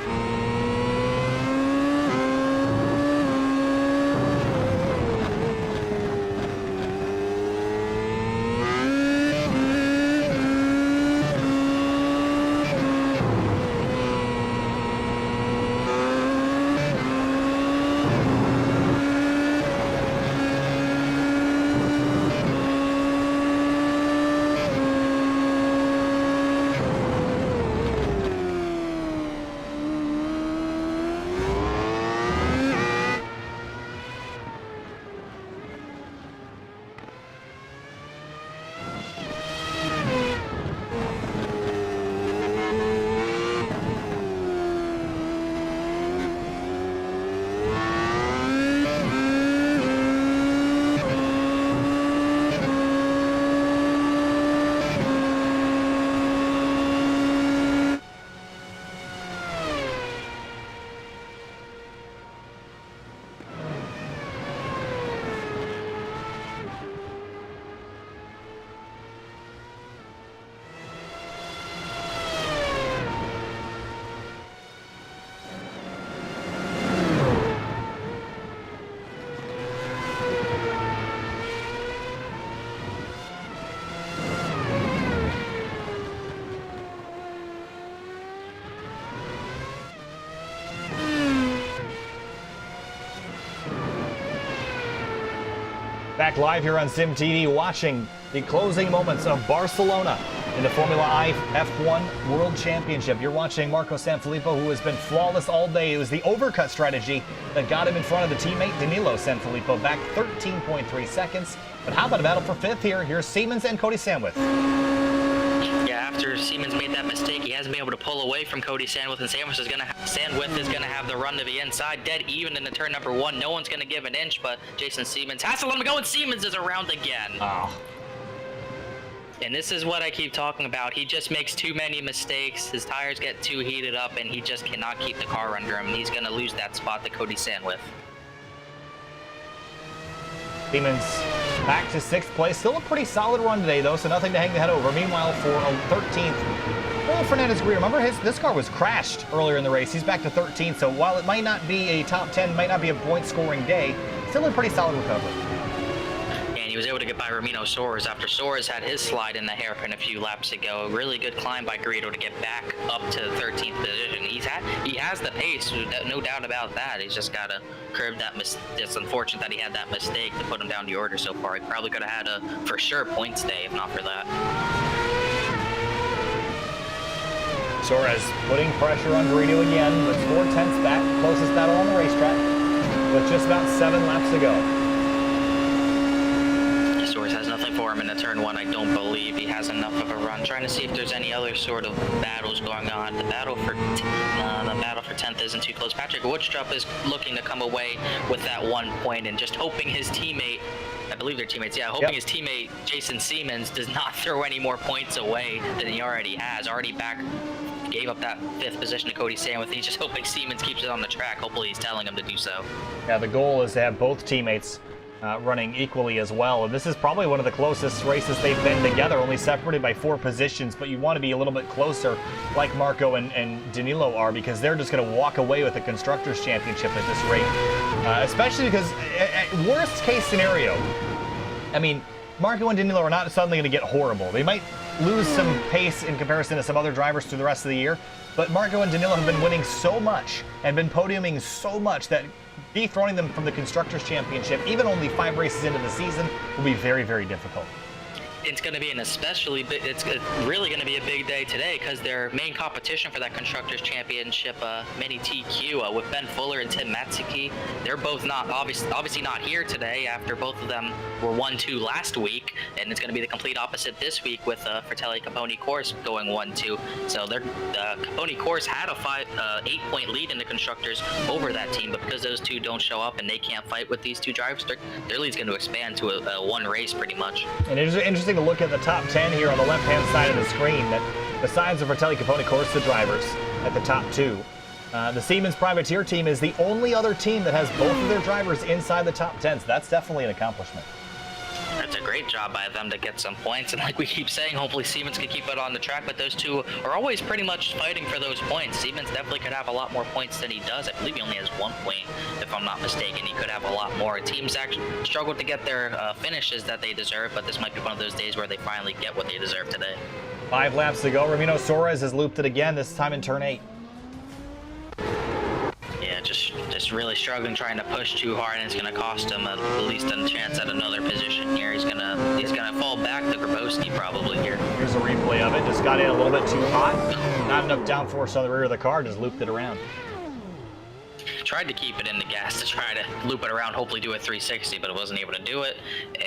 Back live here on Sim TV, watching the closing moments of Barcelona in the Formula I F1 World Championship. You're watching Marco Sanfilippo, who has been flawless all day. It was the overcut strategy that got him in front of the teammate Danilo Sanfilippo, back 13.3 seconds. But how about a battle for fifth here? Here's Siemens and Cody Sandwith. Yeah, after Siemens made that mistake, he hasn't been able to pull away from Cody Sandwith, and Sandwith is gonna have the run to the inside, dead even in the turn number one. No one's gonna give an inch, but Jason Siemens has to let him go, and Siemens is around again. Oh. And this is what I keep talking about. He just makes too many mistakes. His tires get too heated up, and he just cannot keep the car under him. He's gonna lose that spot to Cody Sandwith. Siemens back to 6th place. Still a pretty solid run today, though, so nothing to hang the head over. Meanwhile, for 13th, well, Fernandez Greer, remember this car was crashed earlier in the race. He's back to 13th, so while it might not be a top 10, might not be a point-scoring day, still a pretty solid recovery. And he was able to get by Ramiro Soares after Soares had his slide in the hairpin a few laps ago. A really good climb by Greedo to get back up to 13th position. He has the pace, no doubt about that. He's just got to curb that It's unfortunate that he had that mistake to put him down the order so far. He probably could have had a, for sure, points day if not for that. Soares putting pressure on Greedo again, but 4/10 back, closest battle on the racetrack, with just about 7 laps to go. Soares has nothing for him in the turn one. I don't believe he has enough of a run. Trying to see if there's any other sort of battles going on. The battle for 10th isn't too close. Patrick Woodstrup is looking to come away with that 1 point and just hoping his teammate, I believe they're teammates, yeah, hoping his teammate Jason Siemens does not throw any more points away than he already has. Already back, gave up that 5th position to Cody Sandwith. He's just hoping Siemens keeps it on the track. Hopefully he's telling him to do so. Yeah, the goal is to have both teammates running equally as well. And this is probably one of the closest races they've been together, only separated by 4 positions, but you want to be a little bit closer like Marco and Danilo are, because they're just going to walk away with the Constructors' Championship at this rate. Especially because, worst case scenario, I mean, Marco and Danilo are not suddenly going to get horrible. They might lose some pace in comparison to some other drivers through the rest of the year, but Marco and Danilo have been winning so much and been podiuming so much that dethroning them from the Constructors' Championship, even only 5 races into the season, will be very, very difficult. It's going to be it's really going to be a big day today, because their main competition for that Constructors' Championship mini TQ with Ben Fuller and Tim Matsuki, they're both not obviously not here today after both of them were 1-2 last week, and it's going to be the complete opposite this week with Fratelli Caponi Corse going 1-2. So the Caponi Corse had a 8-point lead in the Constructors over that team, but because those two don't show up and they can't fight with these two drivers, their lead's going to expand to a 1 race pretty much. And it's interesting to look at the top 10 here on the left-hand side of the screen, that besides the Fratelli Caponi Corse, the drivers at the top 2, the Siemens Privateer team is the only other team that has both of their drivers inside the top 10, so that's definitely an accomplishment. That's a great job by them to get some points, and like we keep saying, hopefully Siemens can keep it on the track, but those two are always pretty much fighting for those points. Siemens definitely could have a lot more points than he does. I believe he only has 1 point, if I'm not mistaken. He could have a lot more. Teams actually struggled to get their finishes that they deserve, but this might be one of those days where they finally get what they deserve today. 5 laps to go. Ramiro Soares has looped it again, this time in turn 8. Yeah, just really struggling, trying to push too hard, and it's going to cost him at least a chance at another position here. He's gonna fall back to Grabowski probably here. Here's a replay of it. Just got in a little bit too hot. Not enough downforce on the rear of the car. Just looped it around. Tried to keep it in the gas to try to loop it around, hopefully do a 360, but it wasn't able to do it.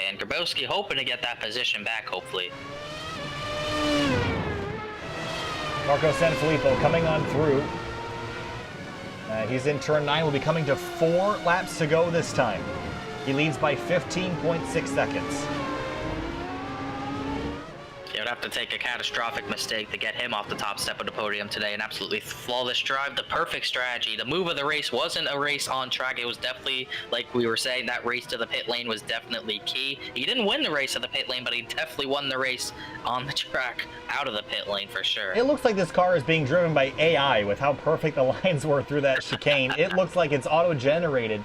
And Grabowski hoping to get that position back, hopefully. Marco Sanfilippo coming on through. He's in turn 9. Will be coming to 4 laps to go this time. He leads by 15.6 seconds. He would have to take a catastrophic mistake to get him off the top step of the podium today. An absolutely flawless drive, the perfect strategy. The move of the race wasn't a race on track. It was definitely, like we were saying, that race to the pit lane was definitely key. He didn't win the race at the pit lane, but he definitely won the race on the track out of the pit lane for sure. It looks like this car is being driven by AI with how perfect the lines were through that chicane. It looks like it's auto-generated.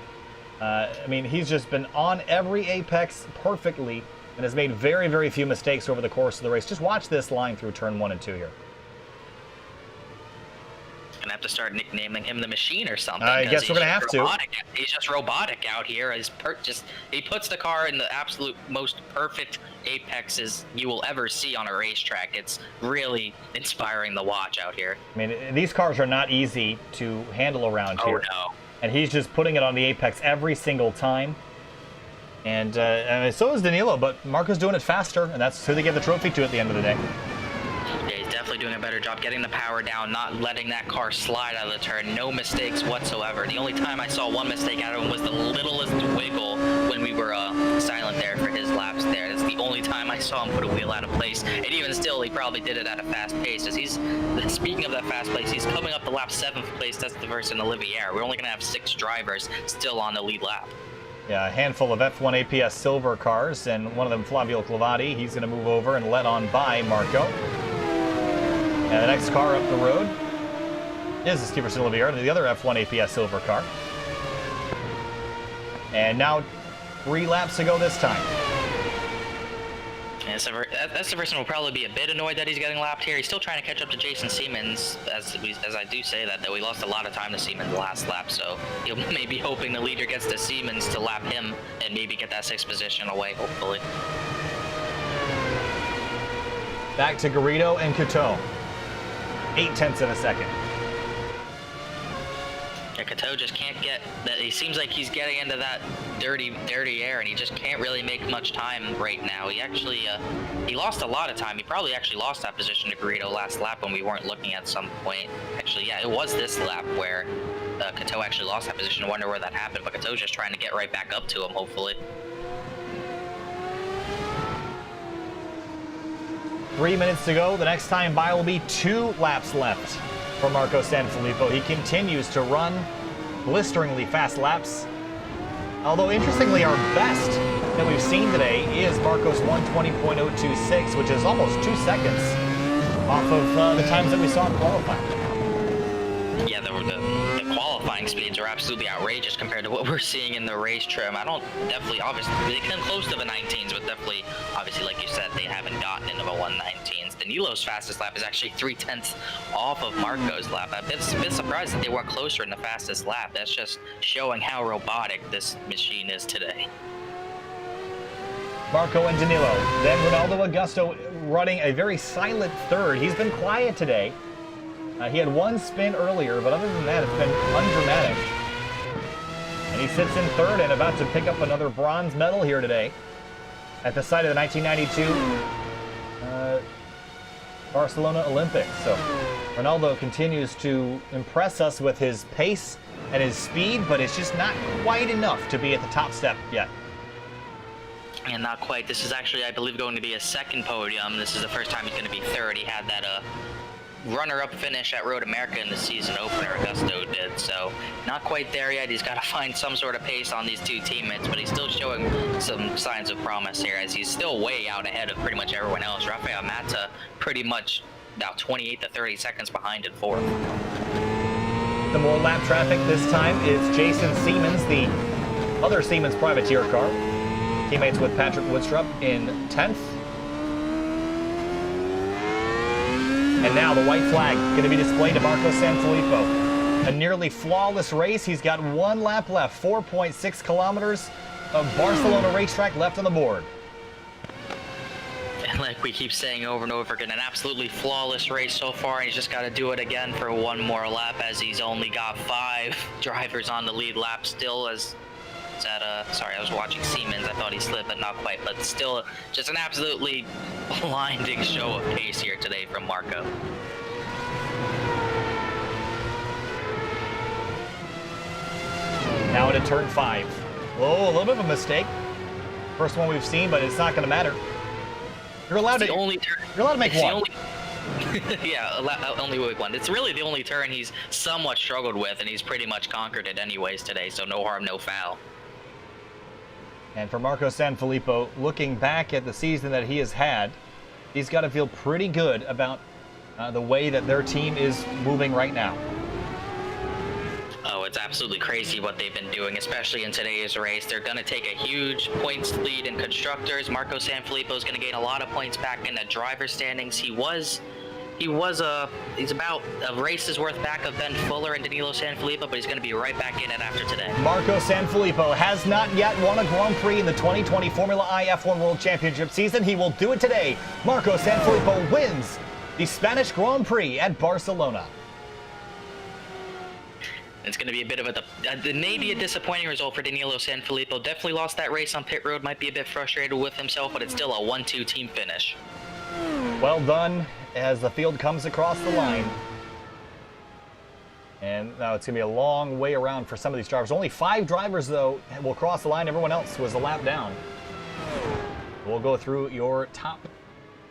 I mean, he's just been on every apex perfectly and has made very, very few mistakes over the course of the race. Just watch this line through turn 1 and 2 here. And have to start nicknaming him the Machine or something. I guess we're gonna have to. He's just robotic out here. He puts the car in the absolute most perfect apexes you will ever see on a racetrack. It's really inspiring to watch out here. I mean, these cars are not easy to handle around here. Oh no. And he's just putting it on the apex every single time. And so is Danilo, but Marco's doing it faster, and that's who they give the trophy to at the end of the day. Yeah, he's definitely doing a better job getting the power down, not letting that car slide out of the turn. No mistakes whatsoever. The only time I saw one mistake out of him was the littlest wiggle when we were silent there for his laps there. That's the only time I saw him put a wheel out of place. And even still, he probably did it at a fast pace. As speaking of that fast pace, he's coming up the lap 7th place. That's the verse in Olivier. We're only going to have 6 drivers still on the lead lap. Yeah, a handful of F1 APS silver cars, and one of them, Flavio Clavati, he's going to move over and let on by Marco. And the next car up the road is the Steverson Olivier, the other F1 APS silver car. And now 3 laps to go this time. Yeah, that's the person who will probably be a bit annoyed that he's getting lapped here. He's still trying to catch up to Jason Siemens, as I do say that, though we lost a lot of time to Siemens the last lap, so he'll maybe hoping the leader gets to Siemens to lap him and maybe get that 6th position away, hopefully. Back to Garrido and Couteau. 0.8 of a second. Yeah, Couteau just can't get that. He seems like he's getting into that dirty air, and he just can't really make much time right now. He actually he lost a lot of time. He probably actually lost that position to Garrido last lap when we weren't looking at some point. Actually, yeah, it was this lap where Couteau actually lost that position. I wonder where that happened, but Couteau's just trying to get right back up to him, hopefully. 3 minutes to go. The next time by will be 2 laps left for Marco Sanfilippo. He continues to run blisteringly fast laps. Although, interestingly, our best that we've seen today is Marco's 120.026, which is almost 2 seconds off of the times that we saw in qualifying. Yeah, the qualifying speeds are absolutely outrageous compared to what we're seeing in the race trim. Obviously, they come close to the 19s, but definitely, obviously, like you said, they haven't gotten into the 119s. Danilo's fastest lap is actually 0.3 off of Marco's lap. I've been surprised that they weren't closer in the fastest lap. That's just showing how robotic this machine is today. Marco and Danilo. Then Ronaldo Augusto running a very silent third. He's been quiet today. He had 1 spin earlier, but other than that, it's been undramatic. And he sits in third and about to pick up another bronze medal here today at the site of the 1992 Barcelona Olympics. So Ronaldo continues to impress us with his pace and his speed, but it's just not quite enough to be at the top step yet. And not quite. This is actually, I believe, going to be a 2nd podium. This is the first time he's going to be 3rd. He had that runner-up finish at Road America in the season opener. Augusto did, so not quite there yet. He's got to find some sort of pace on these 2 teammates, but he's still showing some signs of promise here, as he's still way out ahead of pretty much everyone else. Rafael Mata pretty much about 28 to 30 seconds behind in 4th. The more lap traffic this time is Jason Siemens, the other Siemens privateer car. Teammates with Patrick Woodstrup in 10th. And now the white flag going to be displayed to Marco Sanfilippo. A nearly flawless race. He's got 1 lap left. 4.6 kilometers of Barcelona racetrack left on the board. And like we keep saying over and over again, an absolutely flawless race so far. And he's just got to do it again for 1 more lap, as he's only got 5 drivers on the lead lap still. Sorry, I was watching Siemens. I thought he slid, but not quite. But still, just an absolutely blinding show of pace here today from Marco. Now into turn 5. Oh, a little bit of a mistake. First one we've seen, but it's not going to matter. You're allowed to make one. Yeah, only make one. It's really the only turn he's somewhat struggled with, and he's pretty much conquered it anyways today, so no harm, no foul. And for Marco Sanfilippo, looking back at the season that he has had, he's got to feel pretty good about the way that their team is moving right now. Oh, it's absolutely crazy what they've been doing, especially in today's race. They're going to take a huge points lead in constructors. Marco Sanfilippo is going to gain a lot of points back in the driver standings. He was He's about a race's worth back of Ben Fuller and Danilo Sanfilippo, but he's going to be right back in it after today. Marco Sanfilippo has not yet won a Grand Prix in the 2020 Formula I F1 World Championship season. He will do it today. Marco Sanfilippo wins the Spanish Grand Prix at Barcelona. It's going to be a bit of maybe a disappointing result for Danilo Sanfilippo. Definitely lost that race on pit road. Might be a bit frustrated with himself, but it's still a 1-2 team finish. Well done as the field comes across the line. And now it's going to be a long way around for some of these drivers. Only 5 drivers, though, will cross the line. Everyone else was a lap down. We'll go through your top.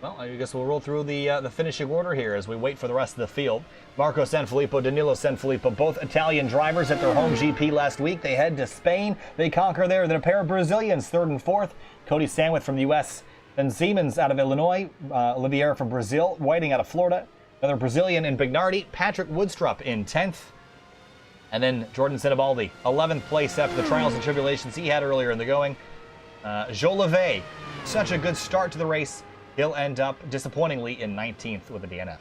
Well, I guess we'll roll through the finishing order here as we wait for the rest of the field. Marco Sanfilippo, Danilo Sanfilippo, both Italian drivers at their home GP last week. They head to Spain. They conquer there. Then a pair of Brazilians, 3rd and 4th. Cody Sandwith from the U.S., then Siemens out of Illinois, Oliveira from Brazil, Whiting out of Florida. Another Brazilian in Bignardi, Patrick Woodstrup in 10th. And then Jordan Sinibaldi, 11th place after the trials and tribulations he had earlier in the going. Jolivet, such a good start to the race. He'll end up, disappointingly, in 19th with a DNF.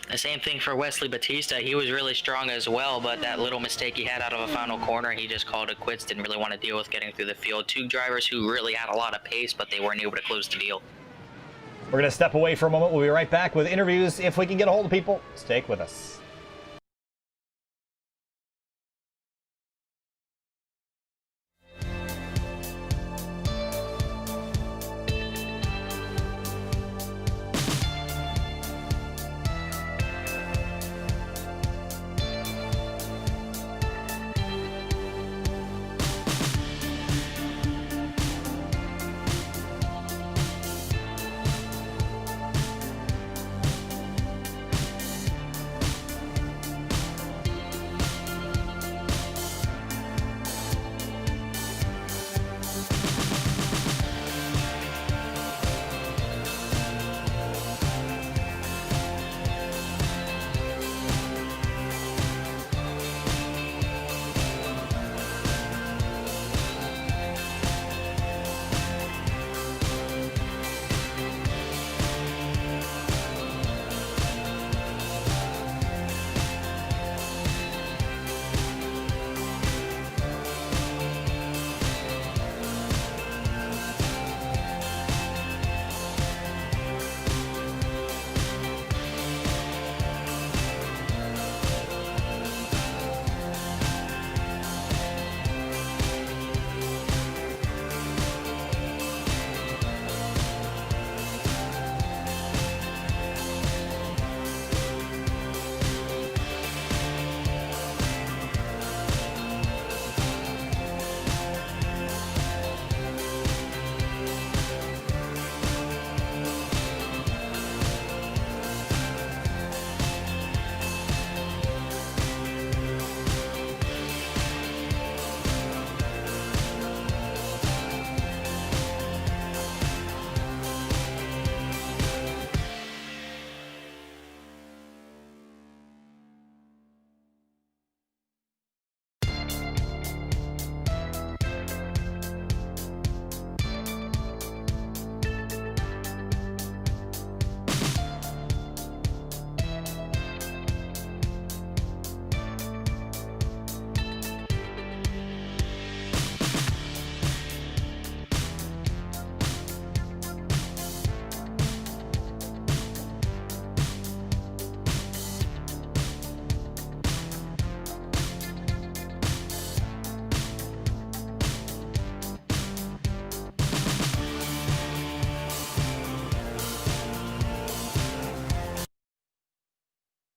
The same thing for Wesley Batista. He was really strong as well, but that little mistake he had out of a final corner, he just called it quits, didn't really want to deal with getting through the field. 2 drivers who really had a lot of pace, but they weren't able to close the deal. We're going to step away for a moment. We'll be right back with interviews if we can get a hold of people. Stay with us.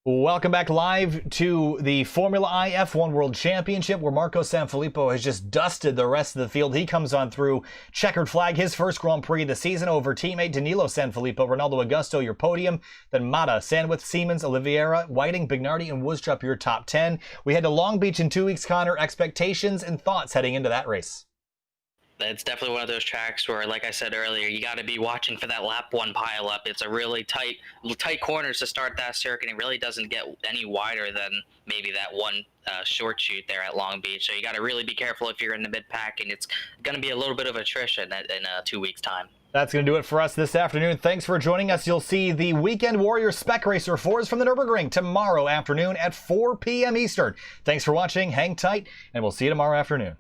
Welcome back live to the Formula I F1 World Championship, where Marco Sanfilippo has just dusted the rest of the field. He comes on through checkered flag, his first Grand Prix of the season over teammate Danilo Sanfilippo. Ronaldo Augusto, your podium. Then Mata, Sandwith, Siemens, Oliveira, Whiting, Bignardi, and Woodstrup, your top 10. We head to Long Beach in 2 weeks, Connor. Expectations and thoughts heading into that race? It's definitely one of those tracks where, like I said earlier, you got to be watching for that lap 1 pileup. It's a really tight corners to start that circuit. It really doesn't get any wider than maybe that one short shoot there at Long Beach. So you got to really be careful if you're in the mid pack, and it's going to be a little bit of attrition in 2 weeks' time. That's going to do it for us this afternoon. Thanks for joining us. You'll see the Weekend Warrior Spec Racer 4s from the Nürburgring tomorrow afternoon at 4 p.m. Eastern. Thanks for watching. Hang tight, and we'll see you tomorrow afternoon.